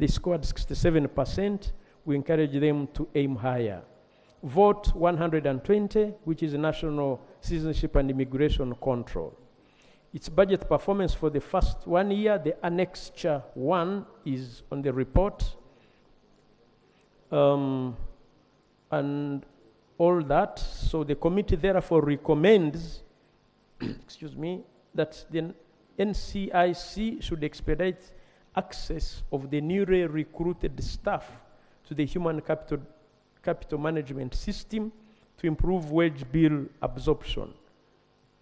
67%. We encourage them to aim higher. Vote 120, which is National Citizenship and Immigration Control. its budget performance for the first 1 year. The annexure 1 is on the report. And all that. So the committee therefore recommends, excuse me, that the NCIC should expedite access of the newly recruited staff to the human capital management system to improve wage bill absorption.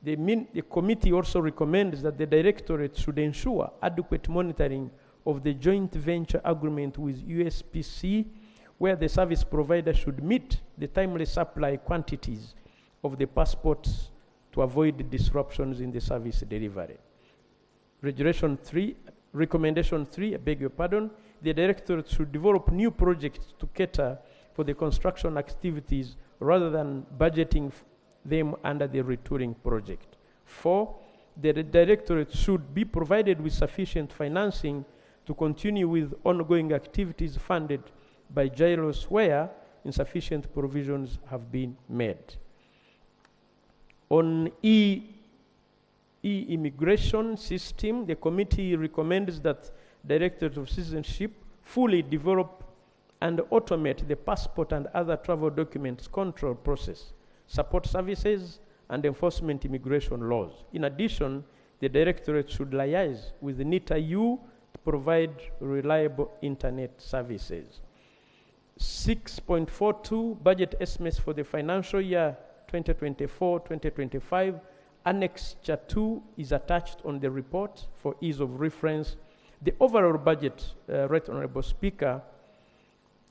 The committee also recommends that the directorate should ensure adequate monitoring of the joint venture agreement with USPC, where the service provider should meet the timely supply quantities of the passports to avoid disruptions in the service delivery. Recommendation 3, I beg your pardon, the directorate should develop new projects to cater for the construction activities rather than budgeting them under the retooling project. 4, the directorate should be provided with sufficient financing to continue with ongoing activities funded by gyros where insufficient provisions have been made. On e-immigration system, the committee recommends that Directorate of Citizenship fully develop and automate the passport and other travel documents control process, support services, and enforcement immigration laws. In addition, the Directorate should liaise with the NITA-U to provide reliable internet services. 6.42 budget estimates for the financial year 2024-2025. Annexure 2 is attached on the report for ease of reference. The overall budget, Right Honorable Speaker,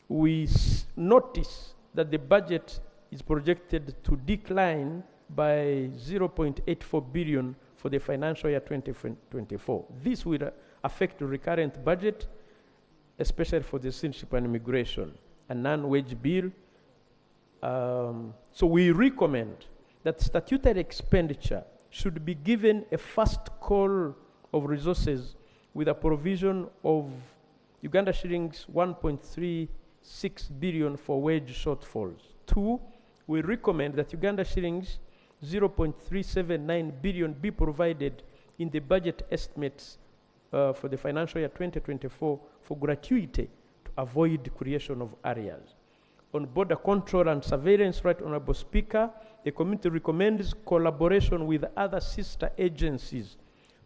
we notice that the budget is projected to decline by 0.84 billion for the financial year 2024. This will affect the recurrent budget, especially for the citizenship and immigration, a non-wage bill. So we recommend that statutory expenditure should be given a first call of resources with a provision of Uganda shillings 1.36 billion for wage shortfalls. 2, we recommend that Uganda shillings 0.379 billion be provided in the budget estimates for the financial year 2024 for gratuity to avoid creation of areas. On border control and surveillance, Right Honorable Speaker, the committee recommends collaboration with other sister agencies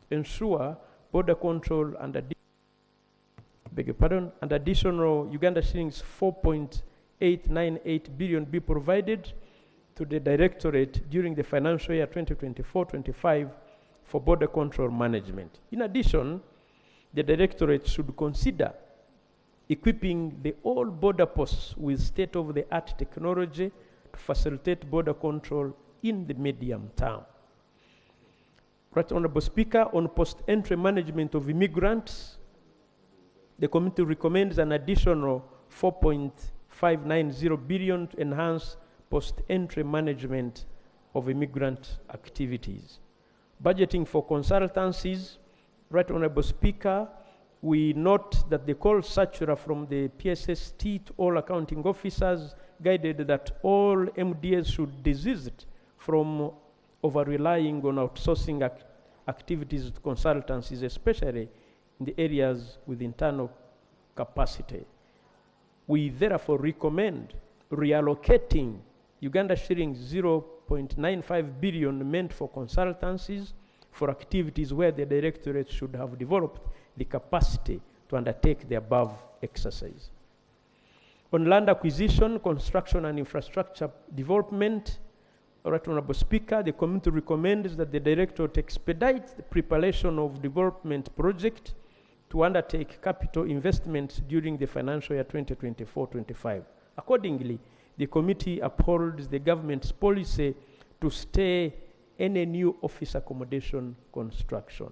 to ensure border control and additional Uganda shillings 4.898 billion be provided to the Directorate during the financial year 2024-25 for border control management. In addition, the Directorate should consider equipping the all border posts with state-of-the-art technology to facilitate border control in the medium term. Right Honorable Speaker, on post-entry management of immigrants, the committee recommends an additional 4.590 billion to enhance post-entry management of immigrant activities. Budgeting for consultancies, Right Honorable Speaker, we note that the call circular from the PSST to all accounting officers guided that all MDAs should desist from over-relying on outsourcing activities to consultancies, especially in the areas with internal capacity. We therefore recommend reallocating Uganda shillings 0.95 billion meant for consultancies for activities where the Directorate should have developed the capacity to undertake the above exercise. On land acquisition, construction and infrastructure development, Right Honorable Speaker, the committee recommends that the Directorate expedite the preparation of development project to undertake capital investments during the financial year 2024-25. Accordingly, the committee upholds the government's policy to stay any new office accommodation construction.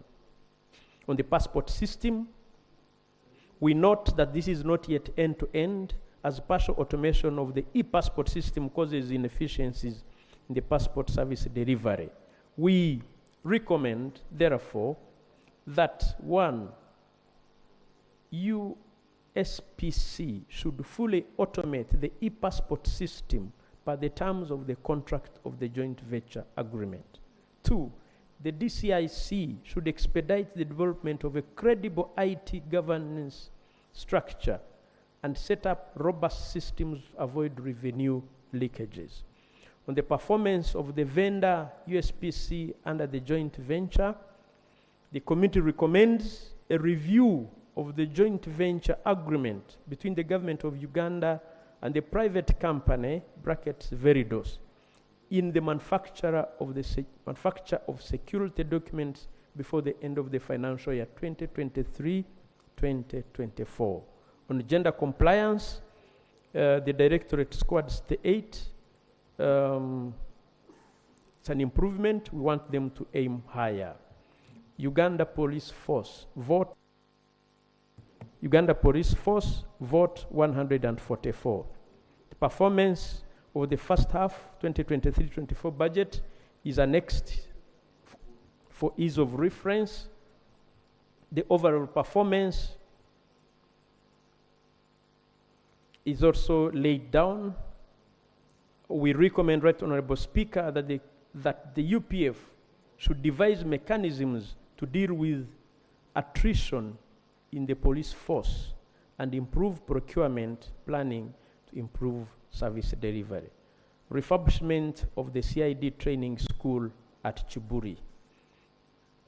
On the passport system, we note that this is not yet end-to-end, as partial automation of the e-passport system causes inefficiencies in the passport service delivery. We recommend, therefore, that 1, USPC should fully automate the e-passport system by the terms of the contract of the joint venture agreement. 2, the DCIC should expedite the development of a credible IT governance structure and set up robust systems to avoid revenue leakages. On the performance of the vendor USPC under the joint venture, the committee recommends a review of the joint venture agreement between the government of Uganda and the private company, brackets Veridos, in the manufacture of security documents before the end of the financial year 2023-2024. On gender compliance, the Directorate scored 8. It's an improvement. We want them to aim higher. Uganda Police Force, vote 144. The performance of the first half 2023-24 budget is annexed for ease of reference. The overall performance is also laid down. We recommend, Right Honorable Speaker, that the UPF should devise mechanisms to deal with attrition in the police force and improve procurement planning to improve service delivery. Refurbishment of the CID training school at Chiburi.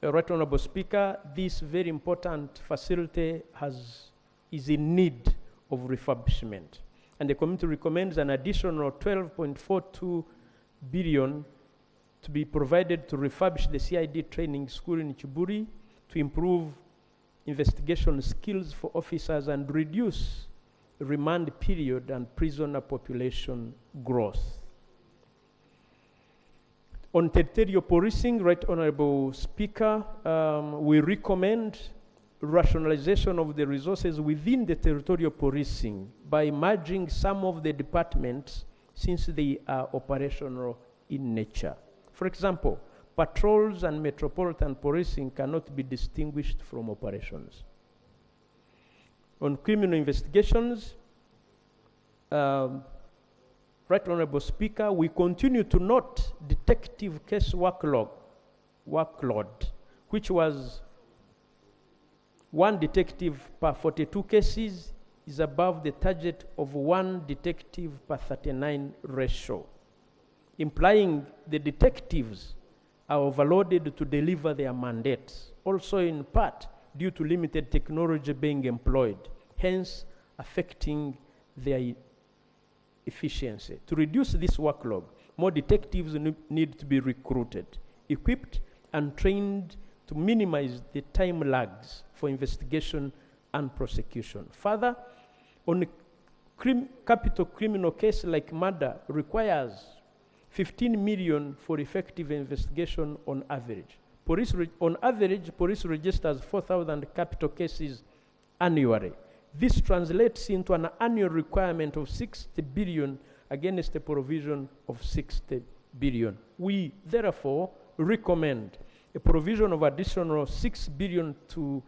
Right Honorable Speaker, this very important facility is in need of refurbishment. And the committee recommends an additional 12.42 billion to be provided to refurbish the CID training school in Chiburi to improve investigation skills for officers and reduce remand period and prisoner population growth. On territorial policing, Right Honorable Speaker, we recommend rationalization of the resources within the territorial policing by merging some of the departments since they are operational in nature. For example, patrols and metropolitan policing cannot be distinguished from operations. On criminal investigations, Right Honorable Speaker, we continue to note detective case workload, which was 1 detective per 42 cases is above the target of 1 detective per 39 ratio, implying the detectives are overloaded to deliver their mandates, also in part due to limited technology being employed, hence affecting their efficiency. To reduce this workload, more detectives need to be recruited, equipped, and trained to minimize the time lags for investigation and prosecution. Further, on a capital criminal case like murder requires 15 million for effective investigation on average. On average, police registers 4,000 capital cases annually. This translates into an annual requirement of 60 billion against a provision of 60 billion. We therefore recommend a provision of additional 6 billion to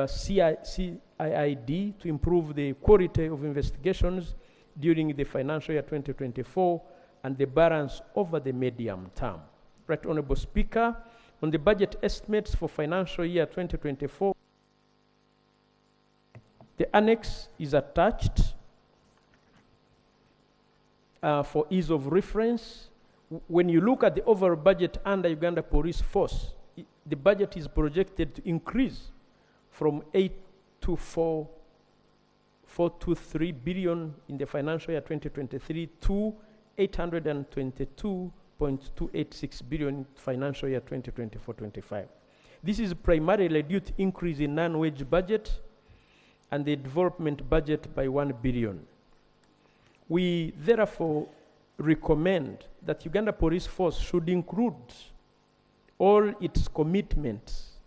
CID to improve the quality of investigations during the financial year 2024 and the balance over the medium term. Right Honorable Speaker, on the budget estimates for financial year 2024, the annex is attached for ease of reference. When you look at the overall budget under Uganda Police Force, the budget is projected to increase from 423 billion in the financial year 2023 to 822.286 billion in financial year 2024-25. This is primarily due to increase in non-wage budget and the development budget by 1 billion. We therefore recommend that Uganda Police Force should include all its commitments,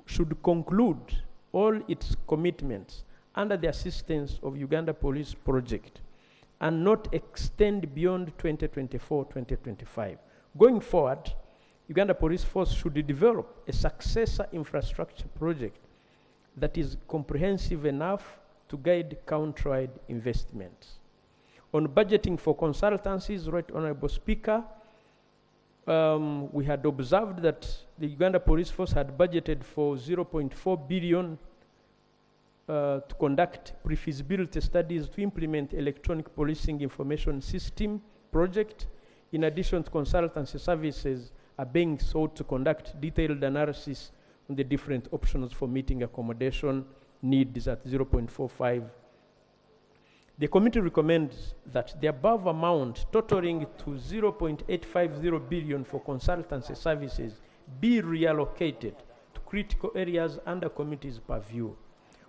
should conclude all its commitments under the assistance of Uganda Police Project and not extend beyond 2024-2025. Going forward, Uganda Police Force should develop a successor infrastructure project that is comprehensive enough to guide countrywide investments. On budgeting for consultancies, Right Honorable Speaker, we had observed that the Uganda Police Force had budgeted for 0.4 billion to conduct pre-feasibility studies to implement electronic policing information system project. In addition to consultancy services are being sought to conduct detailed analysis on the different options for meeting accommodation needs at 0.45. The committee recommends that the above amount totaling to 0.850 billion for consultancy services be reallocated to critical areas under committee's purview.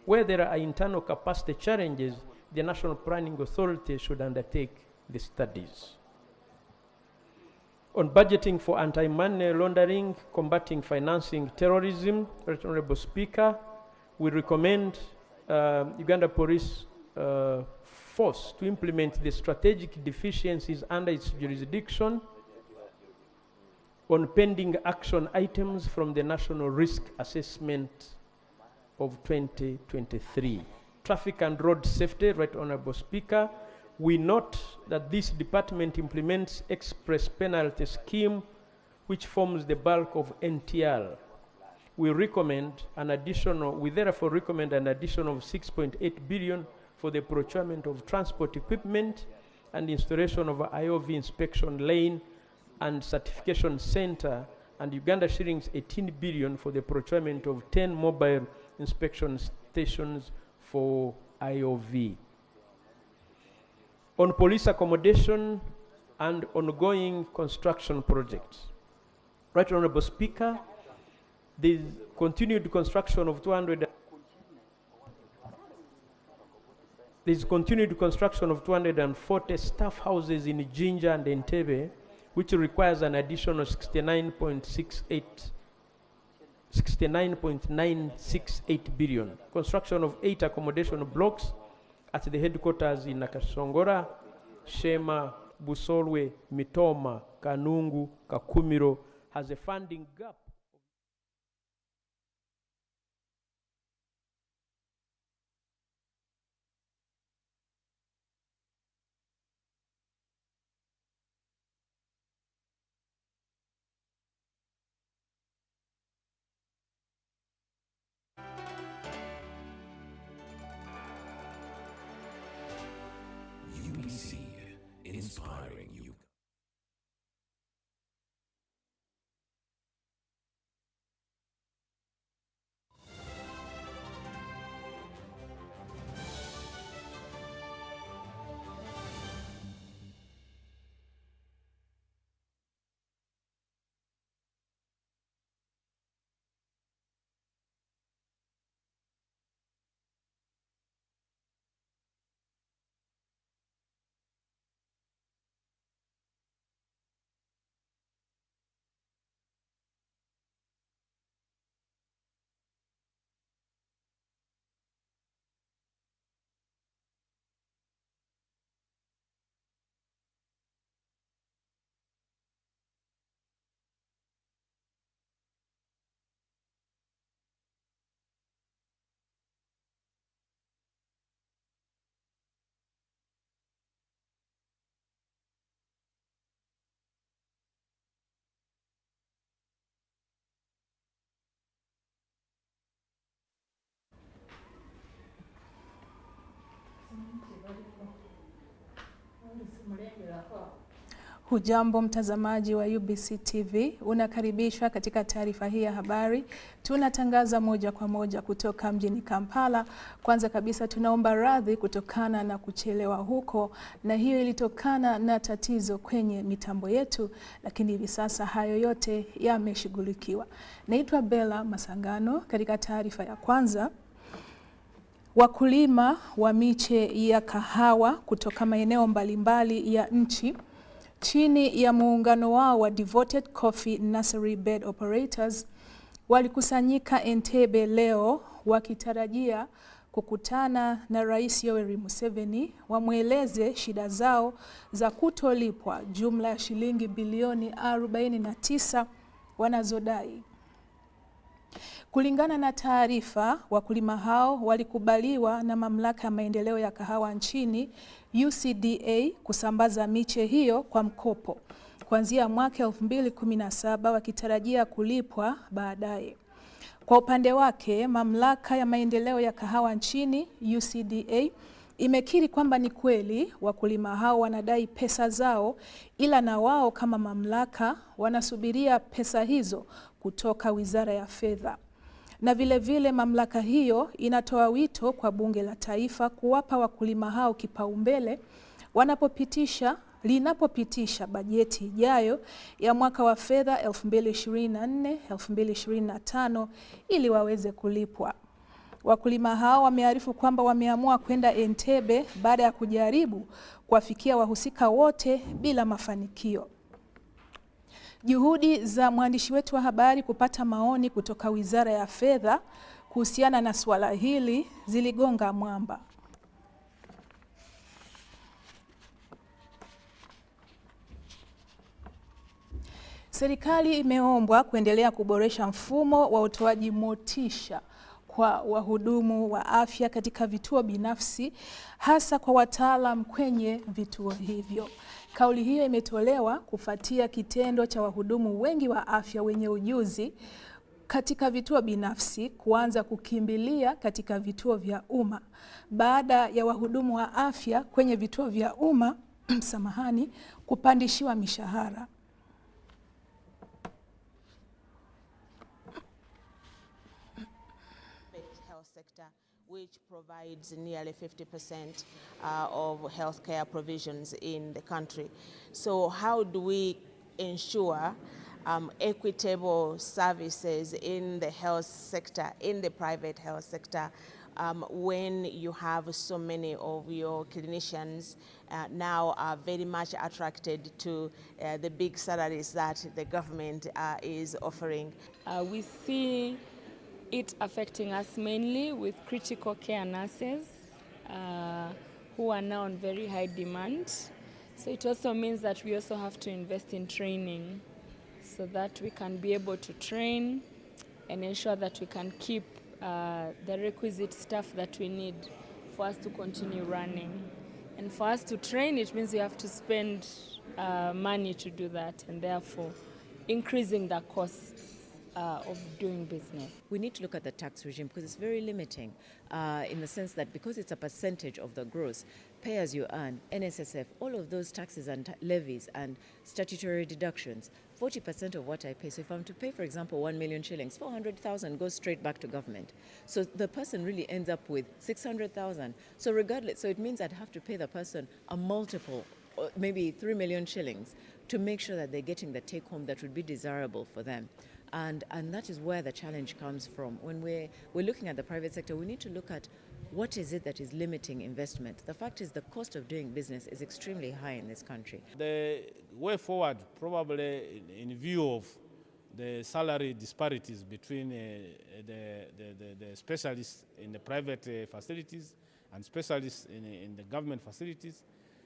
Where there are internal capacity challenges, the National Planning Authority should undertake the studies. On budgeting for anti-money laundering, combating financing terrorism, Right Honorable Speaker, we recommend Uganda Police Force to implement the strategic deficiencies under its jurisdiction on pending action items from the National Risk Assessment of 2023. Traffic and road safety, Right Honorable Speaker, we note that this department implements express penalty scheme which forms the bulk of NTL. We therefore recommend an additional 6.8 billion for the procurement of transport equipment and installation of IOV inspection lane and certification center, and Uganda shillings 18 billion for the procurement of 10 mobile inspection stations for IOV. On police accommodation and ongoing construction projects. Right Honorable Speaker, the continued construction of 240 staff houses in Jinja and Entebbe, which requires an additional 69.968 billion. Construction of 8 accommodation blocks at the headquarters in Nakasongora, Shema, Busolwe, Mitoma, Kanungu, Kakumiro has a funding gap. UBC, inspiring you. Hujambo mtazamaji wa UBC TV, unakaribishwa katika taarifa hii ya habari. Tunatangaza moja kwa moja kutoka mjini Kampala. Kwanza kabisa tunaomba radhi kutokana na kuchelewa huko, na hiyo ilitokana na tatizo kwenye mitambo yetu, lakini hivi sasa hayo yote yameshughulikiwa. Naitwa Bella Masangano. Katika taarifa ya kwanza, wakulima wa miche ya kahawa kutoka maeneo mbalimbali ya nchi chini ya muungano wao wa Devoted Coffee Nursery Bed Operators walikusanyika Entebbe leo wakitarajia kukutana na Rais Yoweri Museveni wamweleze shida zao za kutolipwa jumla ya shilingi bilioni 49 wanazodai. Kulingana na taarifa, wakulima hao walikubaliwa na mamlaka ya maendeleo ya kahawa nchini UCDA kusambaza miche hiyo kwa mkopo kuanzia mwaka 2017 wakitarajia kulipwa baadaye. Kwa upande wake, mamlaka ya maendeleo ya kahawa nchini UCDA imekiri kwamba ni kweli wakulima hao wanadai pesa zao, ila na wao kama mamlaka wanasubiria pesa hizo kutoka Wizara ya Fedha. Na vile vile mamlaka hiyo inatoa wito kwa Bunge la Taifa kuwapa wakulima hao kipaumbele linapopitisha bajeti ijayo ya mwaka wa fedha 2024-2025 ili waweze kulipwa. Wakulima hao wamearifu kwamba wameamua kwenda Entebbe baada ya kujaribu kuwafikia wahusika wote bila mafanikio. Juhudi za mwandishi wetu wa habari kupata maoni kutoka Wizara ya Fedha kuhusiana na suala hili ziligonga mwamba. Serikali imeombwa kuendelea kuboresha mfumo wa utoaji motisha kwa wahudumu wa afya katika vituo binafsi, hasa kwa wataalam kwenye vituo hivyo. Kauli hiyo imetolewa kufuatia kitendo cha wahudumu wengi wa afya wenye ujuzi katika vituo binafsi kuanza kukimbilia katika vituo vya umma baada ya wahudumu wa afya kwenye vituo vya umma kupandishiwa mishahara. Sector, which provides nearly 50% of healthcare provisions in the country. So how do we ensure equitable services in the health sector, in the private health sector, when you have so many of your clinicians now are very much attracted to the big salaries that the government is offering? We see it affecting us mainly with critical care nurses who are now on very high demand. So it also means that we also have to invest in training so that we can be able to train and ensure that we can keep the requisite staff that we need for us to continue running. And for us to train, it means we have to spend money to do that, and therefore increasing the costs of doing business. We need to look at the tax regime because it's very limiting in the sense that because it's a percentage of the gross, pay as you earn, NSSF, all of those taxes and levies and statutory deductions, 40% of what I pay. So if I'm to pay, for example, 1 million shillings, 400,000 goes straight back to government. So the person really ends up with 600,000. So regardless, so it means I'd have to pay the person a multiple, maybe 3 million shillings to make sure that they're getting the take home that would be desirable for them. And that is where the challenge comes from. When we're looking at the private sector, we need to look at what is it that is limiting investment. The fact is the cost of doing business is extremely high in this country. The way forward, probably in view of the salary disparities between the specialists in the private facilities and specialists in the government facilities,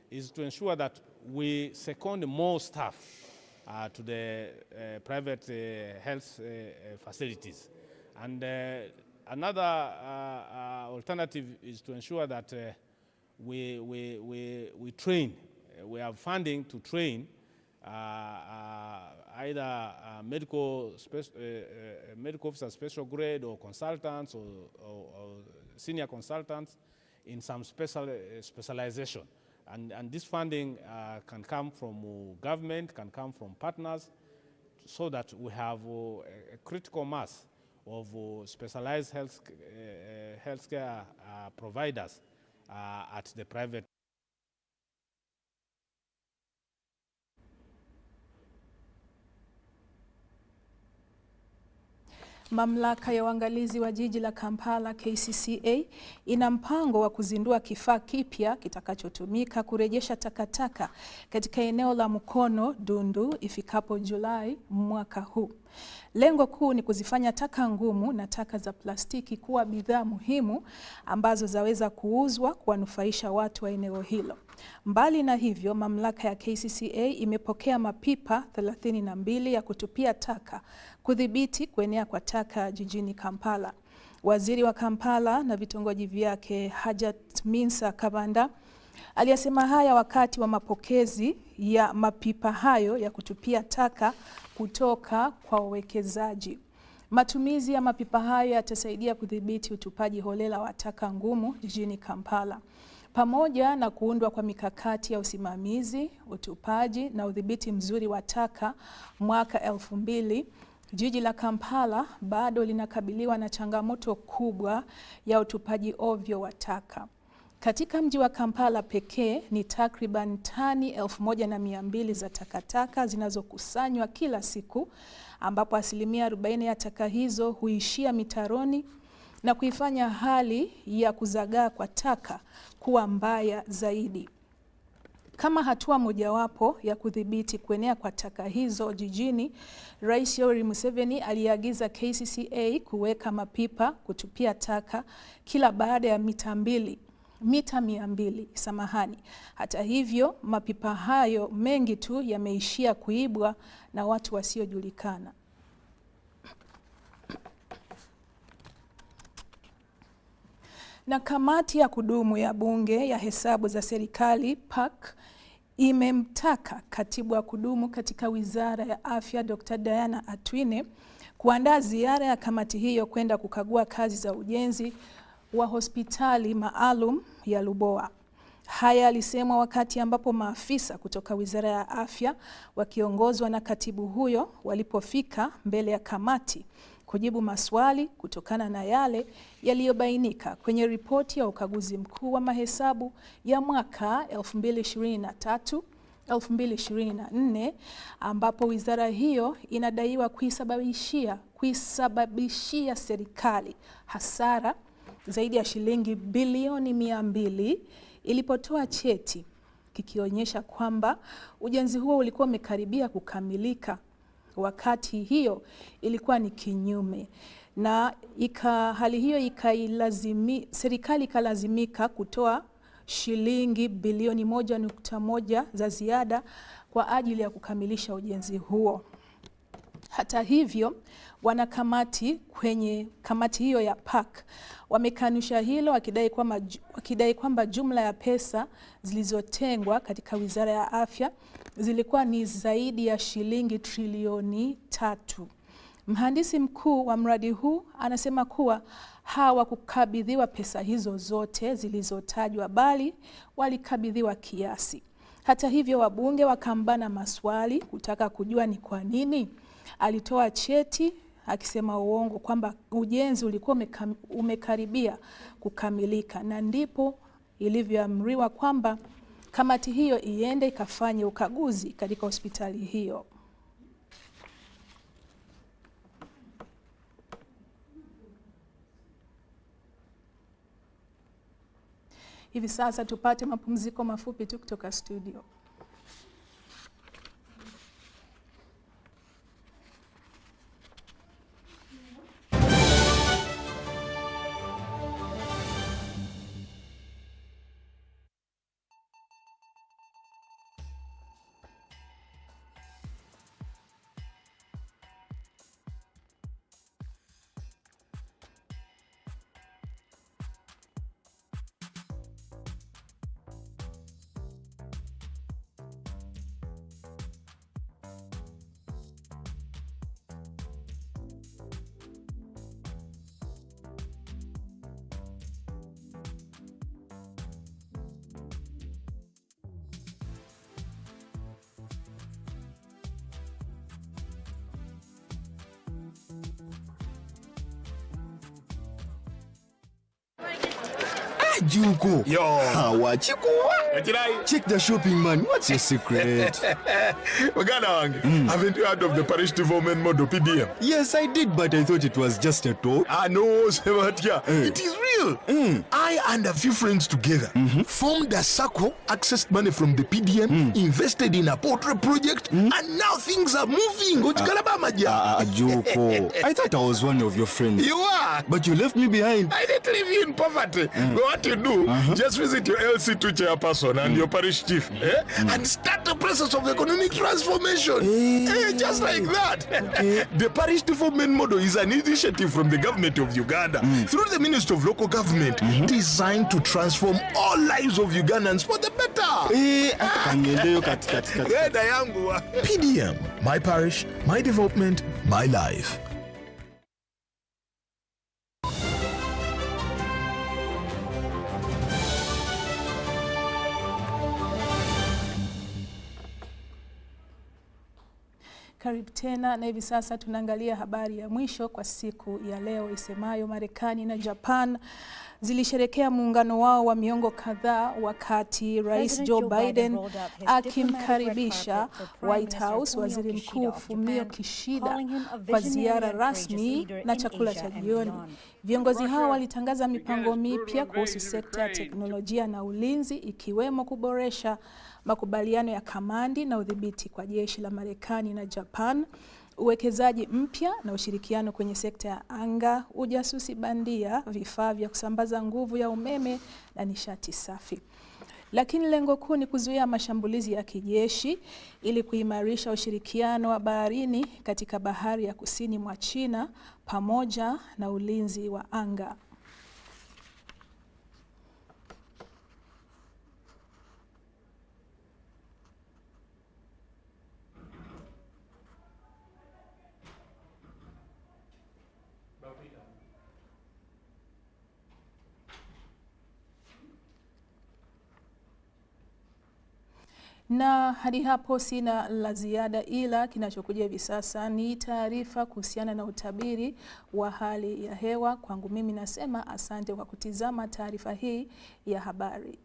is to ensure that we second more staff to the private health facilities. And another alternative is to ensure that we train. We have funding to train either medical officers special grade or consultants or senior consultants in some specialization. And this funding can come from government, can come from partners, so that we have a critical mass of specialized healthcare providers at the private. Mamlaka ya uangalizi wa jiji la Kampala KCCA ina mpango wa kuzindua kifaa kipya kitakachotumika kurejesha takataka katika eneo la Mukono Dundu ifikapo Julai mwaka huu. Lengo kuu ni kuzifanya taka ngumu na taka za plastiki kuwa bidhaa muhimu ambazo zaweza kuuzwa kuwanufaisha watu wa eneo hilo. Mbali na hivyo, mamlaka ya KCCA imepokea mapipa 32 ya kutupia taka kudhibiti kuenea kwa taka jijini Kampala. Waziri wa Kampala na vitongoji vyake Hajat Minsa Kabanda Aliyasema haya wakati wa mapokezi ya mapipa hayo ya kutupia taka kutoka kwa wawekezaji. Matumizi ya mapipa hayo yatasaidia kudhibiti utupaji holela wa taka ngumu jijini Kampala. Pamoja na kuundwa kwa mikakati ya usimamizi, utupaji na udhibiti mzuri wa taka mwaka 2000, jiji la Kampala bado linakabiliwa na changamoto kubwa ya utupaji ovyo wa taka. Katika mji wa Kampala pekee ni takriban tani 1200 za takataka zinazokusanywa kila siku, ambapo asilimia 40 ya taka hizo huishia mitaroni na kuifanya hali ya kuzagaa kwa taka kuwa mbaya zaidi. Kama hatua mojawapo ya kudhibiti kuenea kwa taka hizo jijini, Rais Yoweri Museveni aliagiza KCCA kuweka mapipa kutupia taka kila baada ya mita 200, samahani. Hata hivyo, mapipa hayo mengi tu yameishia kuibwa na watu wasiojulikana. Na kamati ya kudumu ya bunge ya hesabu za serikali PAC imemtaka katibu wa kudumu katika Wizara ya Afya Dr. Diana Atwine kuandaa ziara ya kamati hiyo kwenda kukagua kazi za ujenzi wa hospitali maalum ya Lubowa. Haya alisemwa wakati ambapo maafisa kutoka Wizara ya Afya wakiongozwa na katibu huyo walipofika mbele ya kamati kujibu maswali kutokana na yale yaliyobainika kwenye ripoti ya ukaguzi mkuu wa mahesabu ya mwaka 2023-2024, ambapo wizara hiyo inadaiwa kuisababishia serikali hasara zaidi ya shilingi bilioni 200 ilipotoa cheti kikionyesha kwamba ujenzi huo ulikuwa umekaribia kukamilika, wakati hiyo ilikuwa ni kinyume. Na hali hiyo serikali ikalazimika kutoa shilingi bilioni 1.1 za ziada kwa ajili ya kukamilisha ujenzi huo. Hata hivyo, wanakamati kwenye kamati hiyo ya PAC wamekanusha hilo, wakidai kwamba jumla ya pesa zilizotengwa katika Wizara ya Afya zilikuwa ni zaidi ya shilingi trilioni 3. Mhandisi mkuu wa mradi huu anasema kuwa hawakukabidhiwa pesa hizo zote zilizotajwa, bali walikabidhiwa kiasi. Hata hivyo, wabunge wakambana maswali kutaka kujua ni kwa nini alitoa cheti akisema uongo kwamba ujenzi ulikuwa umekaribia kukamilika, na ndipo ilivyoamriwa kwamba kamati hiyo iende ikafanye ukaguzi katika hospitali hiyo. Hivi sasa tupate mapumziko mafupi tu kutoka studio. Juko. Yo. Check the shopping, man. What's your secret? Haven't you heard of the parish development model, PDM? Yes, I did, but I thought it was just a talk. No, Sebatia. It is real. I and a few friends together formed a circle, accessed money from the PDM, invested in a portrait project, and now things are moving. Juko. I thought I was one of your friends. You are. But you left me behind. I didn't leave you in poverty. What you do, just visit your LC2 chairperson and your parish chief and start the process of economic transformation. Just like that. The parish development model is an initiative from the government of Uganda through the Ministry of Local for government designed to transform all lives of Ugandans for the better. PDM, my parish, my development, my life. Karibu tena, na hivi sasa tunaangalia habari ya mwisho kwa siku ya leo isemayo Marekani na Japan zilisherekea muungano wao wa miongo kadhaa wakati Rais Joe Biden akimkaribisha White House Waziri Mkuu Fumio Kishida kwa ziara rasmi na chakula cha jioni. Viongozi hao walitangaza mipango mipya kuhusu sekta ya teknolojia na ulinzi, ikiwemo kuboresha makubaliano ya kamandi na udhibiti kwa jeshi la Marekani na Japan, uwekezaji mpya na ushirikiano kwenye sekta ya anga, ujasusi bandia, vifaa vya kusambaza nguvu ya umeme na nishati safi. Lakini lengo kuu ni kuzuia mashambulizi ya kijeshi ili kuimarisha ushirikiano wa baharini katika bahari ya kusini mwa China pamoja na ulinzi wa anga. Na hadi hapo sina la ziada, ila kinachokuja hivi sasa ni taarifa kuhusiana na utabiri wa hali ya hewa. Kwangu mimi nasema asante kwa kutizama taarifa hii ya habari.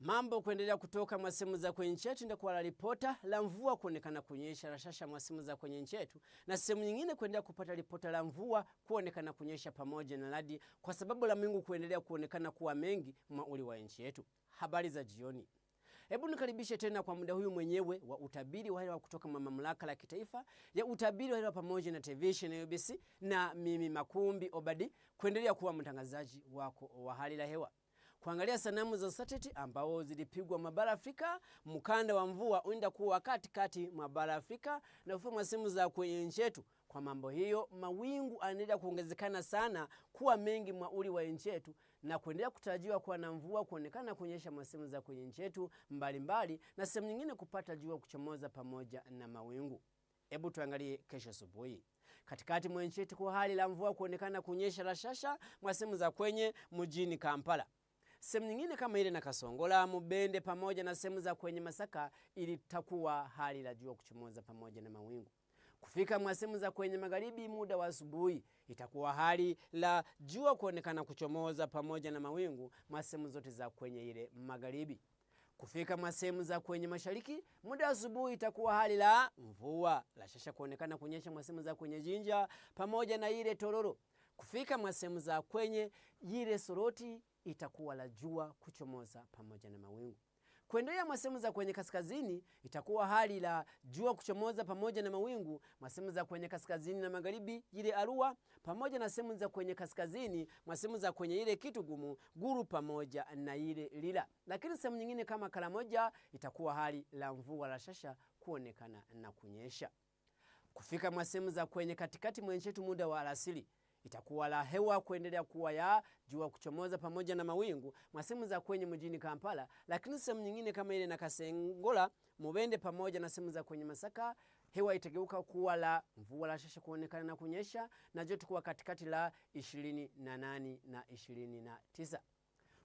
Mambo kuendelea kutoka mwa sehemu za kwenye nchi yetu, ndio kwa ripota la mvua kuonekana kunyesha rashasha mwa sehemu za kwenye nchi yetu, na sehemu nyingine kuendelea kupata ripota la mvua kuonekana kunyesha pamoja na radi, kwa sababu la mwingu kuendelea kuonekana kuwa mengi mwa uli wa nchi yetu. Habari za jioni. Hebu nikaribishe tena kwa muda huyu mwenyewe wa utabiri wa hewa kutoka mamlaka la kitaifa ya utabiri wa hewa pamoja na television ya Ubc, na mimi Makumbi Obadi kuendelea kuwa mtangazaji wako wa hali la hewa. Kuangalia sanamu za satellite ambao zilipigwa mabara Afrika, mkanda wa mvua uenda kuwa katikati mwa bara Afrika na ufumo sehemu za kwenye nchi yetu. Kwa mambo hiyo, mawingu anaendelea kuongezekana sana kuwa mengi mwa uli wa nchi yetu, na kuendelea kutarajiwa kuwa na mvua kuonekana kunyesha sehemu za kwenye nchi yetu mbalimbali, na sehemu nyingine kupata jua kuchomoza pamoja na mawingu. Hebu tuangalie kesho asubuhi. Katikati mwa nchi yetu kwa hali la mvua kuonekana kunyesha rashasha sehemu za kwenye mjini Kampala. Sehemu nyingine kama ile na Kasongola, Mubende pamoja na sehemu za kwenye Masaka ilitakuwa hali la jua kuchomoza pamoja na mawingu. Kufika sehemu za kwenye magharibi muda wa asubuhi itakuwa hali la jua kuonekana kuchomoza pamoja na mawingu sehemu zote za kwenye ile magharibi. Kufika sehemu za kwenye mashariki muda wa asubuhi itakuwa hali la mvua la shasha kuonekana kunyesha sehemu za kwenye Jinja pamoja na ile Tororo. Kufika sehemu za kwenye ile Soroti itakuwa la jua kuchomoza pamoja na mawingu. Kuendelea sehemu za kwenye kaskazini itakuwa hali la jua kuchomoza pamoja na mawingu sehemu za kwenye kaskazini na magharibi ile Arua pamoja na sehemu za kwenye kaskazini sehemu za kwenye ile Kitugumu, Guru pamoja na ile Lila. Lakini sehemu nyingine kama Karamoja itakuwa hali la mvua la shasha kuonekana na kunyesha. Kufika sehemu za kwenye katikati mwa nchi yetu muda wa alasiri itakuwa la hewa kuendelea kuwa ya jua kuchomoza pamoja na mawingu sehemu za kwenye mjini Kampala. Lakini sehemu nyingine kama ile na Kasengola, Mubende pamoja na sehemu za kwenye Masaka hewa itageuka kuwa la mvua la shasha kuonekana na kunyesha, na joto kuwa katikati la 28 na 29.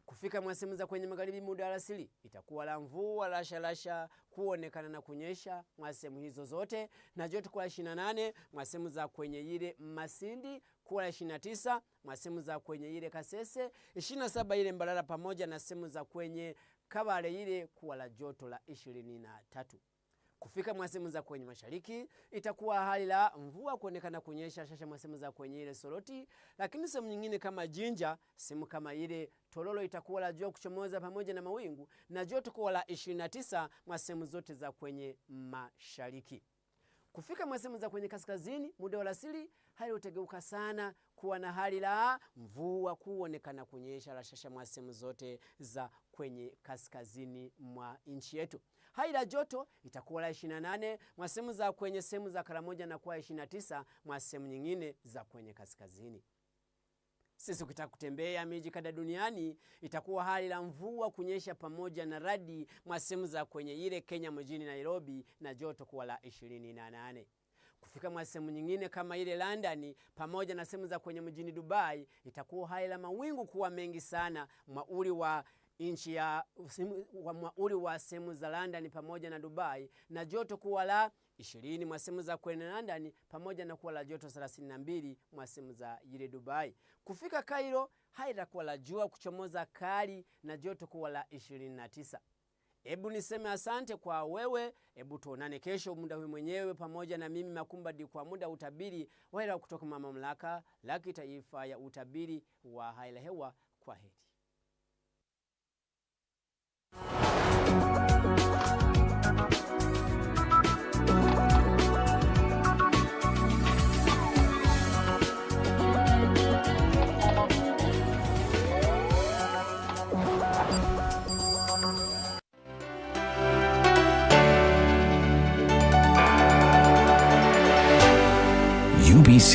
Kufika sehemu za kwenye magharibi muda alasiri itakuwa la mvua la shalasha kuonekana na kunyesha sehemu hizo zote, na joto kwa 28 sehemu za kwenye ile Masindi, kuwa 29 sehemu za kwenye ile Kasese, 27 ile Mbalala pamoja na sehemu za kwenye Kabale ile kuwa la joto la 23. Kufika sehemu za kwenye mashariki itakuwa hali la mvua kuonekana kunyesha shasha sehemu za kwenye ile Soroti. Lakini sehemu nyingine kama Jinja, sehemu kama ile Tololo itakuwa la jua kuchomoza pamoja na mawingu, na joto kuwa la 29 sehemu zote za kwenye mashariki. Kufika sehemu za kwenye kaskazini muda wa alasiri hali utageuka sana kuwa na hali la mvua kuonekana kunyesha rashasha mwa sehemu zote za kwenye kaskazini mwa nchi yetu. Hali la joto itakuwa la 28 mwa sehemu za kwenye sehemu za Karamoja na kuwa 29 mwa sehemu nyingine za kwenye kaskazini. Sisi ukitaka kutembea miji kadha duniani itakuwa hali la mvua kunyesha pamoja na radi mwa sehemu za kwenye ile Kenya mjini Nairobi na joto kuwa la 28. Kufika mwa sehemu nyingine kama ile London pamoja na sehemu za kwenye mjini Dubai itakuwa hali la mawingu kuwa mengi sana mwauli wa inchi ya mwauli wa sehemu za London pamoja na Dubai na joto kuwa la 20 mwa sehemu za kwenye London pamoja na kuwa la joto 32 mwa sehemu za ile Dubai. Kufika Cairo haida kuwa la jua kuchomoza kali na joto kuwa la 29. Ebu niseme asante kwa wewe. Ebu tuonane kesho muda huu mwenyewe pamoja na mimi Makumbadi kwa muda utabiri wa kutoka mamlaka la kitaifa ya utabiri wa hali ya hewa. Kwa heri. UBC,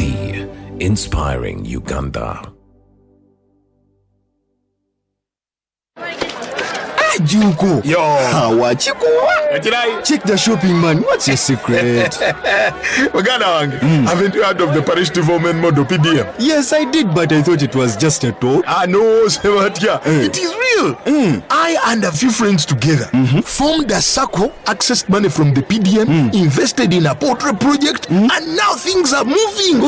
inspiring Uganda. Juko. Yo. Check the shopping, man. What's your secret? Wagana wange, haven't you heard of the parish development model PDM? Yes, I did, but I thought it was just a talk. No, Sebatia. It is real. I and a few friends together formed a circle, accessed money from the PDM, invested in a portrait project, and now things are moving.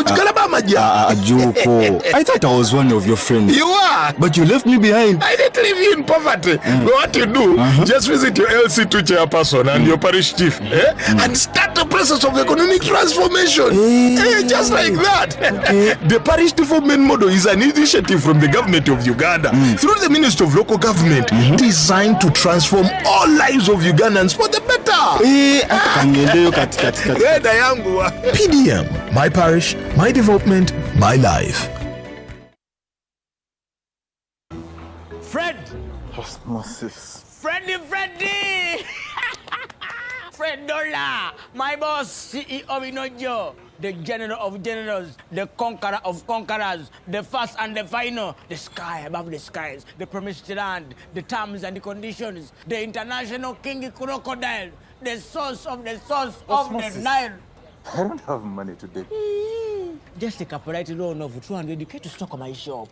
Juko. I thought I was one of your friends. You are. But you left me behind. I didn't leave you in poverty. What you do, just visit your LC2 chairperson and your parish chief and start the process of economic transformation. Just like that. The parish development model is an initiative from the government of Uganda through the Ministry of Local Government designed to transform all lives of Ugandans for the better. PDM, my parish, my development, my life. Fred! Osmosis. Freddy! Fred Dollar, my boss, CEO Inojo, the general of generals, the conqueror of conquerors, the first and the final, the sky above the skies, the promised land, the terms and the conditions, the international king crocodile, the source of the Nile. I don't have money today. Just take a polite loan of 200k to stock my shop.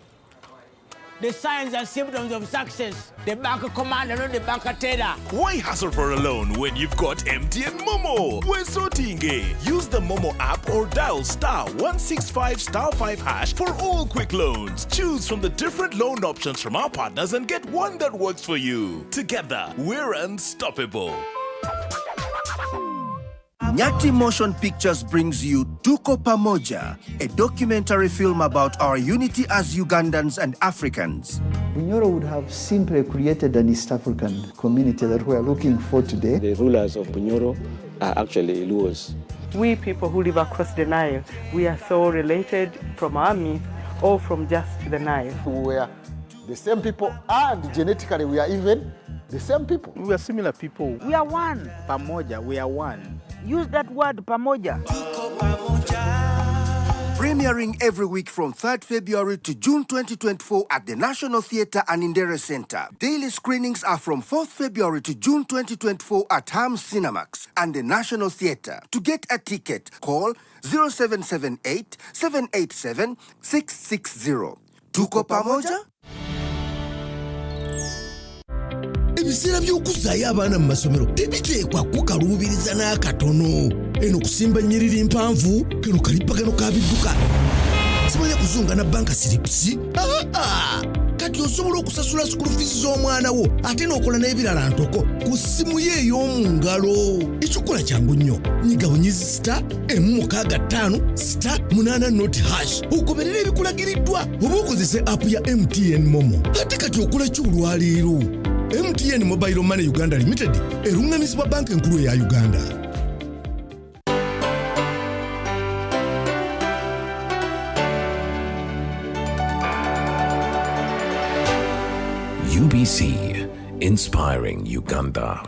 The signs and symptoms of success. The bank commander, not the bank teller. Why hassle for a loan when you've got MTN Momo? We're sorting. Use the Momo app or dial *165*5# for all quick loans. Choose from the different loan options from our partners and get one that works for you. Together, we're unstoppable. Nyati Motion Pictures brings you Tuko Pamoja, a documentary film about our unity as Ugandans and Africans. Bunyoro would have simply created an East African community that we are looking for today. The rulers of Bunyoro are actually Luos. We people who live across the Nile, we are so related from our myth or from just the Nile. We are the same people and genetically we are even the same people. We are similar people. We are one. Pamoja, we are one. Use that word, pamoja. Premiering every week from 3rd February to June 2024 at the National Theatre and Indere Center. Daily screenings are from 4th February to June 2024 at Ham Cinemax and the National Theatre. To get a ticket, call 0778 787 660. Tuko pamoja? Ebisera by'okuzaayo abaana mu masomero tebiteekwa kukaluubiriza n'akatono. Eno kusimba nnyiriri mpanvu kano kalipagano ka bidduka. Simanya kuzunga na banka siripsi. Kati osobola okusasula school fees z'omwana wo ate n'okola n'ebirala ntoko ku ssimu ye ey'omu ngalo. Ekikola kyangu nnyo. Nyiga bunyizi *5*8# ogoberera ebikulagiriddwa oba okozese app ya MTN Momo. Ate kati okola ki olwaleero? MTN Mobile Money Uganda Limited erungamizibwa banka enkulu ya Uganda. UBC, inspiring Uganda.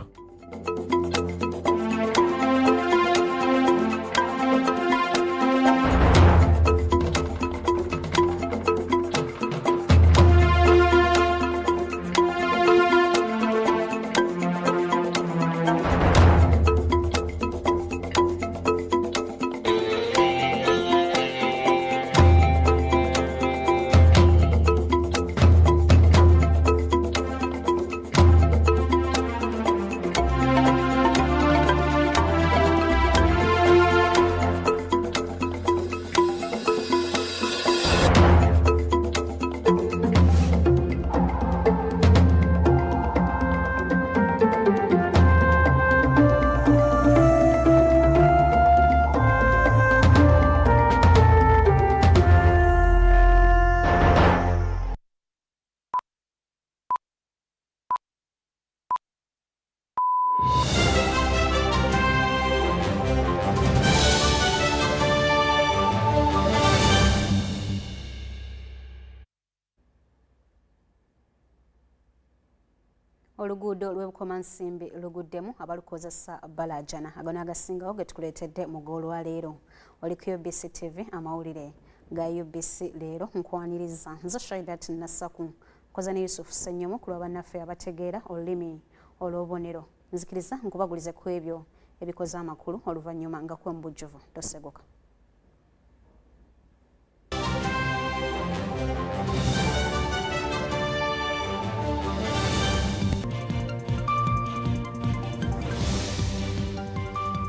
Oluguudo lw'Ebukomansimbi luguddemu abalukozesa balajana agano agasingawo ge tukuleetedde mu goolwa leero. Oli ku UBC TV amawulire ga UBC leero nkwaniriza nze Shaidat Nassaku koza ne Yusuf Senyomo ku lw'abannaffe abategeera olulimi olw'obubonero. Nzikiriza nkubagulize ku ebyo ebikoze amakulu oluvannyuma nga kwembujjuvu tosegoka.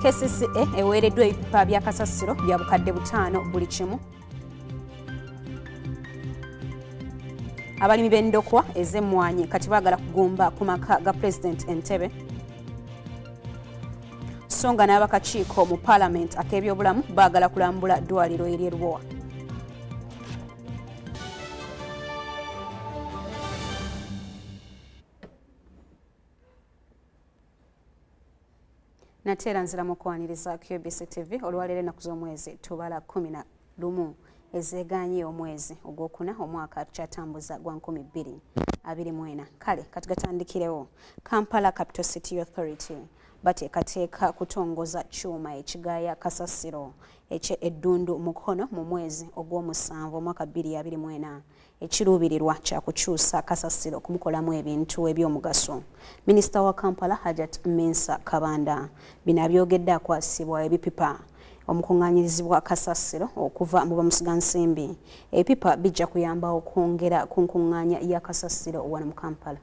KCCA eweereddwa ebipipa bya kasasiro bya bukadde 5 buli kimu. Abalimi b'endokwa ez'emmwanyi kati baagala kugumba ku maka ga President Entebbe. So nga n'abakakiiko mu Parliament ak'ebyobulamu baagala kulambula ddwaliro ery'e Lubowa. Natera nzira mu kwaniriza ku UBC TV olwaleero ennaku z'omwezi tubala 11 ezeeganye omwezi ogwokuna omwaka tukyatambuza gwa 2024. Kale katugatandikirewo. Kampala Capital City Authority bateekateeka kutongoza kyuma ekigaaya kasasiro eddundu mukono mu mwezi ogw'omusanvu omwaka 2024 ekiruubirirwa kya kukyusa kasasiro kumukolamu ebintu eby'omugaso. Minisita wa Kampala Hajat Mensa Kabanda bino abyogedde akwasibwa ebipipa omukunganyirizibwa kasasiro okuva mu bamusigansimbi. Ebipipa bijja kuyamba okwongera ku nkunganya ya kasasiro wano mu Kampala.